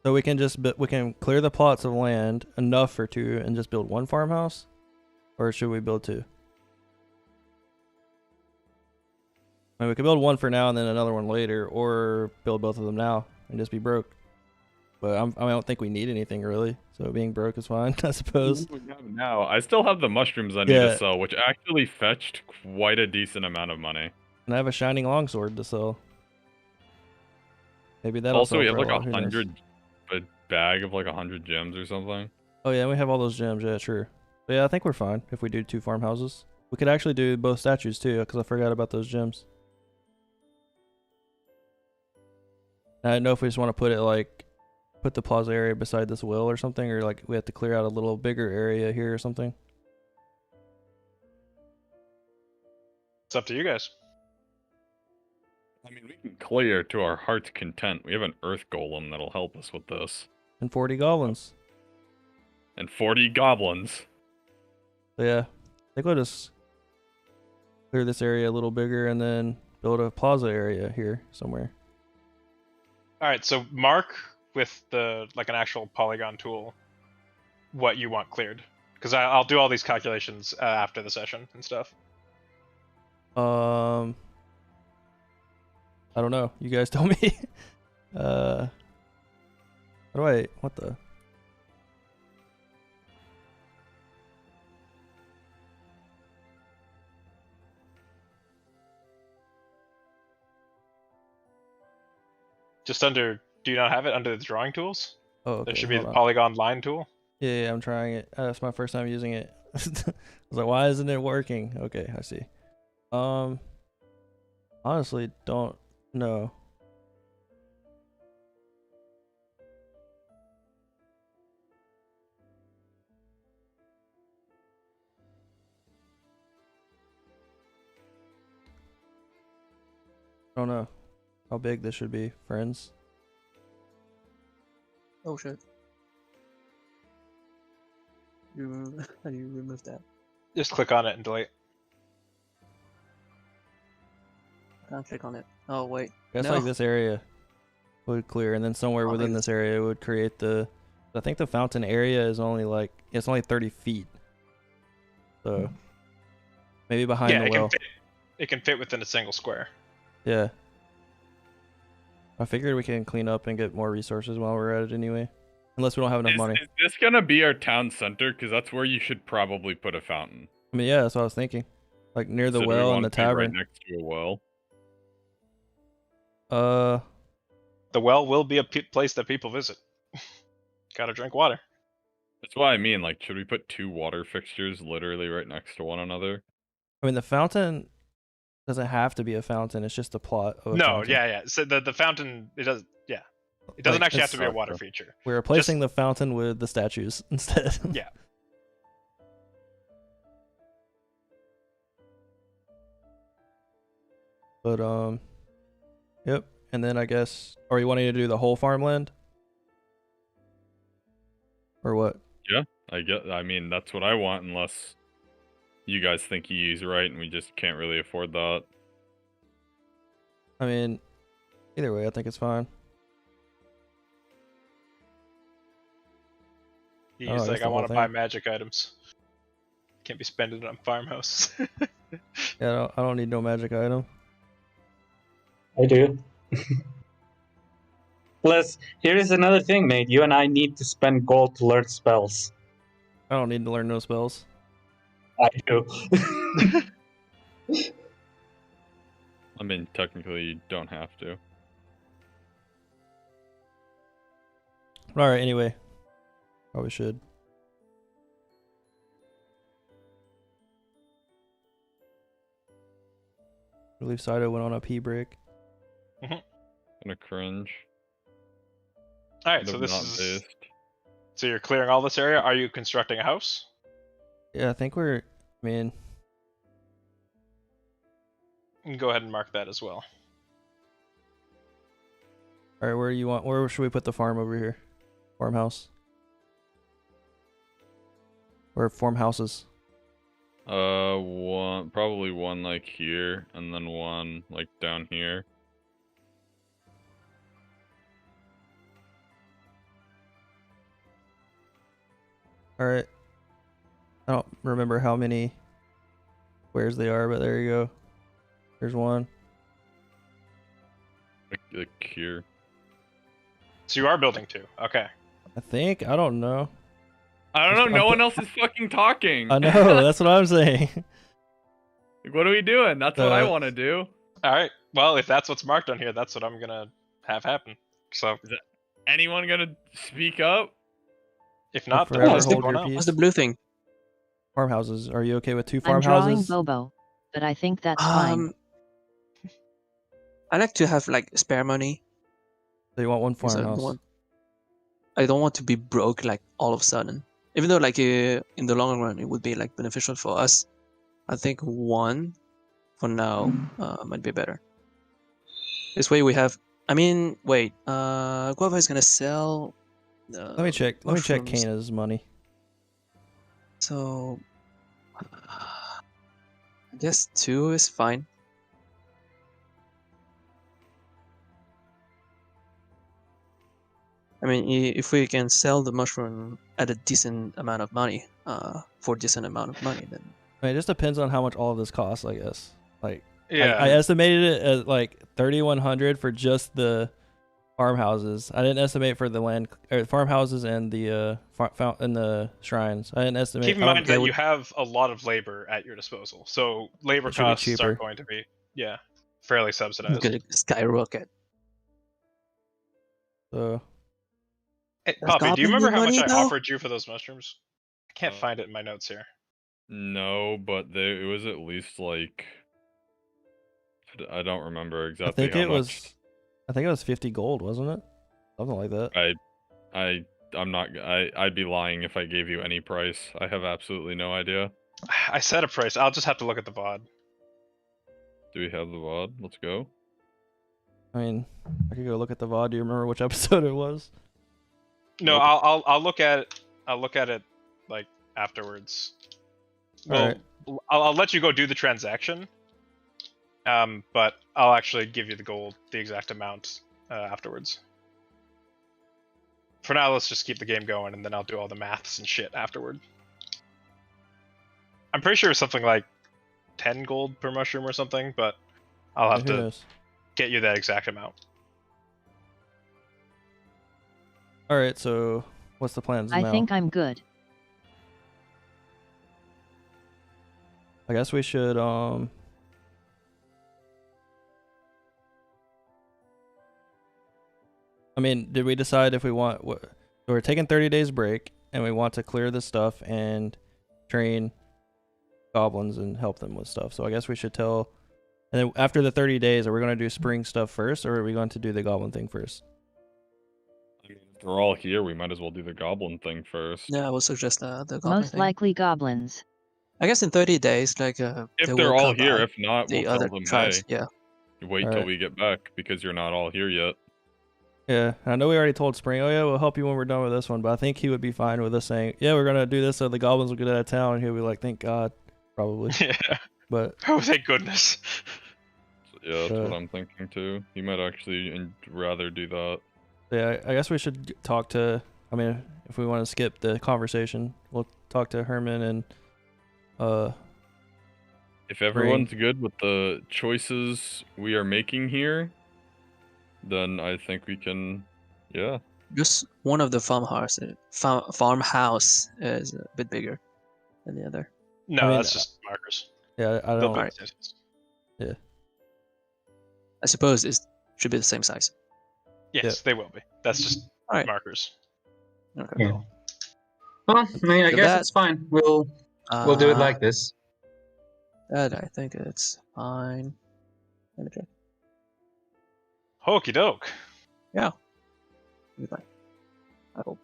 so we can we can clear the plots of land enough for 2 and just build 1 farmhouse, or should we build 2? I mean, we could build 1 for now and then another one later, or build both of them now and just be broke. But I don't think we need anything really, so being broke is fine, I suppose. Now, I still have the mushrooms I need to sell, which actually fetched quite a decent amount of money. And I have a shining longsword to sell. Maybe that'll Also, sell we have for like a lot, who knows? a bag of like 100 gems or something. Oh yeah, we have all those gems. Yeah, true. But yeah, I think we're fine if we do 2 farmhouses. We could actually do both statues too, because I forgot about those gems. I don't know if we just want to put it like, put the plaza area beside this well or something, or like we have to clear out a little bigger area here or something. It's up to you guys. I mean, we can clear to our heart's content. We have an earth golem that'll help us with this. And 40 goblins. And 40 goblins. So yeah, I think we'll just clear this area a little bigger and then build a plaza area here somewhere. All right, so mark with the like an actual polygon tool what you want cleared. Because I'll do all these calculations after the session and stuff. I don't know. You guys tell me. How do I? What the? Just under. Do you not have it under the drawing tools? Oh, okay. There should be hold the on. polygon line tool. Yeah, I'm trying it. It's my first time using it. I was like, why isn't it working? Okay, I see. Honestly, don't know. I don't know how big this should be, friends. Oh shit. How do you remove that? Just click on it and delete. I can't click on it. Oh wait. Guess No. like this area would clear, and then somewhere Oh, within maybe this area would create the. I think the fountain area is only like it's only 30 feet. So maybe behind Yeah, the well. it can fit within a single square. Yeah. I figured we can clean up and get more resources while we're at it anyway. Unless we don't have enough money. Is this gonna be our town center? Because that's where you should probably put a fountain. I mean, yeah, that's what I was thinking. Like near the So do we well and want the it to be right tavern. next to a well. The well will be a place that people visit. Gotta drink water. That's what I mean. Like, should we put 2 water fixtures literally right next to one another? I mean, the fountain doesn't have to be a fountain. It's just a plot of a No, fountain. yeah. So the fountain, it does. Yeah, it doesn't Like, actually have it's- to be a water feature. We're replacing the fountain with the statues instead. Yeah. But yep. And then I guess, are you wanting to do the whole farmland? Or what? I mean, that's what I want, unless you guys think he's right and we just can't really afford that. I mean, either way, I think it's fine. He's Oh, I guess like, the I want whole to buy thing. magic items. Can't be spending it on farmhouse. Yeah, I don't need no magic item. I do. Plus, here is another thing, mate. You and I need to spend gold to learn spells. I don't need to learn no spells. I do. I mean, technically, you don't have to. Alright, anyway. Probably should. I believe Saito went on a pee break. Gonna cringe. All right, so Live this not is. based. So you're clearing all this area. Are you constructing a house? Yeah, I think we're. I mean, You can go ahead and mark that as well. alright, where do you want? Where should we put the farm over here? Farmhouse. Or farmhouses. Probably one like here, and then one like down here. Alright. I don't remember how many squares they are, but there you go. There's one. Like here. So you are building 2. Okay. I think. I don't know. I don't know. I'm No put- one else is fucking talking. I know. That's what I'm saying. Like, what are we doing? That's what I want to do. All right. Well, if that's what's marked on here, that's what I'm gonna have happen. So Anyone gonna speak up? if not, then Forever we'll just hold go your on out. peace. What's the blue thing? Farmhouses. Are you okay with 2 I'm drawing farmhouses? Bobo, but I think that's fine. I like to have like spare money. So you want one 'Cause farmhouse? I don't want to be broke like all of a sudden. Even though like in the long run it would be like beneficial for us, I think one for now might be better. This way we have. I mean, wait. Guava is gonna sell. Let me check. Let me check mushrooms. Kana's money. So I guess 2 is fine. I mean, if we can sell the mushroom at a decent amount of money, for a decent amount of money, then I mean, it just depends on how much all of this costs, I guess. Like, Yeah. I estimated it at like 3,100 for just the farmhouses. I didn't estimate for the land or farmhouses and the and the shrines. I didn't estimate. Keep in mind that you have a lot of labor at your disposal, so labor It should be costs cheaper. are going to be fairly it's subsidized. gonna skyrocket. So Hey, Does Poppy, do you Goblin remember need how much money, I though? offered you for those mushrooms? I can't find it in my notes here. No, but it was at least like I don't remember I exactly think how it much. was. I think it was 50 gold, wasn't it? Something like that. I'm not. I'd be lying if I gave you any price. I have absolutely no idea. I set a price. I'll just have to look at the VOD. Do we have the VOD? Let's go. I mean, I could go look at the VOD. Do you remember which episode it was? No, Nope. I'll look at it. I'll look at it like afterwards. Well, Alright. I'll let you go do the transaction. But I'll actually give you the exact amount afterwards. For now, let's just keep the game going, and then I'll do all the maths and shit afterward. I'm pretty sure it's something like 10 gold per mushroom or something, but I'll have Who to knows? get you that exact amount. All right. So, what's the plans I now? think I'm good. I guess we should I mean, did we decide if we want what? So we're taking 30 days break, and we want to clear the stuff and train goblins and help them with stuff. So I guess we should tell. And then after the 30 days, are we going to do spring stuff first, or are we going to do the goblin thing first? I mean, if they're all here, we might as well do the goblin thing first. Yeah, I would suggest the goblin Most thing. likely goblins. I guess in 30 days, like If they they're will all come here, back. if not, we'll The tell other them, tribes, hey, yeah. wait till Alright. we get back because you're not all here yet. Yeah, and I know we already told Spring, oh yeah, we'll help you when we're done with this one, but I think he would be fine with us saying, yeah, we're gonna do this so the goblins will get out of town, and he'll be like, thank God, probably. Yeah. But Oh, thank goodness. So, yeah, that's what I'm thinking too. He might actually rather do that. yeah, I guess we should talk to. I mean, if we want to skip the conversation, we'll talk to Herman and If everyone's good with the choices we are making here, then I think we can, yeah. Just one of the farmhouse is a bit bigger than the other. No, I mean, that's just markers. yeah, I They'll don't. be the same. I suppose it should be the same size. Yes, they will be. That's just Alright. markers. Okay. Yeah. Well, I mean, I So guess that- it's fine. We'll do it like this. That I think it's fine. Let me check. Hokey doke. It'll be fine. I hope.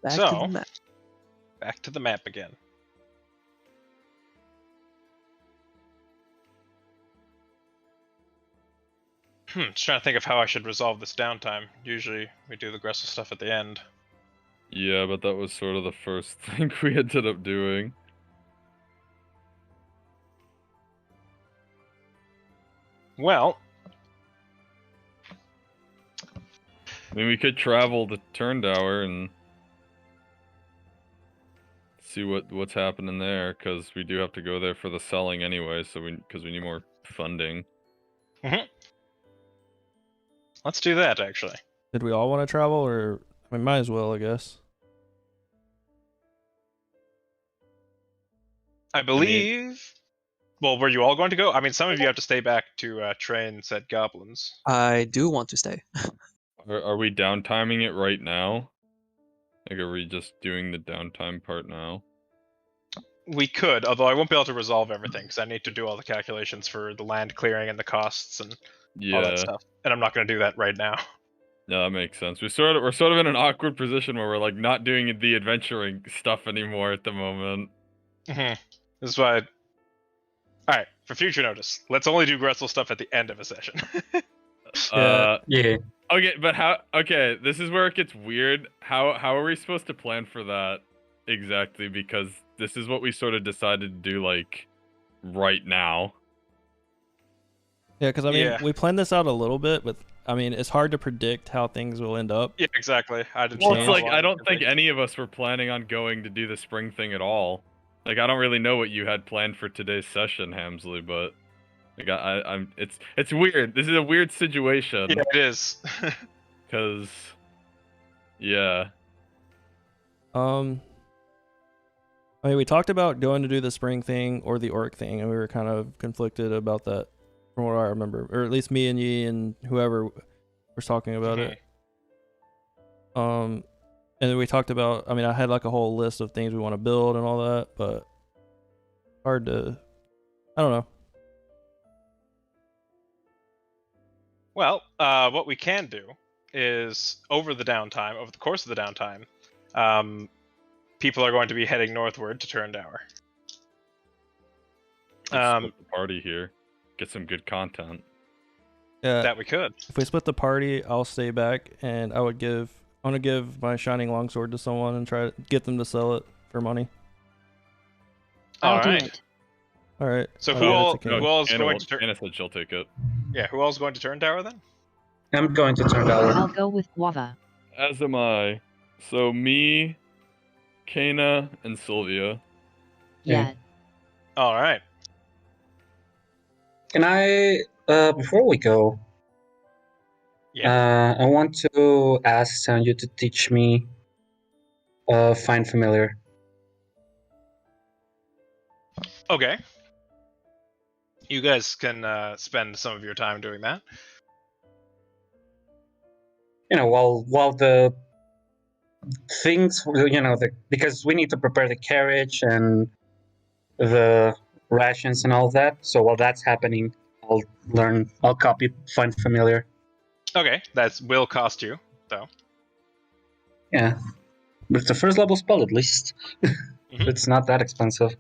Back to So- the map. Back to the map again. Just trying to think of how I should resolve this downtime. Usually we do the aggressive stuff at the end. Yeah, but that was sort of the first thing we ended up doing. Well, I mean, we could travel to Turndower and see what's happening there, because we do have to go there for the selling anyway. So because we need more funding. let's do that actually. Did we all want to travel, or we might as well, I guess. I believe. Well, were you all going to go? I mean, some of you have to stay back to train said goblins. I do want to stay. Are we downtiming it right now? Like, are we just doing the downtime part now? We could, although I won't be able to resolve everything because I need to do all the calculations for the land clearing and the costs and all that Yeah, stuff. And I'm not going to do that right now. yeah, that makes sense. We're sort of in an awkward position where we're like not doing the adventuring stuff anymore at the moment. This is why. All right, for future notice, let's only do Gressel stuff at the end of a session. Yeah. Yeah. Okay, but how? Okay, this is where it gets weird. How are we supposed to plan for that exactly? Because this is what we sort of decided to do, like, right now. Yeah, because I mean, Yeah. we planned this out a little bit, but I mean, it's hard to predict how things will end up. Yeah, exactly. I didn't. Well, Change. it's like I don't think any of us were planning on going to do the spring thing at all. Like I don't really know what you had planned for today's session, Hamsley, but like I'm it's weird. This is a weird situation. Yeah, it is. Cause yeah. I mean, we talked about going to do the spring thing or the orc thing, and we were kind of conflicted about that, from what I remember, or at least me and Yi and whoever was talking about it. And then we talked about. I mean, I had like a whole list of things we want to build and all that, but hard to. I don't know. Well, what we can do is over the course of the downtime, people are going to be heading northward to Turn Tower. Let's split the party here. Get some good content. Yeah, that we could. If we split the party, I'll stay back, and I want to give my shining longsword to someone and try to get them to sell it for money. I'll All do right. it. All right. So I'll who give it all to Ken. who all is going to Anna said she'll take it. Yeah, who all is going to Turn Tower then? I'm going to Turn Tower. I'll go with Guava. As am I. So me, Kana, and Sylvia. Yeah. Yeah. All right. Can I, before we go, Yeah. I want to ask Sanju to teach me Find Familiar. Okay. You guys can spend some of your time doing that. You know, while the things, you know, because we need to prepare the carriage and the rations and all that. So while that's happening, I'll copy Find Familiar. Okay, that will cost you, though. Yeah. But it's a first level spell at least. Mhm. It's not that expensive.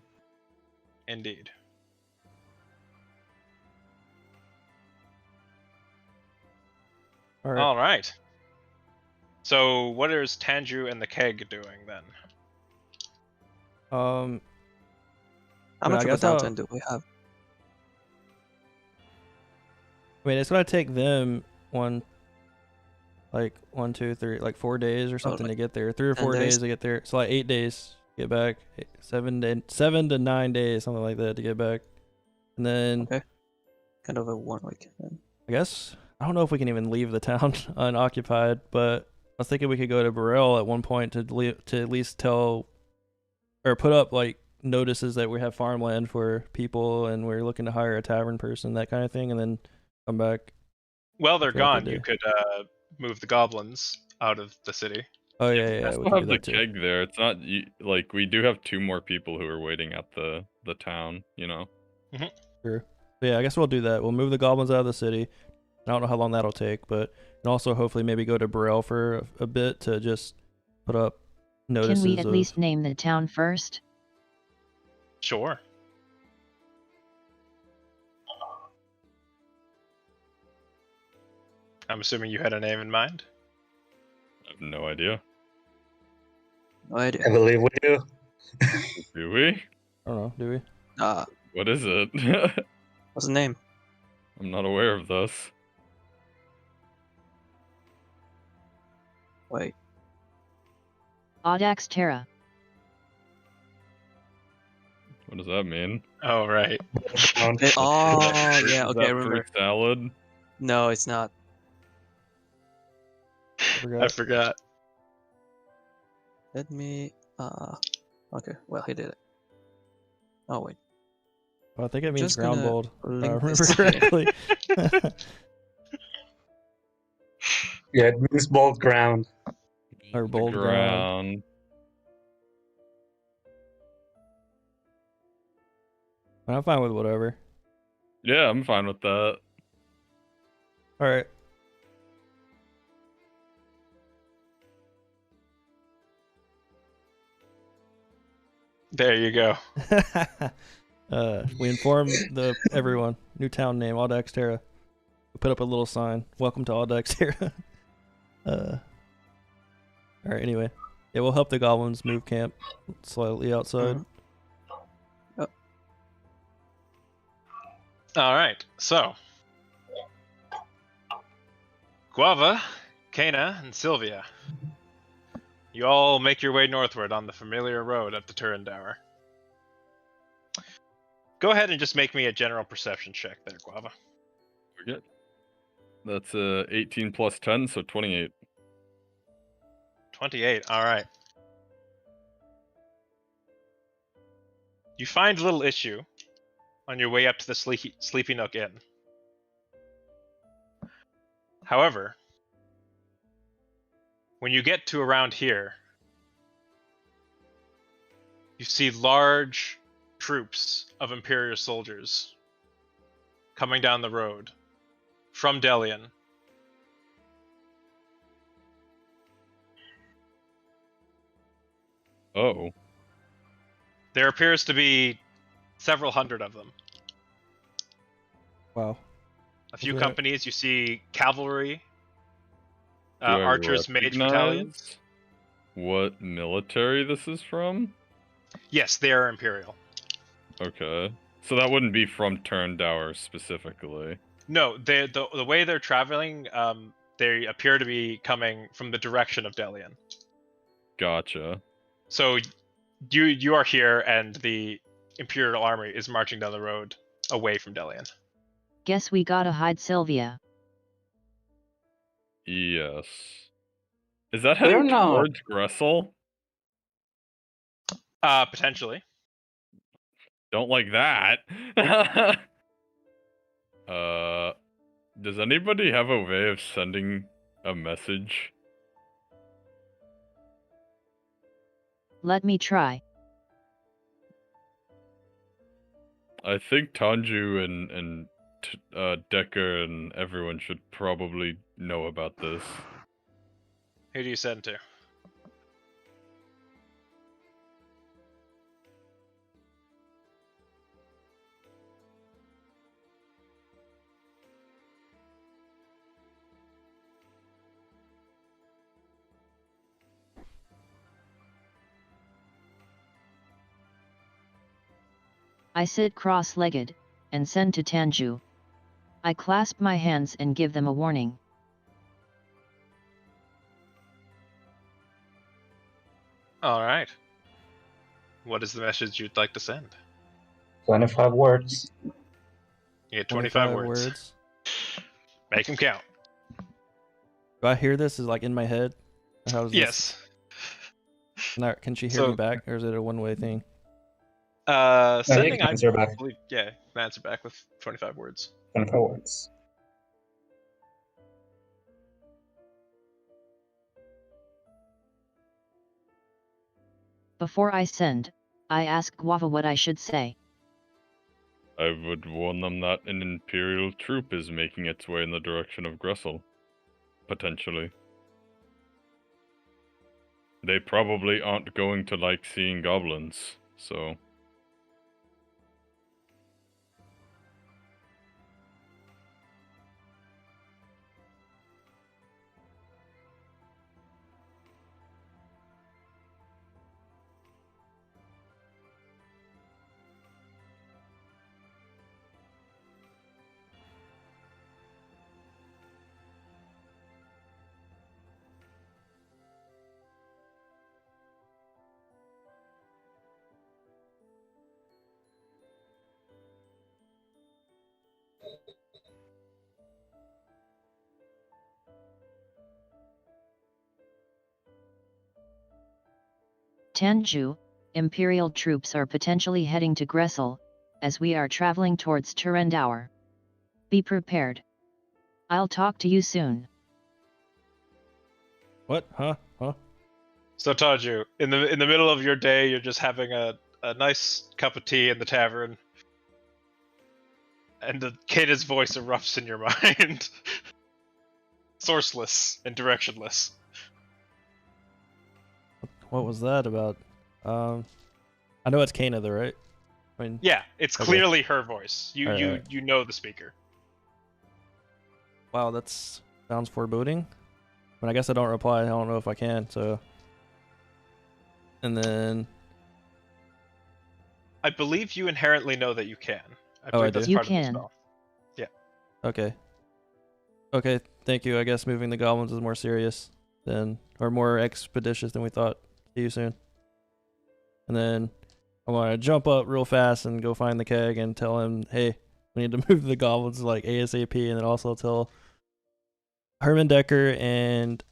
Indeed. All right. All right. So, what is Tanju and the keg doing then? How I much of a guess I'll- downtime do we have? I mean, it's gonna take them 1, 2, 3, like 4 days or something like to get there. 3 or 10 4 days days? to get there. So like 8 days to get back. 7 to 9 days, something like that, to get back. And then Okay. Kind of a 1 week then. I guess I don't know if we can even leave the town unoccupied, but I was thinking we could go to Burrell at one point to at least tell or put up like notices that we have farmland for people and we're looking to hire a tavern person, that kind of thing, and then come back. Well, they're Throughout the gone. You day. could move the goblins out of the city. Oh yeah, I we still can have do the that too. keg there. It's not like we do have 2 more people who are waiting at the town. You know. Sure. So yeah, I guess we'll do that. We'll move the goblins out of the city. I don't know how long that'll take, but and also hopefully maybe go to Burrell for a bit to just put up notices. Can we at of, least name the town first? Sure. I'm assuming you had a name in mind. I have no idea. No idea. I believe we do. Do we? I don't know, do we? What is it? What's the name? I'm not aware of this. Wait. Audax Terra. What does that mean? Oh, right. Oh, Is yeah, that okay, I fruit remember. salad? No, it's not. I forgot. Let me, okay, well, he did it. Oh, wait. Well, I think it means Just gonna ground bold. If I link remember this here. correctly. Yeah, it means bold ground. Or bold ground. Ground. I'm fine with whatever. Yeah, I'm fine with that. All right. There you go. We inform everyone. New town name, Audax Terra. We put up a little sign. Welcome to Audax Terra. Alright, anyway. Yeah, we'll help the goblins move camp slightly outside. All right. So, Guava, Kana, and Sylvia. You all make your way northward on the familiar road up to Turindower. Go ahead and just make me a general perception check there, Guava. We're good. That's 18 plus 10, so 28. 28, alright. You find a little issue on your way up to the Sleepy Nook Inn. However, when you get to around here, you see large troops of Imperial soldiers coming down the road from Delian. Oh. There appears to be several hundred of them. Wow. A few that- companies, you see cavalry, Do I archers, mage battalions. recognize what military this is from? Yes, they are Imperial. Okay. So that wouldn't be from Turindower specifically. No, the way they're traveling, they appear to be coming from the direction of Delian. Gotcha. So you are here, and the Imperial army is marching down the road away from Delian. Guess we gotta hide Sylvia. Yes. Is that We're heading not. towards Gressel? Potentially. Don't like that. Does anybody have a way of sending a message? Let me try. I think Tanju and Decker and everyone should probably know about this. Who do you send to? I sit cross-legged, and send to Tanju. I clasp my hands and give them a warning. Alright. What is the message you'd like to send? 25 words. You get 25 words. Make them count. Do I hear this? Is like in my head? Or how is this? Yes. Can she hear me back, or is it a one-way thing? Sending, I answer back. believe, yeah, can answer back with 25 words. 25 words. Before I send, I ask Guava what I should say. I would warn them that an Imperial troop is making its way in the direction of Gressel. Potentially. They probably aren't going to like seeing goblins, so... Tanju, Imperial troops are potentially heading to Gressel, as we are traveling towards Turindower. Be prepared. I'll talk to you soon. What? Huh? So Taju, in the middle of your day, you're just having a nice cup of tea in the tavern, and the kid's voice erupts in your mind. Sourceless and directionless. What was that about? I know it's Kana though, right? I mean, Yeah, it's Okay. clearly her voice. You Alright. you know the speaker. wow, that's sounds foreboding. But I guess I don't reply. I don't know if I can. So, and then I believe you inherently know that you can. I Oh, I believe that's do? You part of the can. spell. okay. Okay, thank you. I guess moving the goblins is more serious than, or more expeditious than we thought. See you soon. And then I want to jump up real fast and go find the keg and tell him, hey, we need to move the goblins like ASAP, and then also tell Herman Decker and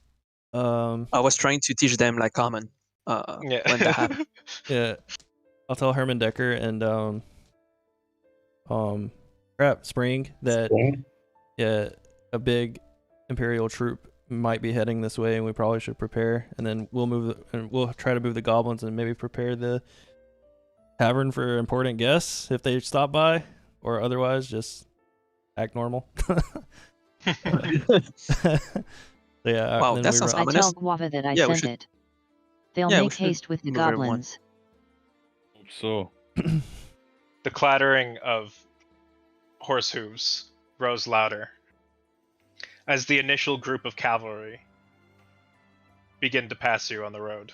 I was trying to teach them like common Yeah. when that happened. yeah, I'll tell Herman Decker and Spring that yeah, a big Imperial troop might be heading this way, and we probably should prepare. And then we'll try to move the goblins and maybe prepare the tavern for important guests if they stop by, or otherwise just act normal. Yeah. Wow, then that we sounds run- I ominous. tell Guava that I Yeah, we sent should- it. They'll yeah, we make should haste with the move everyone. goblins. Hope so. The clattering of horse hooves rose louder as the initial group of cavalry begin to pass you on the road.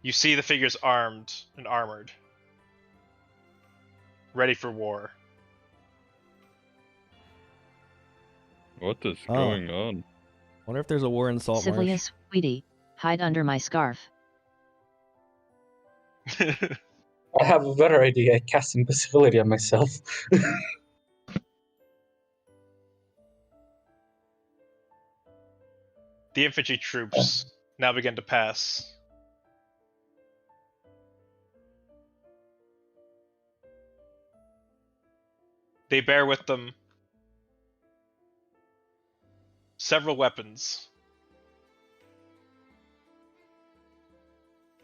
You see the figures armed and armored, ready for war. What is Oh. going on? Wonder if there's a war in Saltmarsh. Civilius, sweetie, hide under my scarf. I have a better idea. I cast invisibility on myself. The infantry troops now begin to pass. They bear with them several weapons.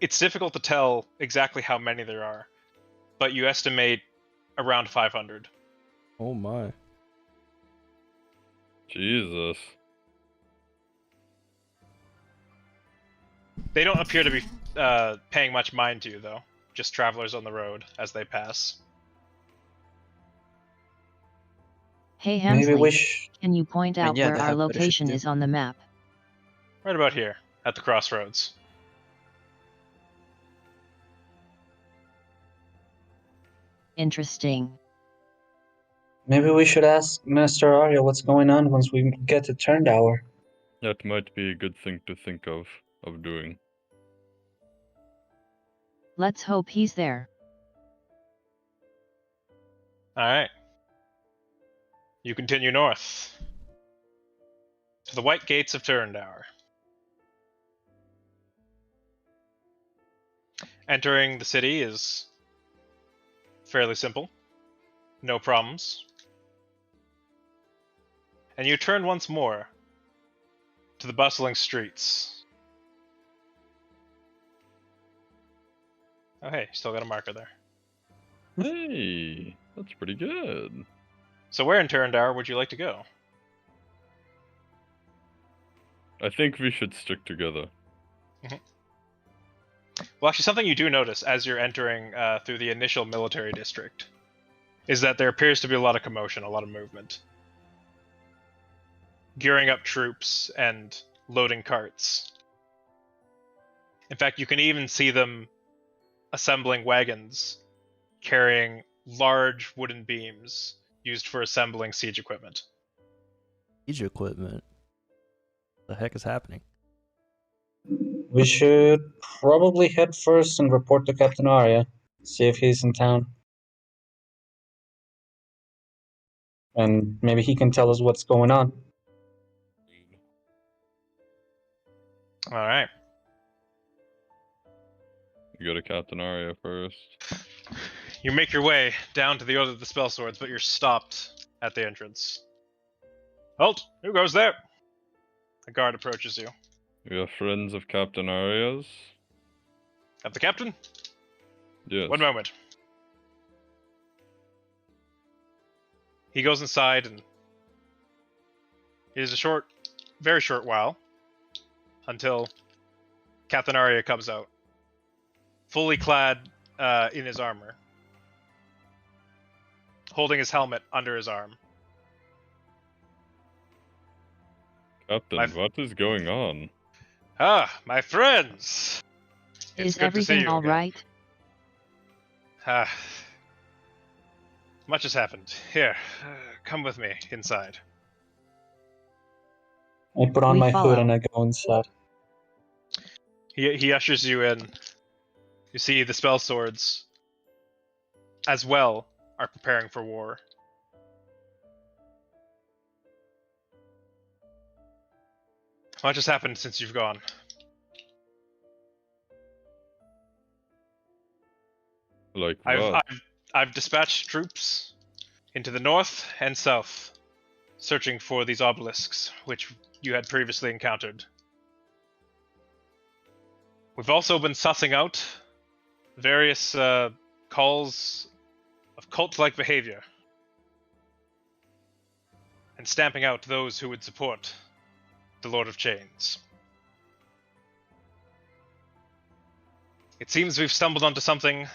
It's difficult to tell exactly how many there are, but you estimate around 500. Oh my. Jesus. They don't appear to be paying much mind to you, though. Just travelers on the road as they pass. Hey Maybe we Hamsley, can you point out yeah, where they our have better shit to location do. is on the map? Right about here, at the crossroads. Interesting. Maybe we should ask Master Arya what's going on once we get to Turned Hour. That might be a good thing to think of doing. Let's hope he's there. Alright. You continue north to the White Gates of Turndower. Entering the city is fairly simple. No problems. And you turn once more to the bustling streets. Oh hey, still got a marker there. Hey, that's pretty good. So where in Turndower would you like to go? I think we should stick together. Well, actually, something you do notice as you're entering through the initial military district is that there appears to be a lot of commotion, a lot of movement. Gearing up troops and loading carts. In fact, you can even see them assembling wagons carrying large wooden beams used for assembling siege equipment. Siege equipment. The heck is happening? We should probably head first and report to Captain Arya. See if he's in town. And maybe he can tell us what's going on. Alright. You go to Captain Arya first. You make your way down to the Oath of the Spell Swords, but you're stopped at the entrance. Halt! Who goes there? A guard approaches you. We are friends of Captain Arya's. Of the captain? Yes. One moment. He goes inside, and it is a very short while until Captain Arya comes out, fully clad in his armor, holding his helmet under his arm. Captain, I've- what is going on? Ah, my friends! It's Is good to see everything you all again. right? Ah. Much has happened. Here, come with me inside. I put on We my follow. hood and I go inside. He ushers you in. You see the spell swords, as well, are preparing for war. Much has happened since you've gone. Like what? I've dispatched troops into the north and south, searching for these obelisks, which you had previously encountered. We've also been sussing out various calls of cult-like behavior, and stamping out those who would support the Lord of Chains. It seems we've stumbled onto something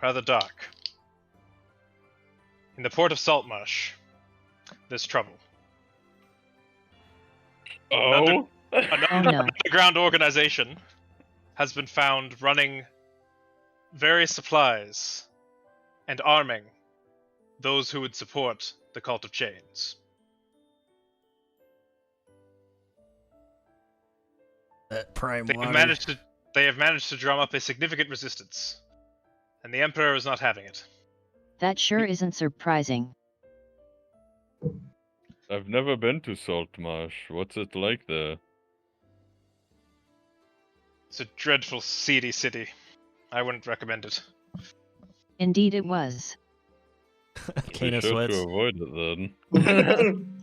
rather dark. In the port of Saltmarsh, there's trouble. Oh? Oh no. Underground organization has been found running various supplies and arming those who would support the Cult of Chains. That prime They water. have managed to drum up a significant resistance, and the Emperor is not having it. That sure isn't surprising. I've never been to Saltmarsh. What's it like there? It's a dreadful, seedy city. I wouldn't recommend it. Indeed it was. Be Kana sure sweats. to avoid it then.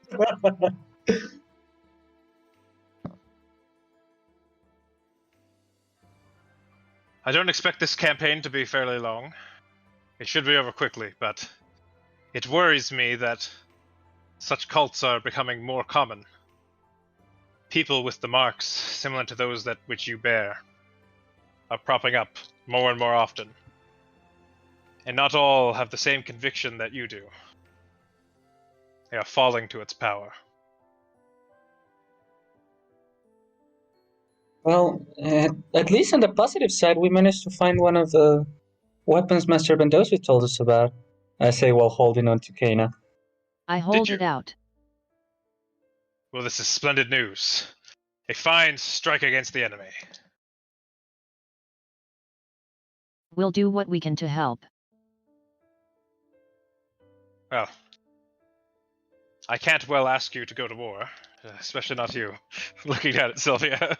I don't expect this campaign to be fairly long. It should be over quickly, but it worries me that such cults are becoming more common. People with the marks similar to those that which you bear are propping up more and more often. And not all have the same conviction that you do. They are falling to its power. Well, at least on the positive side, we managed to find one of the weapons Master Bendosi told us about. I say while holding on to Kana. I hold you? it out. Well, this is splendid news. A fine strike against the enemy. We'll do what we can to help. Well, I can't well ask you to go to war, especially not you. Looking at it, Sylvia.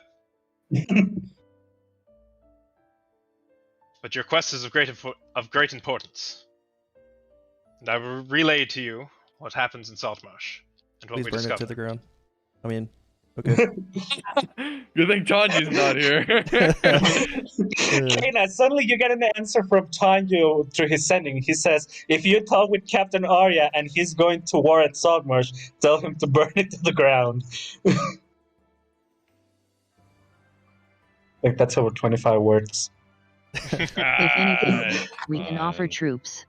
But your quest is of great importance. And I will relay to you what happens in Saltmarsh, and what Please we burn it discover. to the ground. I mean, okay. Good thing Tanji's not here. Kana, suddenly you get an answer from Tanju through his sending. He says, if you talk with Captain Arya and he's going to war at Saltmarsh, tell him to burn it to the ground. Like, that's over 25 words. If anything, we can offer troops.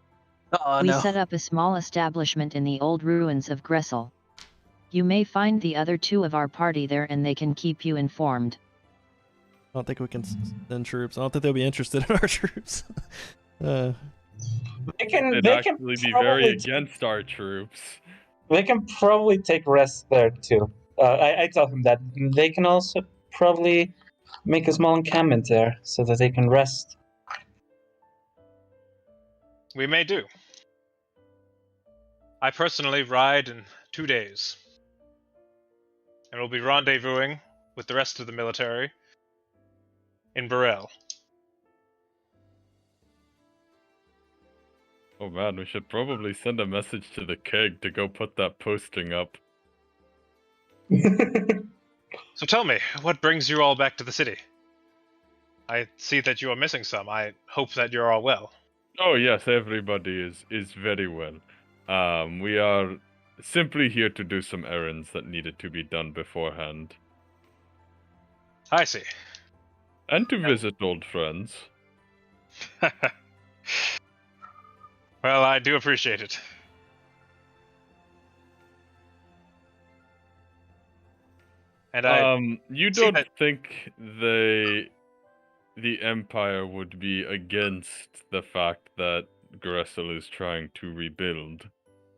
Oh We no. set up a small establishment in the old ruins of Gressel. You may find the other two of our party there and they can keep you informed. I don't think we can send troops. I don't think they'll be interested in our troops. They can, They'd they can actually be very probably against our troops. They can probably take rest there too. I tell him that they can also probably make a small encampment there so that they can rest. We may do. I personally ride in 2 days. And will be rendezvousing with the rest of the military in Burrell. Oh man, we should probably send a message to the keg to go put that posting up. So tell me, what brings you all back to the city? I see that you are missing some. I hope that you're all well. Oh yes, everybody is very well. We are simply here to do some errands that needed to be done beforehand. I see. And to visit old friends. Well, I do appreciate it. And you see don't that- think the Empire would be against the fact that Gressel is trying to rebuild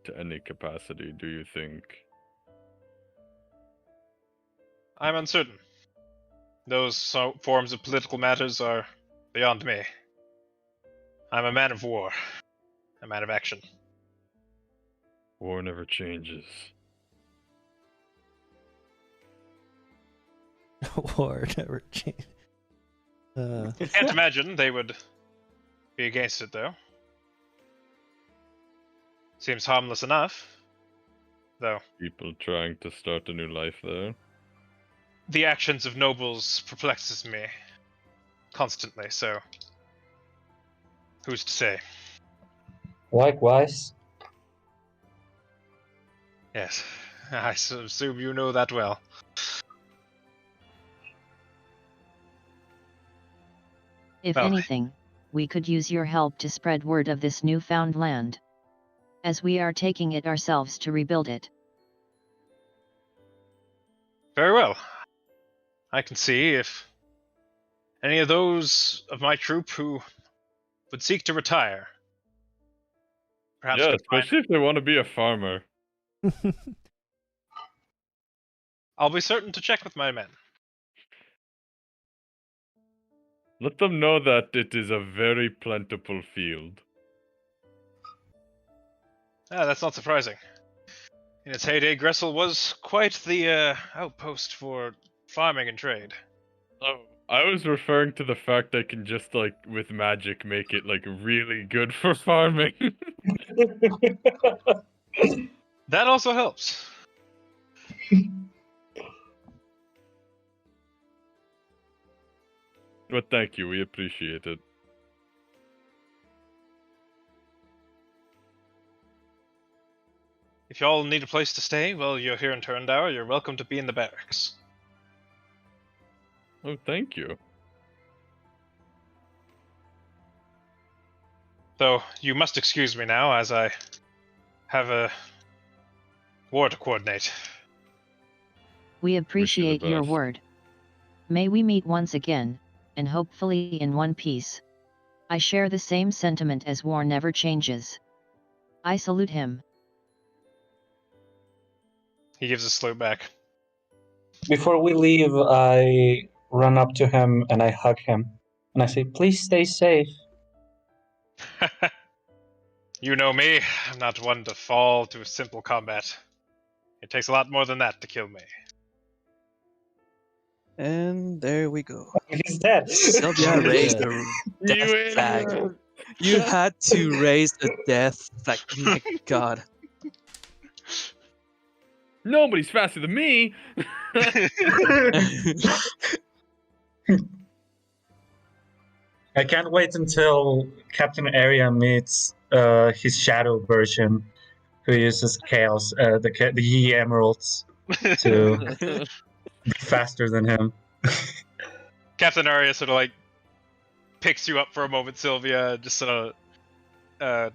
to any capacity, do you think? I'm uncertain. Those forms of political matters are beyond me. I'm a man of war, a man of action. War never changes. War never changed. Can't imagine they would be against it, though. Seems harmless enough, though. People trying to start a new life there. The actions of nobles perplexes me constantly, so who's to say? Likewise. Yes, I assume you know that well. If Well, anything, we could use your help to spread word of this newfound land, as we are taking it ourselves to rebuild it. very well. I can see if any of those of my troop who would seek to retire. Perhaps Yeah, could find- especially if they want to be a farmer. I'll be certain to check with my men. Let them know that it is a very plentiful field. That's not surprising. In its heyday, Gressel was quite the outpost for farming and trade. Oh, I was referring to the fact they can just, like, with magic, make it, like, really good for farming. That also helps. But thank you, we appreciate it. If y'all need a place to stay, well, you're here in Turndower, you're welcome to be in the barracks. Oh, thank you. Though, you must excuse me now, as I have a war to coordinate. We appreciate your best. word. May we meet once again, and hopefully in one piece. I share the same sentiment as war never changes. I salute him. He gives a salute back. Before we leave, I run up to him and I hug him. And I say, please stay safe. You know me, I'm not one to fall to simple combat. It takes a lot more than that to kill me. And there we go. He's dead. Sylvia raised Yeah. the death flag. idiot. You had to raise the death flag. My God. Nobody's faster than me! I can't wait until Captain Area meets his shadow version, who uses chaos, the Yi Emeralds, to be faster than him. Captain Arya sort of like picks you up for a moment, Sylvia, just sort of,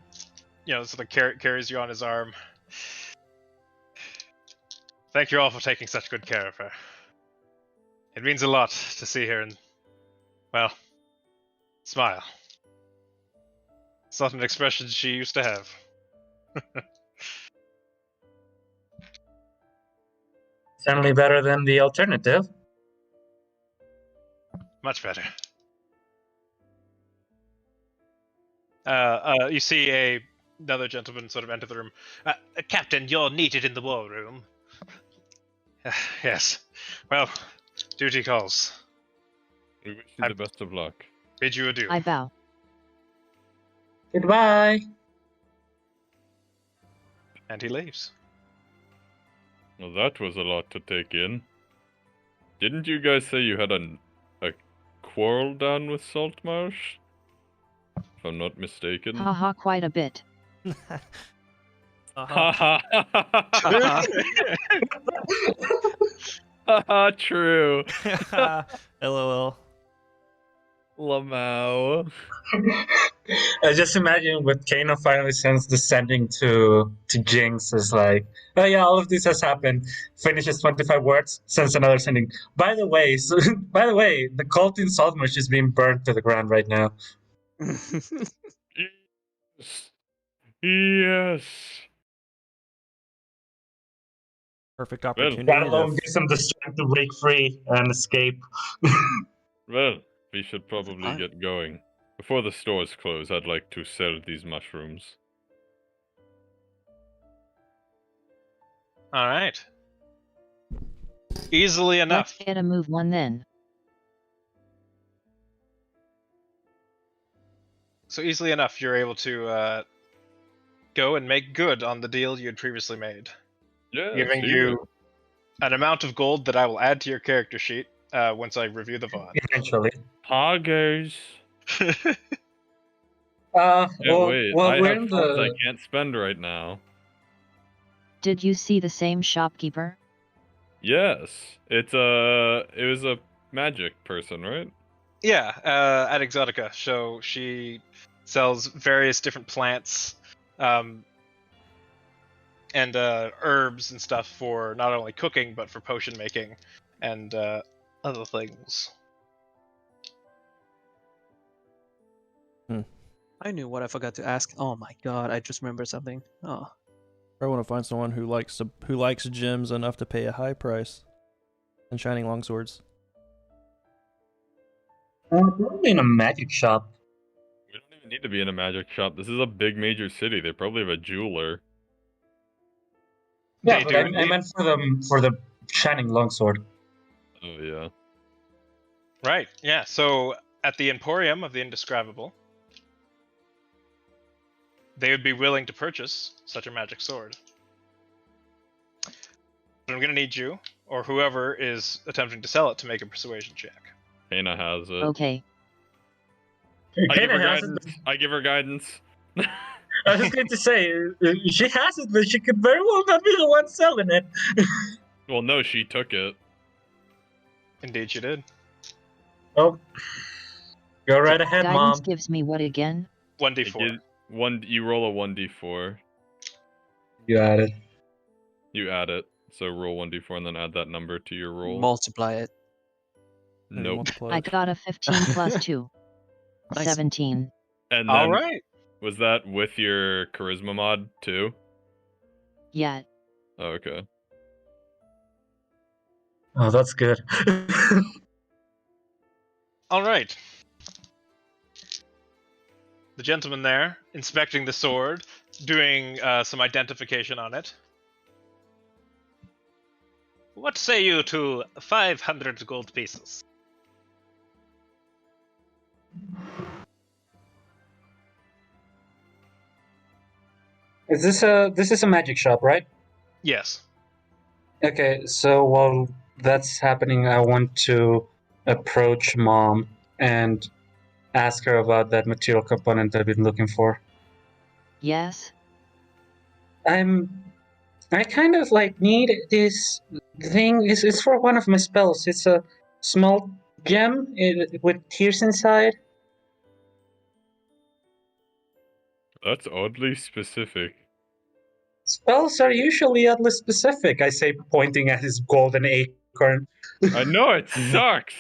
carries you on his arm. Thank you all for taking such good care of her. It means a lot to see her and, well, smile. It's not an expression she used to have. Certainly better than the alternative. Much better. You see another gentleman sort of enter the room. Captain, you're needed in the war room. Yes. Well, duty calls. We wish you the best of luck. Bid you adieu. I bow. Goodbye. And he leaves. Well, that was a lot to take in. Didn't you guys say you had a quarrel down with Saltmarsh? If I'm not mistaken. Haha, quite a bit. True. LOL. Lamau. I just imagine when Kano finally sends the sending to Jinx is like, oh yeah, all of this has happened. Finishes 25 words, sends another sending. By the way, the cult in Saltmarsh is being burned to the ground right now. Yes. Perfect Well, opportunity. That to alone gives him the strength to break free and escape. well, we should probably Fine. get going. Before the stores close, I'd like to sell these mushrooms. All right. Easily enough. Let's get a move one then. So easily enough, you're able to go and make good on the deal you had previously made, Yeah, giving see you an amount of gold that I will add to your character sheet once I review the VOD. Eventually. Poggers. Well, Wait, I we're have in funds I the. can't spend right now. Did you see the same shopkeeper? Yes, it was a magic person, right? Yeah, at Exotica. So she sells various different plants and herbs and stuff for not only cooking but for potion making and other things. I knew what I forgot to ask. Oh my god, I just remembered something. Oh, I want to find someone who likes gems enough to pay a high price and shining longswords. Probably in a magic shop. We don't even need to be in a magic shop. This is a big major city. They probably have a jeweler. Yeah, They but do I indeed. meant for the shining longsword. Oh yeah. Right, yeah. So at the Emporium of the Indescribable, they would be willing to purchase such a magic sword. But I'm going to need you, or whoever is attempting to sell it, to make a persuasion check. Hannah has it. Okay. I give her Kinda has it. guidance. I give her guidance. I was going to say, she has it, but she could very well not be the one selling it. Well, no, she took it. Indeed, you did. Oh, go right ahead, Guidance Mom. gives me what again? 1d4. You roll a 1d4. You got it. You add it. So roll 1d4 and then add that number to your roll. multiply it. Nope. Multiply I it. got a 15 plus 2. Nice. 17. And All then right. was that with your charisma mod too? Yeah. Oh, okay. Oh, that's good. All right. The gentleman there, inspecting the sword, doing some identification on it. What say you to 500 gold pieces? This is a magic shop, right? Yes. Okay, so while that's happening, I want to approach Mom and ask her about that material component I've been looking for. Yes. I kind of like need this thing. It's for one of my spells. It's a small gem with tears inside. That's oddly specific. Spells are usually oddly specific, I say, pointing at his golden acorn. I know it sucks.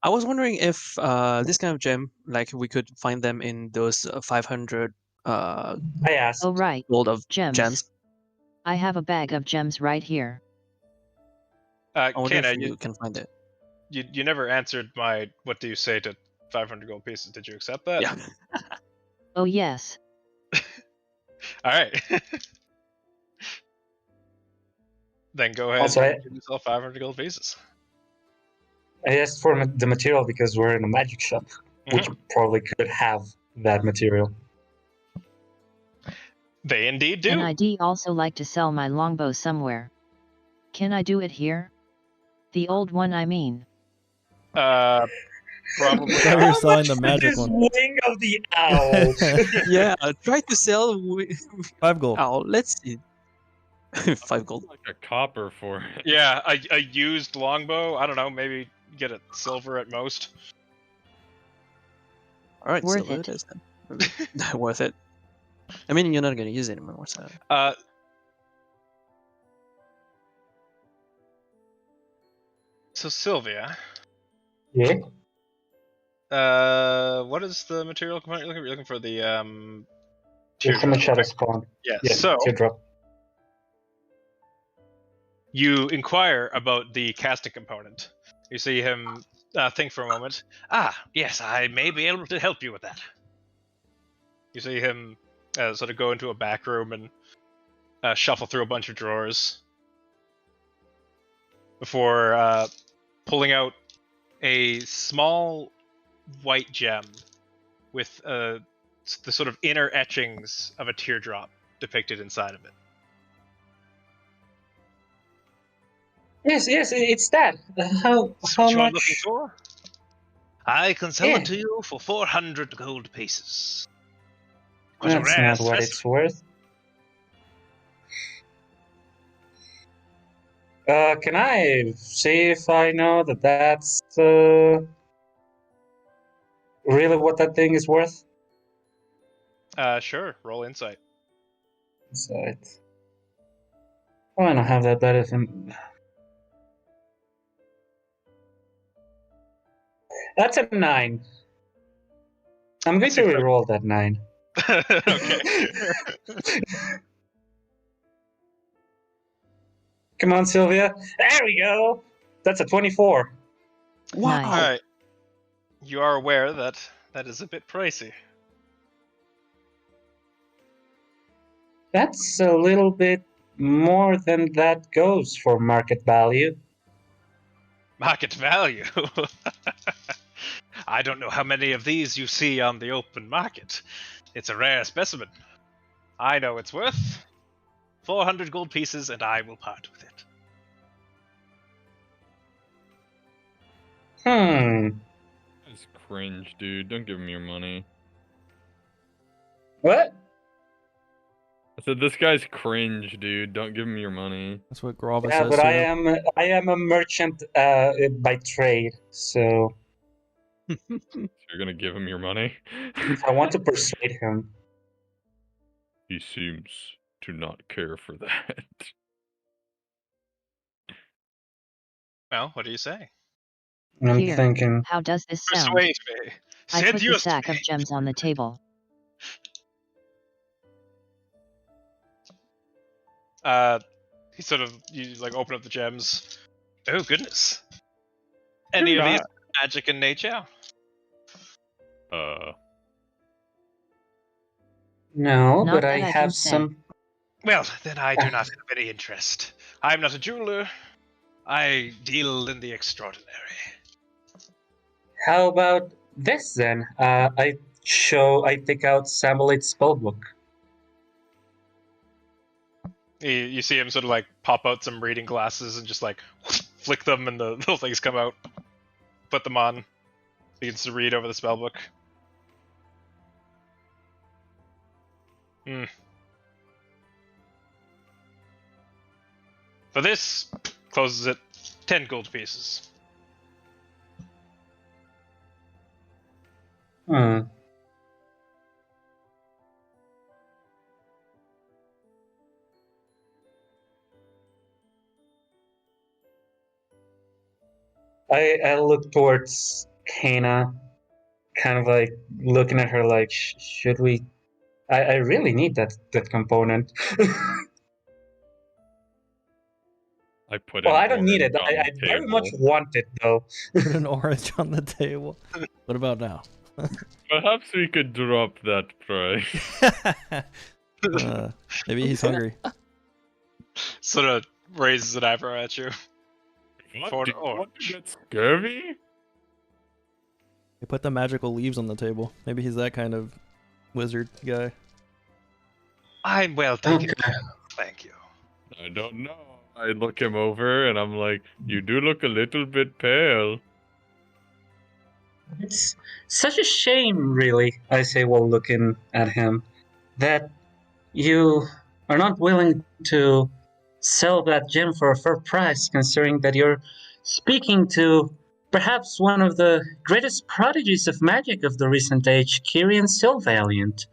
I was wondering if this kind of gem, like we could find them in those 500 I asked. Oh, right. gold of Gems. gems. I have a bag of gems right here. I wonder Kana, if you can find it. you never answered my what do you say to 500 gold pieces. Did you accept that? Yeah. Oh, yes. All right. Then go ahead Also, and give yourself 500 gold pieces. I asked for the material because we're in a magic shop, which probably could have that material. They indeed do. And I'd also like to sell my longbow somewhere. Can I do it here? The old one, I mean. Probably. I thought you were selling the magic this one. wing of the owl. Yeah, try to sell 5 gold. Oh, let's see. 5 gold. Like a copper for it. Yeah, a used longbow. I don't know. Maybe get it silver at most. All right, Worth silver it. it is then. Worth it. I mean, you're not gonna use it anymore, so. So Sylvia, Yeah. What is the material component you're looking for? The Ultimate teardrop. Shadow Spawn. Yes. Yeah, So teardrop. you inquire about the casting component. You see him think for a moment. Ah, yes, I may be able to help you with that. You see him sort of go into a back room and shuffle through a bunch of drawers before pulling out a small white gem with the sort of inner etchings of a teardrop depicted inside of it. Yes, it's that. How What you are looking much? for? I can sell Yeah. it to you for 400 gold pieces. Quite a That's rare not what specimen. it's worth. Can I see if I know that that's really what that thing is worth? Sure. Roll insight. Insight. Oh, I don't have that better than. That's a 9. I'm going to re-roll that 9. Okay. Come on, Sylvia. There we go. That's a 24. Nice. All right. You are aware that that is a bit pricey. That's a little bit more than that goes for market value. Market value. I don't know how many of these you see on the open market. It's a rare specimen. I know it's worth 400 gold pieces, and I will part with it. That's cringe, dude. Don't give him your money. What? I said this guy's cringe, dude. Don't give him your money. That's what Grava Yeah, says but too. I am a merchant by trade, so So you're gonna give him your money? I want to persuade him. He seems to not care for that. Well, what do you say? I'm Here. thinking. How does this sound? Persuade me. I put the Seduce sack me. of gems on the table. He sort of you like open up the gems. Oh goodness. Any of these magic in nature? No, Not but that I I can have say. some. Well, then I do not have any interest. I'm not a jeweler. I deal in the extraordinary. How about this then? I take out Sambolite's spellbook. You see him sort of like pop out some reading glasses and just like flick them, and the little things come out. Put them on. Begins to read over the spellbook. For this, closes it 10 gold pieces. I look towards Kana, kind of like looking at her like, should we? I really need that component. I put Well, an I don't need it. orange on I the very much table. want it though. Put an orange on the table. What about now? Perhaps we could drop that price. Maybe he's hungry. Sort of raises an eyebrow at you. What? For Do an you want orange. to get scurvy? He put the magical leaves on the table. Maybe he's that kind of wizard guy. I'm well taken care of, thank you. I don't know. I look him over and I'm like, you do look a little bit pale. It's such a shame, really, I say while looking at him, that you are not willing to sell that gem for a fair price, considering that you're speaking to perhaps one of the greatest prodigies of magic of the recent age, Kyrian Sylvaliant.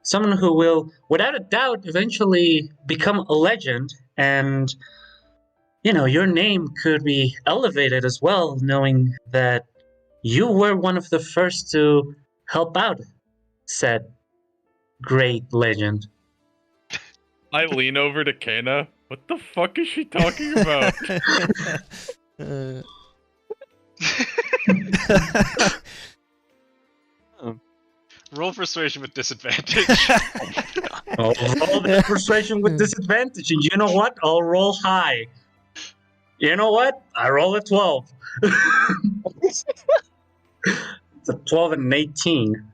Someone who will, without a doubt, eventually become a legend, and your name could be elevated as well, knowing that You were one of the first to help out, said Great Legend. I lean over to Kana. What the fuck is she talking about? Roll persuasion with disadvantage. I'll roll that persuasion with disadvantage, and you know what? I'll roll high. You know what? I roll a 12. It's a 12 and an 18.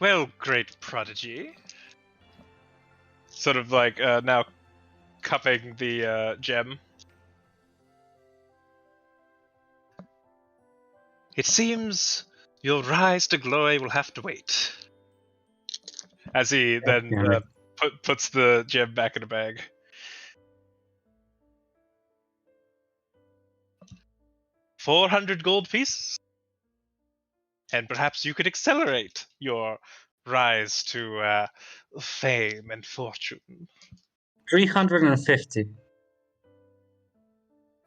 Well, great prodigy. Sort of like now cupping the gem. It seems your rise to glory will have to wait. As he then damn it. puts the gem back in the bag. $400 gold pieces, and perhaps you could accelerate your rise to fame and fortune. 350.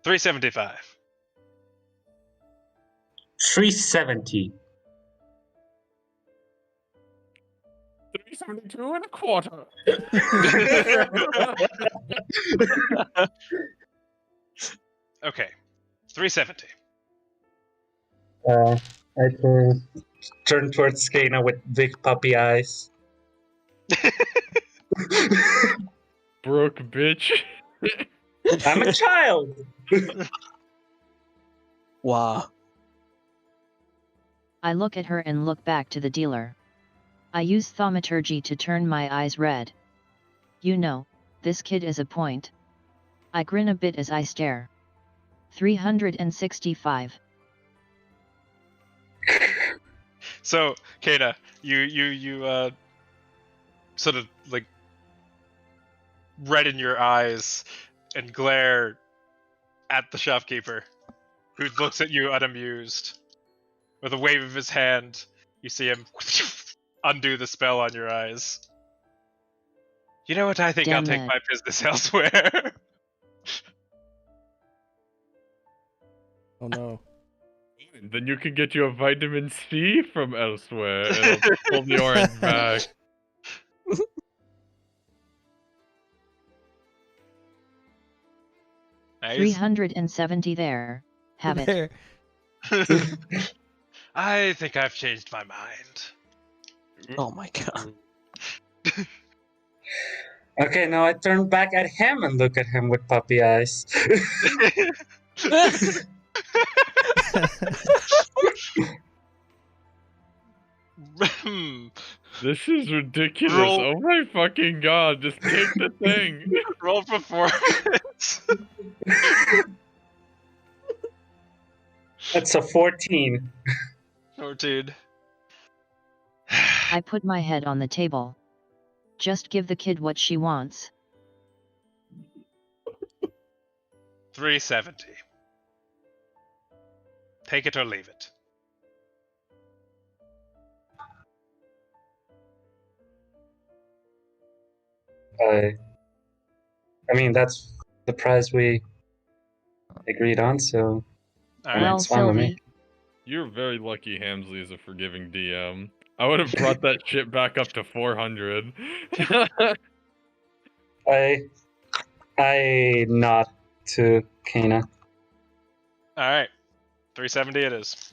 375. 370. 372 and a quarter. Okay, 370. I turn towards Skana with big puppy eyes. Broke bitch. I'm a child. Wow. I look at her and look back to the dealer. I use thaumaturgy to turn my eyes red. You know, this kid is a point. I grin a bit as I stare. 365. So, Kana, you sort of like redden your eyes and glare at the shopkeeper, who looks at you unamused. With a wave of his hand, you see him undo the spell on your eyes. You know what? I think I'll Damn take it. my business elsewhere. Oh no. Then you can get your vitamin C from elsewhere. It'll pull the orange back. Nice. 370 there. Have it. There. I think I've changed my mind. Oh my god. Okay, now I turn back at him and look at him with puppy eyes. This is ridiculous. Roll- Oh my fucking god. Just take the thing. Roll performance. That's a 14. 14. I put my head on the table. Just give the kid what she wants. 370. Take it or leave it. I mean, that's the price we agreed on, so All right. Well, it's fine with me. Sylvie, You're very lucky Hamsley is a forgiving DM. I would have brought that shit back up to 400. I nod to Kana. All right. 370 it is.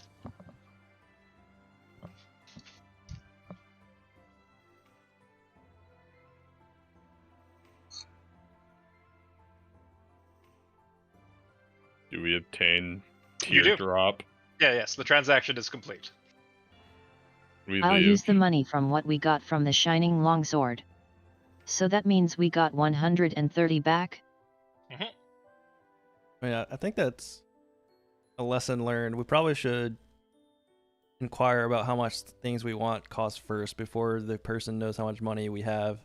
Do we obtain You do. teardrop? Yeah, yes. The transaction is complete. We I'll leave. use the money from what we got from the Shining Longsword. So that means we got 130 back? Yeah, I think that's a lesson learned. We probably should inquire about how much things we want cost first before the person knows how much money we have.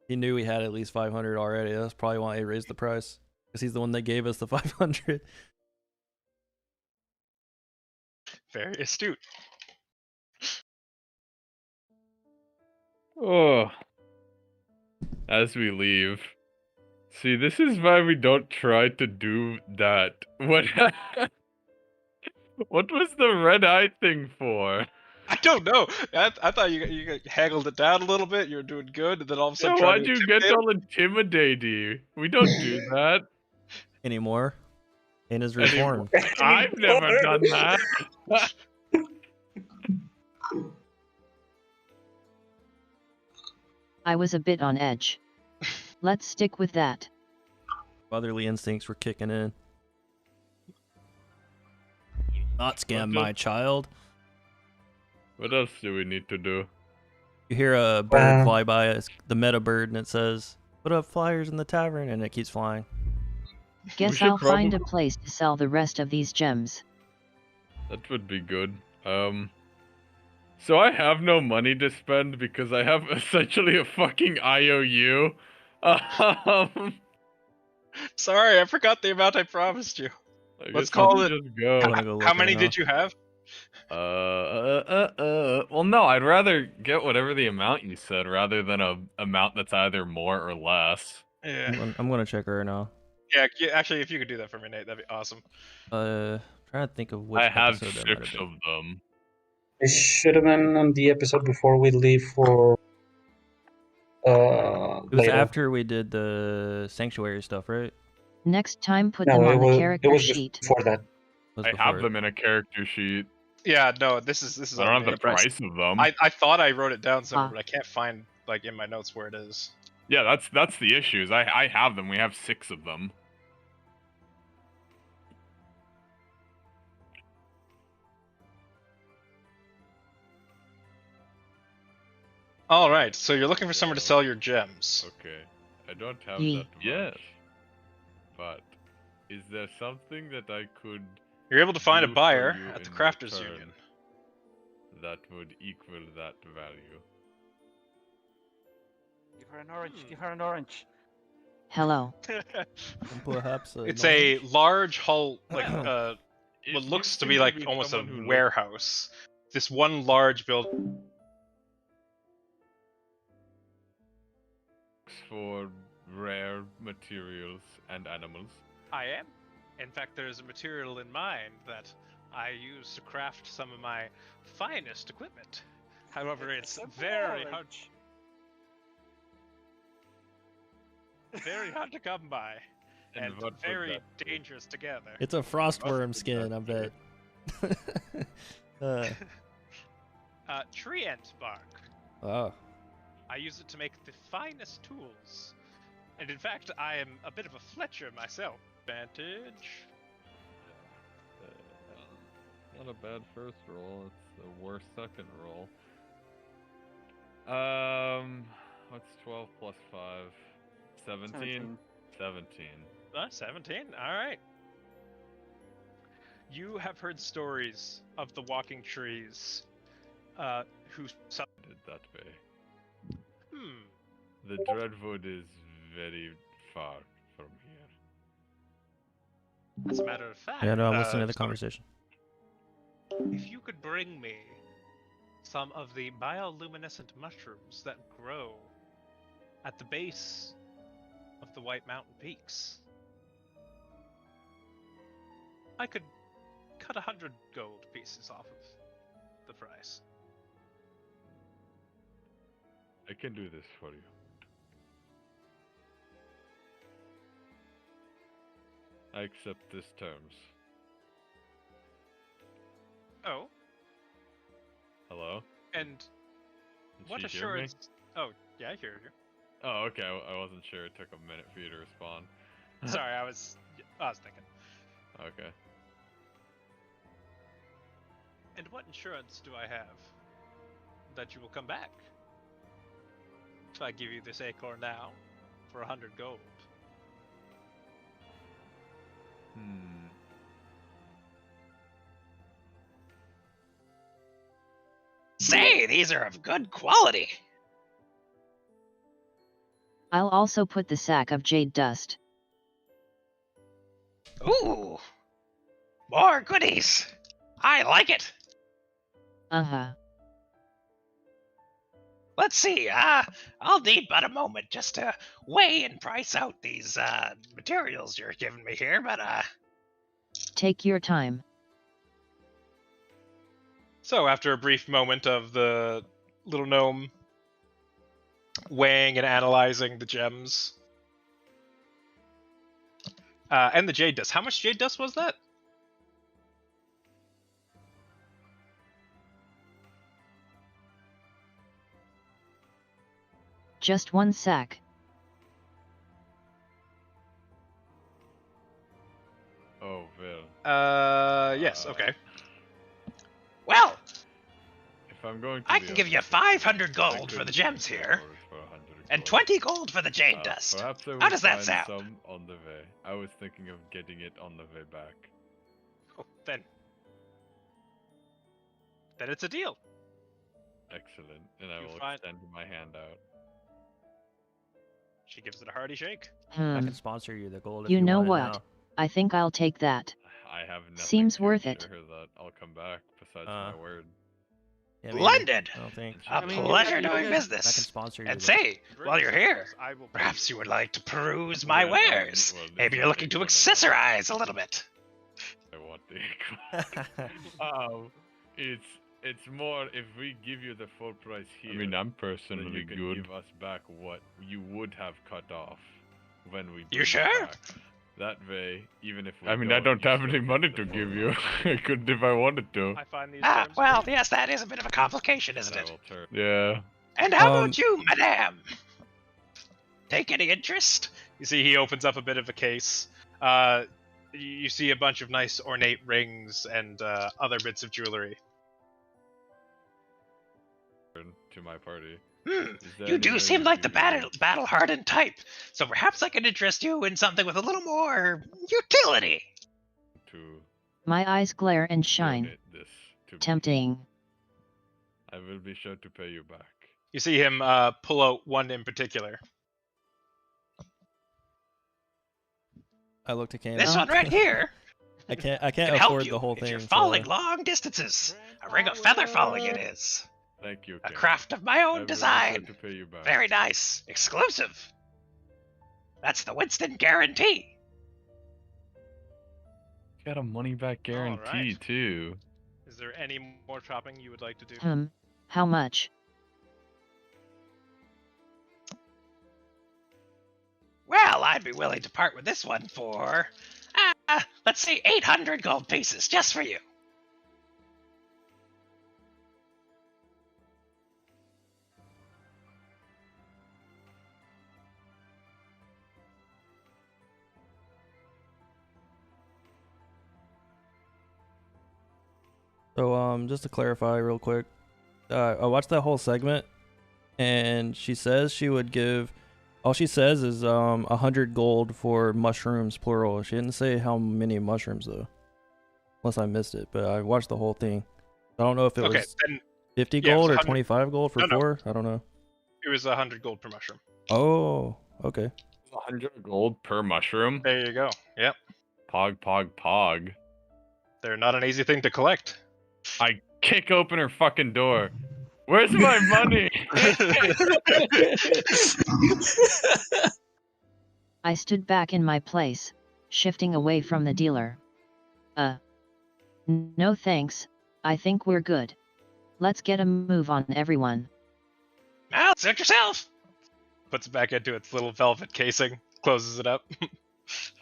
He knew we had at least 500 already. That's probably why he raised the price. Because he's the one that gave us the 500. Very astute. Oh. As we leave, See, this is why we don't try to do that. What? What was the red eye thing for? I don't know. I thought you haggled it down a little bit. You were doing good, and then all of a Yeah, sudden tried why'd to you get intimidate him. all intimidating? We don't do that. Anymore. And is Anymore. reformed. I've never done that. I was a bit on edge. Let's stick with that. Motherly instincts were kicking in. Not scam my child. What else do we need to do? You hear a bird fly by, it's the meta bird, and it says, "Put up flyers in the tavern," and it keeps flying. Guess should I'll find a probably- place to sell the rest of these gems. That would be good. So I have no money to spend because I have essentially a fucking IOU. Sorry, I forgot the amount I promised you. I Let's guess call I'll it- Just go. I wanna go look How many right did you have? Well, no, I'd rather get whatever the amount you said rather than a amount that's either more or less. Yeah. I'm gonna check right now. Yeah, actually, if you could do that for me, Nate, that'd be awesome. Trying to think of which I have episode that might have 6 been. of them. It should have been on the episode before we leave for. It was later. after we did the sanctuary stuff, right? Next time, put No, them it on the was, character it was sheet. before that. Was I before have it. them in a character sheet. Yeah, no, this is. I don't on have the me. price of them. I thought I wrote it down somewhere, Ah. but I can't find like in my notes where it is. Yeah, that's the issue. Is I have them. We have 6 of them. All right, so you're looking for somewhere to sell your gems. Okay, I don't have Ye- that much. Yes. But is there something that I could You're able to find a do for buyer you at the in Crafters return Union. that would equal that value? Give her an orange. Give her an orange. Hello. And perhaps It's a large hull, like It what looks seems to be like be almost a someone who warehouse. This one large building. looks for rare materials and animals. I am. In fact, there's a material in mind that I use to craft some of my finest equipment. However, it's very hard, very hard to come by, and what would very that be? dangerous to gather. It's a frostworm skin, I bet. Tree ant bark. Oh. I use it to make the finest tools. And in fact, I am a bit of a Fletcher myself. Advantage. Not a bad first roll. It's the worst second roll. What's 12 plus 5? 17? 17. 17. All right. You have heard stories of the walking trees, who. Did that way. Hmm. The Dreadwood is very far from here. As a matter of fact. Yeah, no, I'm listening to the so conversation. If you could bring me some of the bioluminescent mushrooms that grow at the base of the White Mountain Peaks, I could cut 100 gold pieces off of the price. I can do this for you. I accept these terms. Oh, Hello? and Did what she hear me? assurance? Oh, yeah, I hear you. Oh, okay. I wasn't sure. It took a minute for you to respond. Sorry, I was thinking. Okay. And what insurance do I have that you will come back if I give you this acorn now for 100 gold? Hmm. Say, these are of good quality. I'll also put the sack of jade dust. Ooh, more goodies. I like it. Uh-huh. Let's see. I'll need but a moment just to weigh and price out these materials you're giving me here. But Take your time. So after a brief moment of the little gnome weighing and analyzing the gems, and the jade dust. How much jade dust was that? Just 1 sack. Oh, Vil. Yes, okay. well, If I'm going to I be can give you honest, 500 I gold for could the give gems you here, gold for 100 and gold. 20 gold for the jade dust. Perhaps I How does will that find sound? some on the way. I was thinking of getting it on the way back. Oh, then it's a deal. Excellent. And I You will find- extend my hand out. She gives it a hearty shake. I Hmm. can sponsor you the gold if You you know want it what? now. I think I'll take that. I have nothing Seems to worth it. ensure that I'll come back besides my word. Yeah, me either. Splendid. I don't think. A I mean, pleasure you doing guys- I can business. sponsor you. And the- say, while you're here, I will perhaps you would like to peruse my Well, wares. well, this Maybe is you're looking to one of them. accessorize a little bit. I want the it's more if we give you the full price here. I mean, I'm personally then you can good. Give us back what you would have cut off when we. You bring it sure? back. That way, even if we I mean, I don't have any money to give you. I could if I wanted to. I find these Ah, terms well, great. yes, that is a bit of a complication, isn't I it? will turn. Yeah. And how Um, about you, madame? Take any interest? You see, he opens up a bit of a case. You see a bunch of nice ornate rings and other bits of jewelry. To my party. Hmm, Is there you do anything seem you like the do? battle-hardened type, so perhaps I can interest you in something with a little more utility. To My eyes glare and shine. donate this to me. Tempting. I will be sure to pay you back. You see him pull out one in particular. I look to Kane. This one right here I can't can help afford you the whole if thing. you're so- falling long distances. A ring of feather falling it is. Thank you. A Ken. craft of my I own will be design. sure to pay you back. Very nice. Exclusive. That's the Winston guarantee. Got a money back guarantee Alright. too. Is there any more shopping you would like to do? How much? Well, I'd be willing to part with this one for, let's say 800 gold pieces, just for you. So just to clarify real quick, I watched that whole segment, and she says she would give. All she says is 100 gold for mushrooms, plural. She didn't say how many mushrooms though, unless I missed it. But I watched the whole thing. I don't know if it Okay, was then 50 yeah, it was gold or 100 25 gold for No, no. 4. I don't know. it was 100 gold per mushroom. Oh, okay. 100 gold per mushroom. There you go. Yep. Pog. They're not an easy thing to collect. I kick open her fucking door. Where's my money? I stood back in my place, shifting away from the dealer. No thanks, I think we're good. Let's get a move on, everyone. Now, suit yourself. Puts it back into its little velvet casing, closes it up.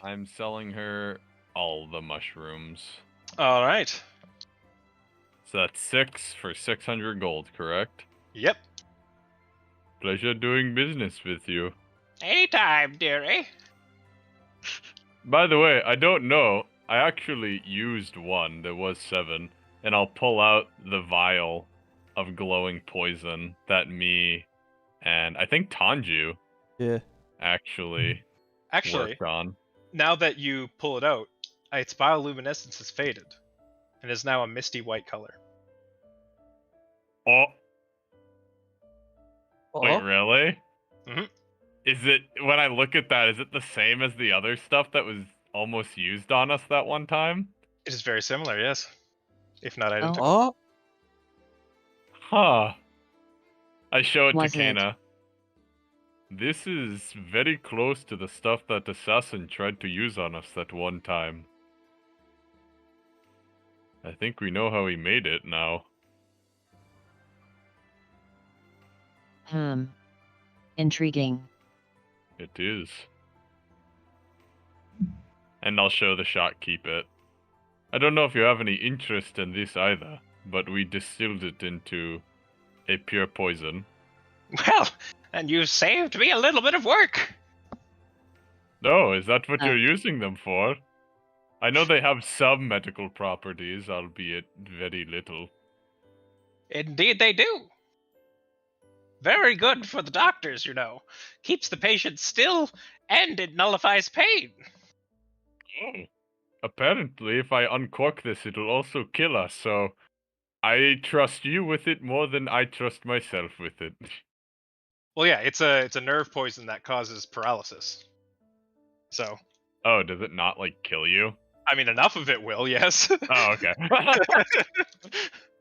I'm selling her all the mushrooms. All right. So that's 6 for 600 gold, correct? Yep. Pleasure doing business with you. Anytime, dearie. By the way, I don't know. I actually used one. There was 7. And I'll pull out the vial of glowing poison that me and I think Tanju Yeah. actually worked on. Now that you pull it out, its bioluminescence has faded and is now a misty white color. Oh, Oh, wait, really? Mhm. Is it, when I look at that, is it the same as the other stuff that was almost used on us that one time? It is very similar, yes. If not identical. oh, Huh. I show it Was to it? Kana. This is very close to the stuff that Assassin tried to use on us that one time. I think we know how he made it now. Intriguing. It is. And I'll show the shot keep it. I don't know if you have any interest in this either, but we distilled it into a pure poison. Well, and you've saved me a little bit of work. No, is that what Oh. you're using them for? I know they have some medical properties, albeit very little. Indeed, they do. Very good for the doctors, you know. Keeps the patient still, and it nullifies pain. Oh. Apparently, if I uncork this, it'll also kill us, so I trust you with it more than I trust myself with it. Well, yeah, it's a nerve poison that causes paralysis. So, Oh, does it not, like, kill you? I mean, enough of it will, yes. Oh, okay.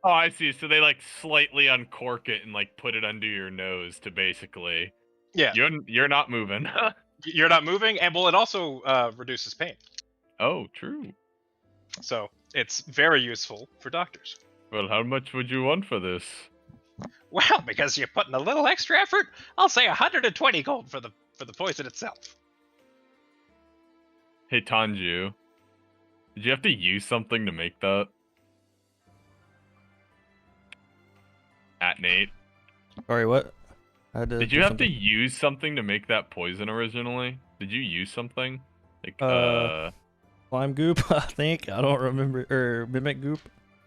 Oh, I see. So they, like, slightly uncork it and, like, put it under your nose to basically... Yeah. You're not moving. You're not moving, and well, it also reduces pain. Oh, true. So, it's very useful for doctors. Well, how much would you want for this? Well, because you put in a little extra effort, I'll say 120 gold for the poison itself. Hey, Tanju. Did you have to use something to make that? At Nate. Sorry, what? I had to Did do you have something. to use something to make that poison originally? Did you use something? Like, Slime goop, I think. I don't remember. Or mimic goop.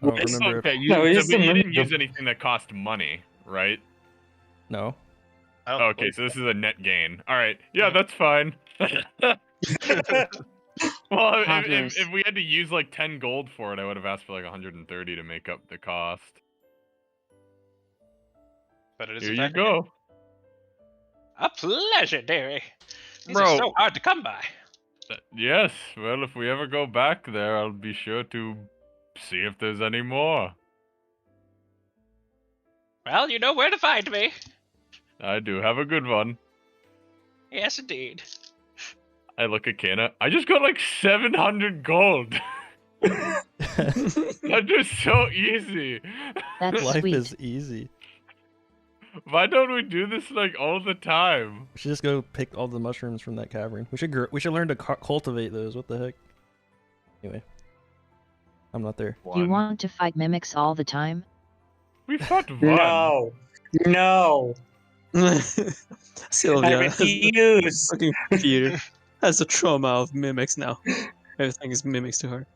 I don't remember. Okay, No, so it's but you the didn't mimic use anything that cost money, right? No. I don't Okay, believe so this is a net gain. Alright, yeah, that's fine. Well, if we had to use like 10 gold for it, I would have asked for like 130 to make up the cost. But it is Here in you fact go. A pleasure, dearie. These Bro. are so hard to come by. Yes, well, if we ever go back there, I'll be sure to see if there's any more. Well, you know where to find me. I do. Have a good one. Yes, indeed. I look at Kana. I just got like 700 gold. That is so easy. That's Life sweet. is easy. Why don't we do this like all the time? We should just go pick all the mushrooms from that cavern. We should learn to cultivate those. What the heck? Anyway, I'm not there. You want to fight mimics all the time? We fought one. No. No. I Sylvia, refuse. fucking computer, has a trauma of mimics now. Everything is mimics to her.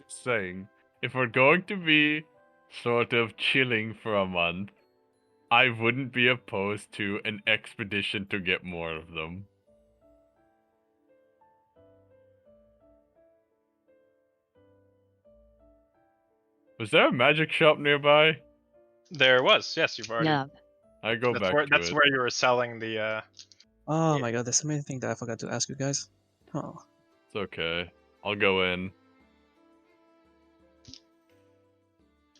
Just saying, if we're going to be sort of chilling for a month, I wouldn't be opposed to an expedition to get more of them. Was there a magic shop nearby? There was, yes, you've already. Yeah. I go back to That's it. where you were selling the. Oh my god, there's so many things that I forgot to ask you guys. Oh. It's okay. I'll go in.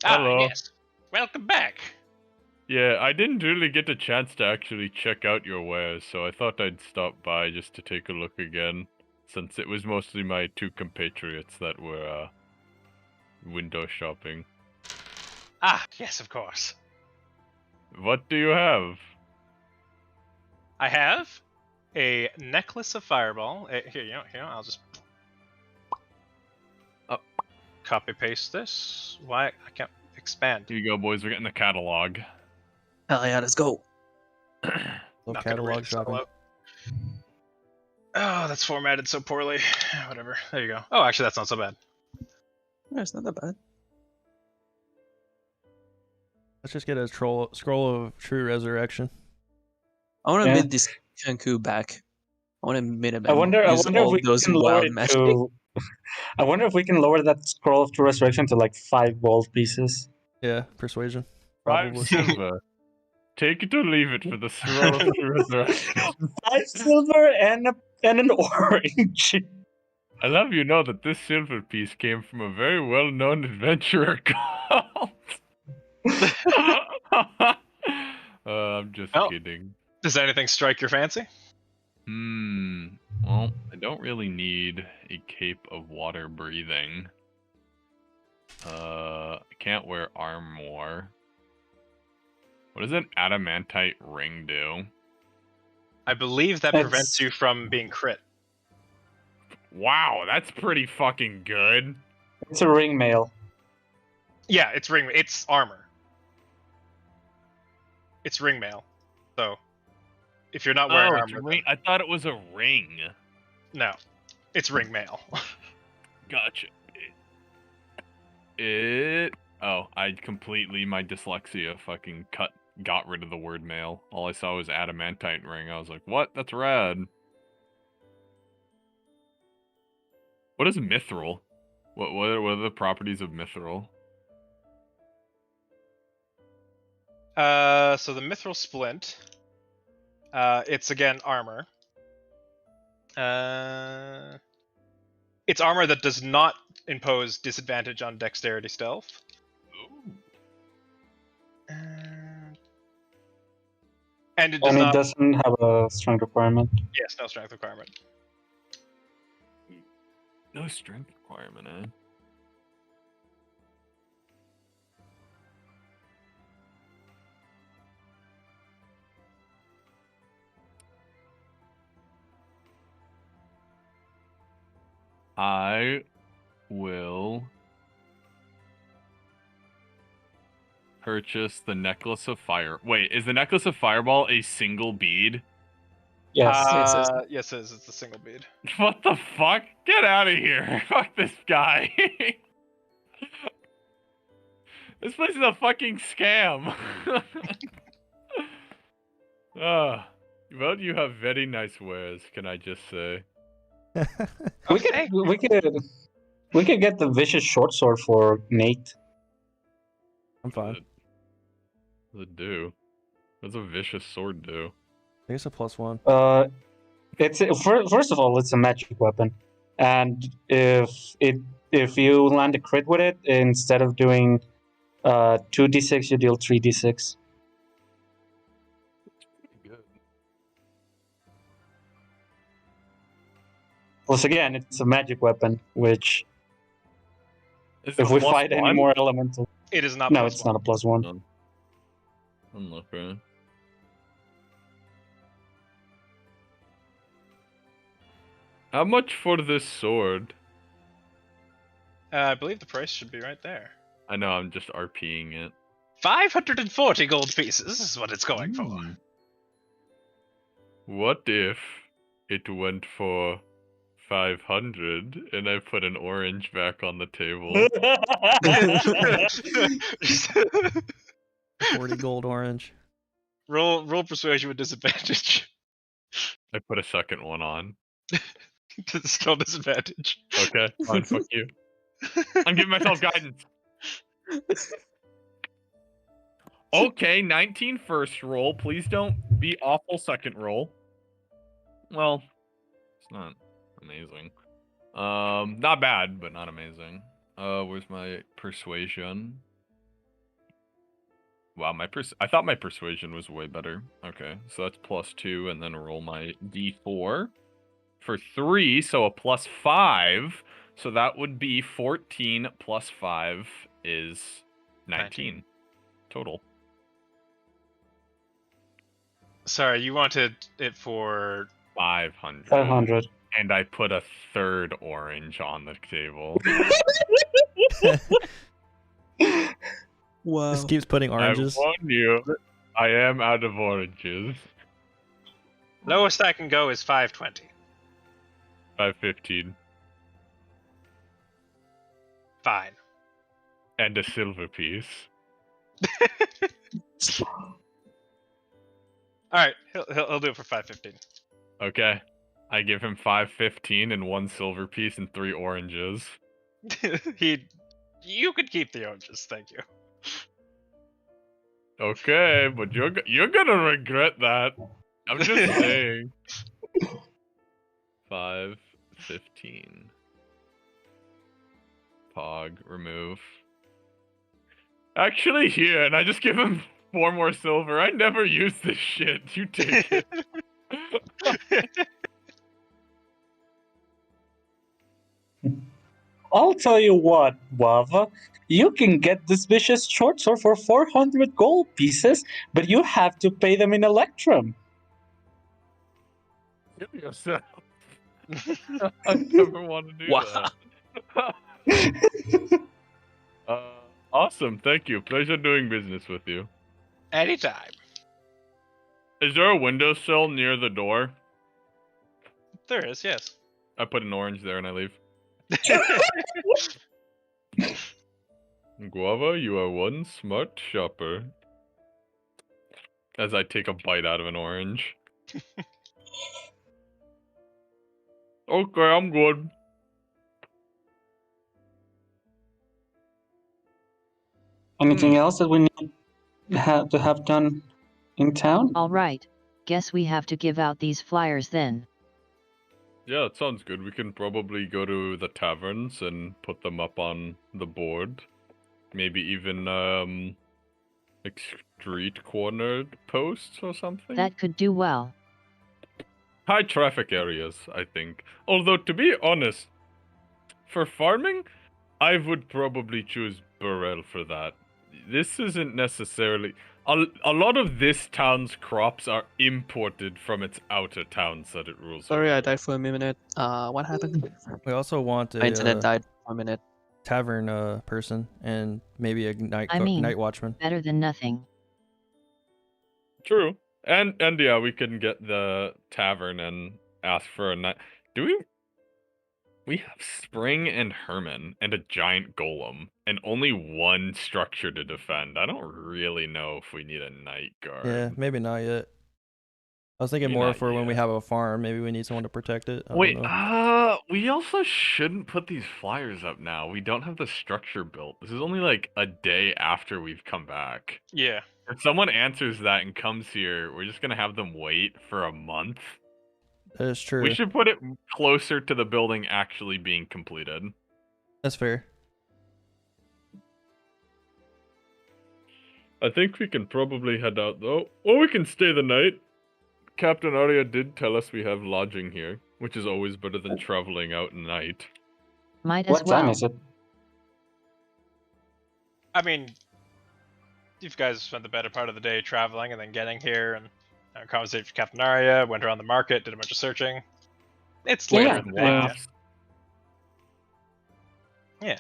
Hello. Yes. Welcome back. Yeah, I didn't really get a chance to actually check out your wares, so I thought I'd stop by just to take a look again, since it was mostly my two compatriots that were, window shopping. Ah, yes, of course. What do you have? I have a necklace of fireball. Here, I'll just copy paste this. Why I can't expand? Here you go, boys. We're getting the catalog. Hell yeah, let's go. Little Not gonna read catalog this all shopping. out. Oh, that's formatted so poorly. Whatever. There you go. Oh, actually, that's not so bad. Yeah, it's not that bad. Let's just get a scroll of true resurrection. I want to Yeah. admit this Kenku back. I want to admit it. I wonder use if all we those can lower wild it magic. to. I wonder if we can lower that scroll to resurrection to like 5 gold pieces. Yeah, persuasion. 5 Probably. silver. Take it or leave it for the scroll of resurrection. 5 silver and an orange. I love you know that this silver piece came from a very well-known adventurer called... I'm just Oh. kidding. Does anything strike your fancy? Well, I don't really need a cape of water breathing. I can't wear armor. What does an adamantite ring do? I believe that It's- prevents you from being crit. Wow, that's pretty fucking good. It's a ring mail. Yeah, it's it's armor. It's ring mail. So if you're not wearing It's armor, ring. I thought it was a ring. then, no. It's ring mail. Gotcha. Oh, I completely, my dyslexia fucking got rid of the word mail. All I saw was adamantite ring. I was like, what? That's rad. What is mithril? What are the properties of mithril? So the mithril splint. It's again armor. It's armor that does not impose disadvantage on dexterity stealth. Ooh. And it does And it not. doesn't have a strength requirement. Yes, no strength requirement. No strength requirement, eh? I will purchase the necklace of fire. Wait, is the necklace of fireball a single bead? Yes. Yes, it is. It's a single bead. What the fuck? Get out of here! Fuck this guy. This place is a fucking scam. Well, you have very nice wares, can I just say? we could get the vicious short sword for Nate. I'm fine. What does it do? What does a vicious sword do? I think it's a +1. First of all, it's a magic weapon, and if you land a crit with it, instead of doing 2d6, you deal 3d6. Pretty good. Plus, again, it's a magic weapon, which Is it if a we plus fight any one? more elemental, It is not. no, plus it's one. not a +1. I'm looking. How much for this sword? I believe the price should be right there. I know, I'm just RPing it. 540 gold pieces is what it's going for. What if it went for 500 and I put an orange back on the table? 40 gold orange. roll persuasion with disadvantage. I put a second one on. Still disadvantage. Okay, fine, fuck you. I'm giving myself guidance. Okay, 19 first roll. Please don't be awful second roll. Well, it's not amazing. Not bad, but not amazing. Where's my persuasion? Wow, I thought my persuasion was way better. Okay, so that's +2, and then roll my d4 for 3, so a +5. So that would be 14 plus 5 is 19 total. Sorry, you wanted it for 500. 500. And I put a third orange on the table. Wow. Just keeps putting oranges. I warn you, I am out of oranges. lowest I can go is 520. 515. Fine. And a silver piece. All right, he'll do it for 515. Okay. I give him 515 and 1 silver piece and 3 oranges. You could keep the oranges, thank you. Okay, but you're gonna regret that. I'm just saying. 515. Pog, remove. Actually, here, and I just give him 4 more silver. I never use this shit. You take it. I'll tell you what, Wava. You can get this vicious short sword for 400 gold pieces, but you have to pay them in Electrum. Kill yourself. I never want to do Wow. that. Awesome. Thank you. Pleasure doing business with you. Anytime. Is there a windowsill near the door? There is, yes. I put an orange there and I leave. Guava, you are one smart shopper. As I take a bite out of an orange. Okay, I'm good. Anything else that we need to have done in town? All right. Guess we have to give out these flyers then. Yeah, that sounds good. We can probably go to the taverns and put them up on the board. Maybe even, like street cornered posts or something? That could do well. High traffic areas, I think. Although, to be honest, for farming, I would probably choose Burrell for that. This isn't necessarily... A lot of this town's crops are imported from its outer towns that it rules Sorry, I over. died for a minute. What happened? We also want My internet a died for a minute. tavern person and maybe a night I mean, night watchman. Better than nothing. True. And yeah, we can get the tavern and ask for a night. Do we... We have Spring and Herman and a giant golem and only one structure to defend. I don't really know if we need a night guard. Yeah, maybe not yet. I was thinking Maybe more not for when we yet. have a farm. Maybe we need someone to protect it. I Wait, don't know. we also shouldn't put these flyers up now. We don't have the structure built. This is only like a day after we've come back. Yeah. If someone answers that and comes here, we're just gonna have them wait for a month. That is true. We should put it closer to the building actually being completed. That's fair. I think we can probably head out though. Or we can stay the night. Captain Arya did tell us we have lodging here, which is always better than traveling out at night. Might as What well. time is it? I mean, you guys spent the better part of the day traveling and then getting here and had a conversation with Captain Arya, went around the market, did a bunch of searching. It's Yeah, later yeah. in the day. Laughs. Yeah.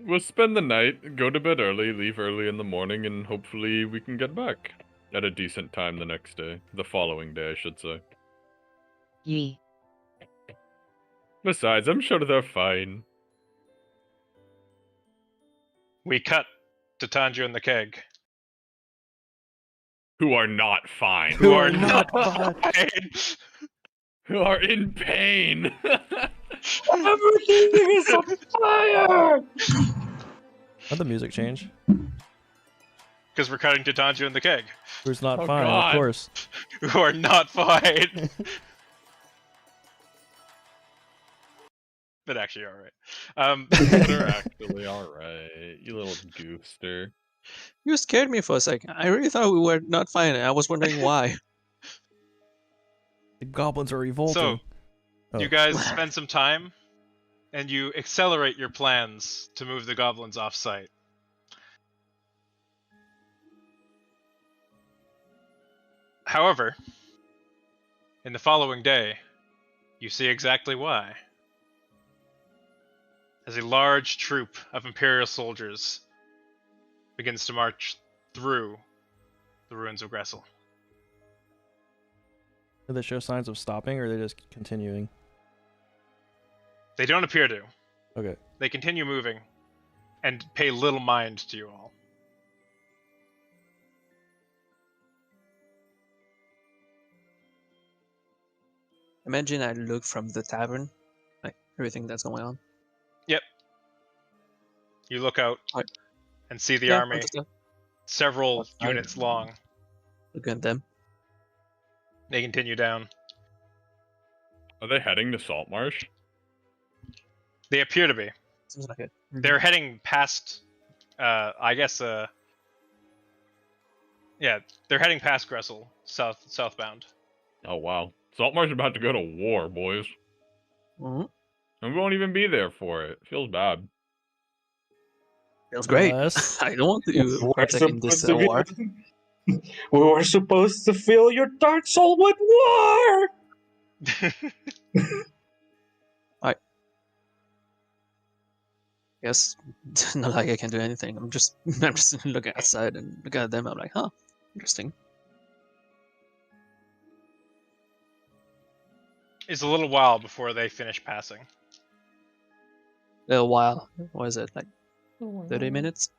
We'll spend the night, go to bed early, leave early in the morning, and hopefully we can get back at a decent time the next day. The following day, I should say. Yee. Besides, I'm sure they're fine. We cut to Tanju and the keg. Who are not fine. Who are not fine. Who are in pain. Everything is on fire! How'd the music change? Because we're cutting to Tanju and the keg. Who's not Oh, fine, God. of course. Who are not fine. But actually, alright. They're actually alright. You little goofster. You scared me for a second. I really thought we were not fine. I was wondering why. The goblins are revolting. So, you guys spend some time, and you accelerate your plans to move the goblins off-site. However, in the following day, you see exactly why. As a large troop of Imperial soldiers begins to march through the ruins of Gressel. Do they show signs of stopping, or are they just continuing? They don't appear to. Okay. They continue moving and pay little mind to you all. Imagine I look from the tavern, like everything that's going on. Yep. You look out Alright. and see the Yeah, army, I'm just several That's fine. units long. looking at them. They continue down. Are they heading to Saltmarsh? They appear to be. Seems like it. They're heading past I guess. Yeah, they're heading past Gressel, southbound. Oh wow, Saltmarsh's about to go to war, boys. Mhm. And we won't even be there for it. Feels bad. Feels great. Unless I don't want to We're partake in this supposed to be- war. We were supposed to fill your dark soul with war. Guess not like I can do anything. I'm just looking outside and looking at them. I'm like, huh, interesting. It's a little while before they finish passing. A while. What is it, like 30 minutes?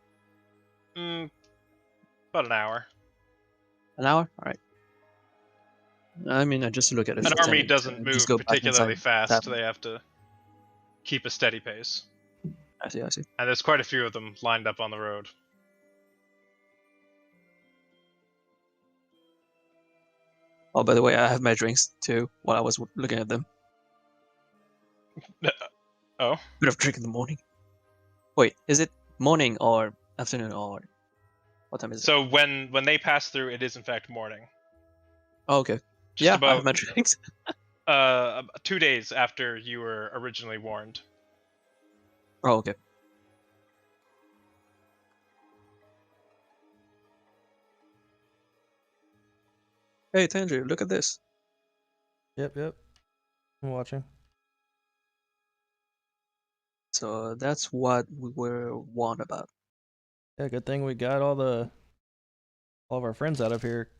About an hour. An hour? Alright. I mean, I just look at it An for 10 army minutes doesn't and move just go back particularly inside. fast. That- They have to keep a steady pace. I see. And there's quite a few of them lined up on the road. Oh, by the way, I have my drinks too while I was looking at them. Oh? Bit of drink in the morning. Wait, is it morning or afternoon or what time is it? So when they pass through, it is in fact morning. Oh, okay. Just Yeah, I about have my drinks. 2 days after you were originally warned. Oh, okay. Hey, Tanju, look at this. Yep. I'm watching. So that's what we were warned about. Yeah, good thing we got all of our friends out of here.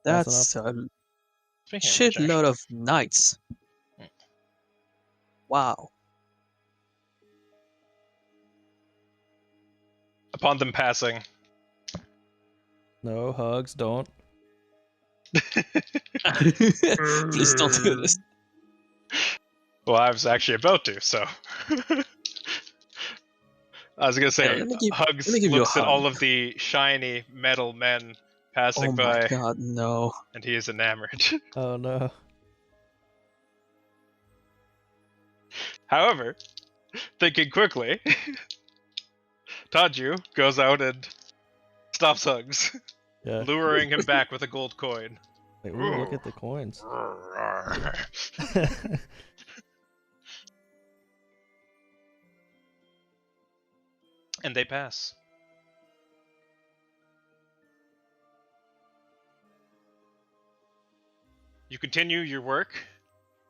That's a Speaking of which, shitload actually, of knights. Wow. upon them passing, No hugs, don't. Please don't do this. well, I was actually about to, so. I was gonna say, Yeah, let me give you a looks at all hug. of the shiny metal men passing Oh my by, god, no. and he is enamored. Oh no. However, thinking quickly, Taju goes out and stops hugs, Yeah. luring him back with a gold coin. Wait, ooh, look at the coins. And they pass. You continue your work,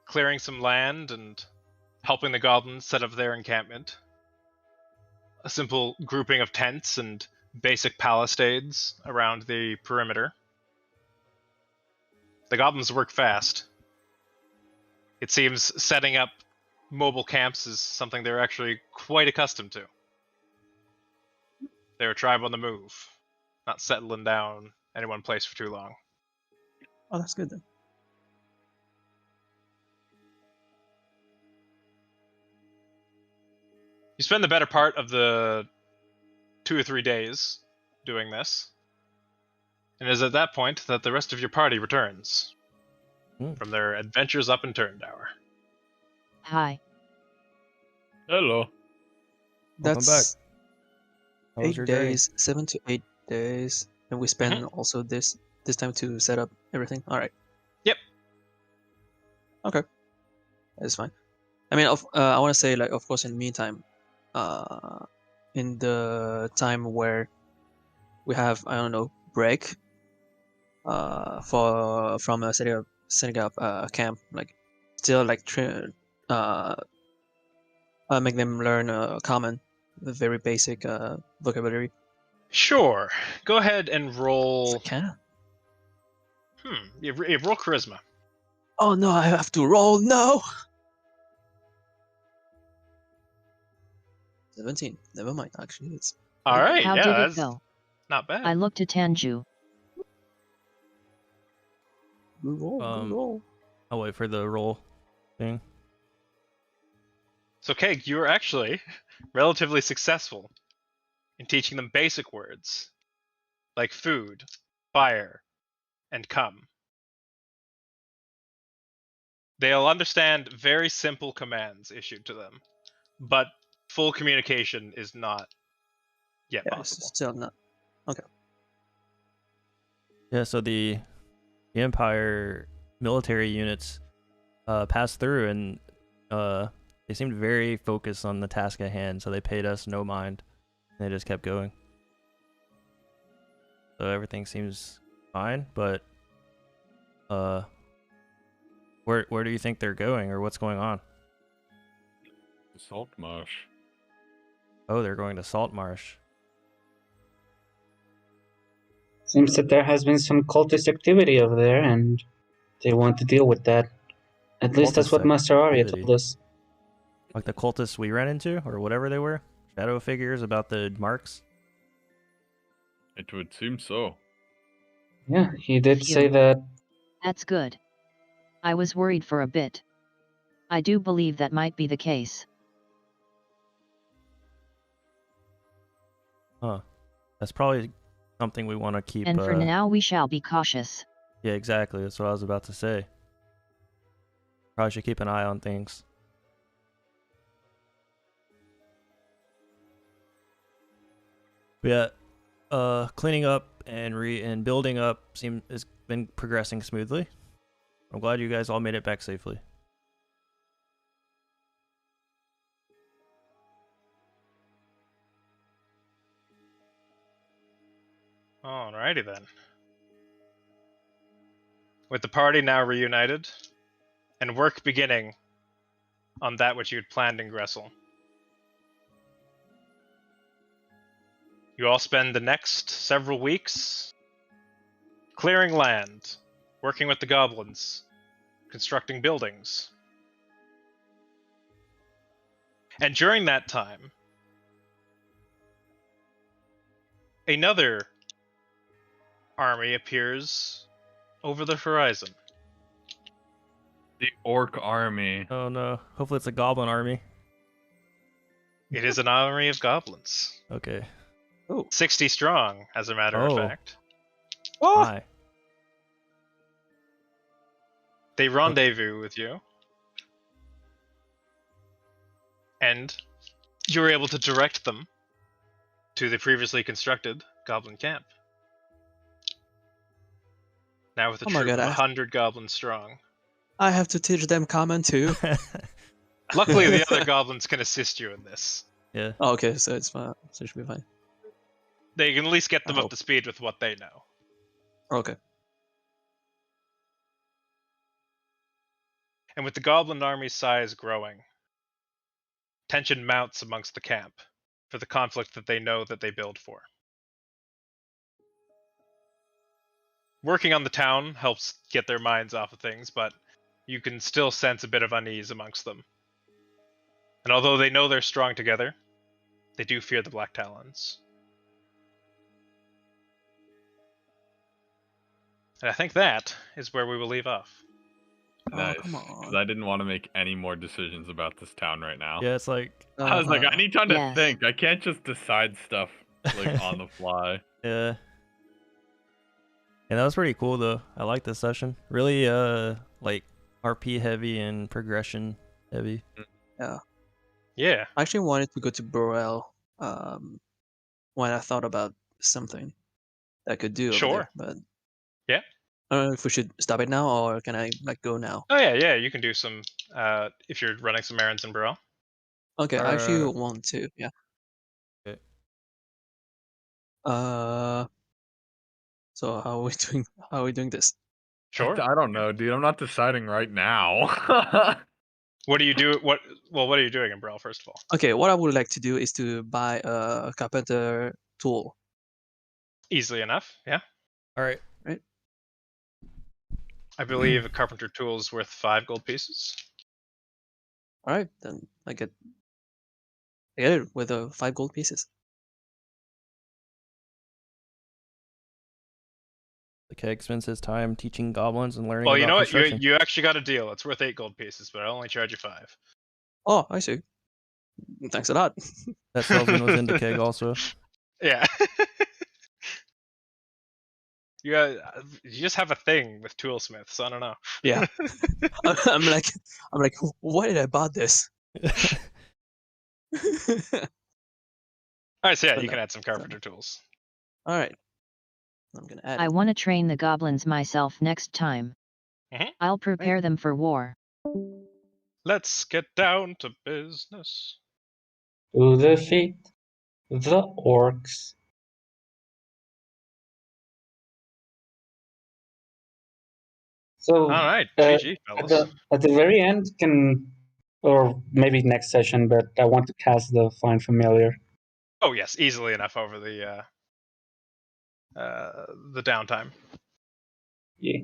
clearing some land and helping the goblins set up their encampment. A simple grouping of tents and basic palisades around the perimeter. The goblins work fast. It seems setting up mobile camps is something they're actually quite accustomed to. They're a tribe on the move, not settling down any one place for too long. Oh, that's good then. You spend the better part of the 2 or 3 days doing this, and it is at that point that the rest of your party returns from their adventures up in Turndower. Hi. Hello. Welcome back. That's How was 8 your journey? days, 7 to 8 days. And we spend also this time to set up everything. Alright. Yep. Okay. That's fine. I mean, I want to say, like, of course, in the meantime, in the time where we have, I don't know, break, from setting up a camp, like, still like make them learn common, the very basic vocabulary. Sure. Go ahead and roll. If I can. You roll charisma. Oh no, I have to roll. No. 17. Never mind. Actually, it's All right. How yeah, did it that's go? not bad. I looked at Tanju. good roll. Good roll. I'll wait for the roll thing. So, Keg, you were actually relatively successful in teaching them basic words like food, fire, and come. They'll understand very simple commands issued to them, but full communication is not yet Yeah, it's possible. still not. Yeah, so the Empire military units passed through, and they seemed very focused on the task at hand, so they paid us no mind. They just kept going. So everything seems fine, but where do you think they're going, or what's going on? The salt marsh. Oh, they're going to Salt Marsh. Seems that there has been some cultist activity over there, and they want to deal with that. At least that's Cultist what Master Arya activity. told us. Like the cultists we ran into, or whatever they were? Shadow figures about the marks? It would seem so. Yeah, he did Phew. say that. That's good. I was worried for a bit. I do believe that might be the case. Huh. That's probably something we want to keep... And for now we shall be cautious. Yeah, exactly. That's what I was about to say. Probably should keep an eye on things. But yeah, cleaning up and building up has been progressing smoothly. I'm glad you guys all made it back safely. Alrighty then. With the party now reunited, and work beginning on that which you had planned in Gressel, you all spend the next several weeks clearing land, working with the goblins, constructing buildings. And during that time, another army appears over the horizon. The orc army. Oh no. Hopefully it's a goblin army. It is an army of goblins. Okay. 60 strong, as a matter of Oh. fact. Hi. They rendezvous with you. And you were able to direct them to the previously constructed goblin camp. Now with a Oh my troop God, of 100 goblins strong. I have to teach them common too. Luckily, the other goblins can assist you in this. Yeah. Oh, okay, so it's fine. So it should be fine. They can at least get them I up hope. to speed with what they know. Okay. And with the goblin army's size growing, tension mounts amongst the camp for the conflict that they know that they build for. Working on the town helps get their minds off of things, but you can still sense a bit of unease amongst them. And although they know they're strong together, they do fear the Black Talons. And I think that is where we will leave off. Nice. Oh, come 'Cause on. I didn't want to make any more decisions about this town right now. Yeah, it's like... I was like, I need time to Yes. think. I can't just decide stuff like on the fly. Yeah. Yeah, that was pretty cool though. I like this session. Really like RP heavy and progression heavy. Yeah. I actually wanted to go to Burrell when I thought about something that I could do over Sure. there, but Yeah. I don't know if we should stop it now or can I like go now? Oh yeah, you can do some if you're running some errands in Burrell. Okay, I actually want to, yeah. Okay. So how are we doing? How are we doing this? Sure. I don't know, dude. I'm not deciding right now. What do you do? What are you doing in Burrell, first of all? Okay, what I would like to do is to buy a carpenter tool. Easily enough, yeah. All right. Right? I believe a carpenter tool is worth 5 gold pieces. All right, then I get it with 5 gold pieces. The keg spends his time teaching goblins and learning Well, about you know what? construction. You actually got a deal. It's worth 8 gold pieces, but I'll only charge you 5. Oh, I see. Thanks a lot. That salesman was into keg also. Yeah. You just have a thing with toolsmiths. I don't know. Yeah. I'm like, why did I buy this? All right, so yeah, But you no, can add some so- carpenter tools. All right. I'm gonna add I it. want to train the goblins myself next time. Mhm. I'll prepare them for war. Let's get down to business. To defeat the orcs. So, All right, GG, fellas. at the very end, or maybe next session, but I want to cast the Find Familiar. Oh yes, easily enough over the downtime. Yeah.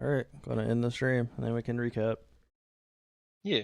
All right, gonna end the stream, and then we can recap. Yeah.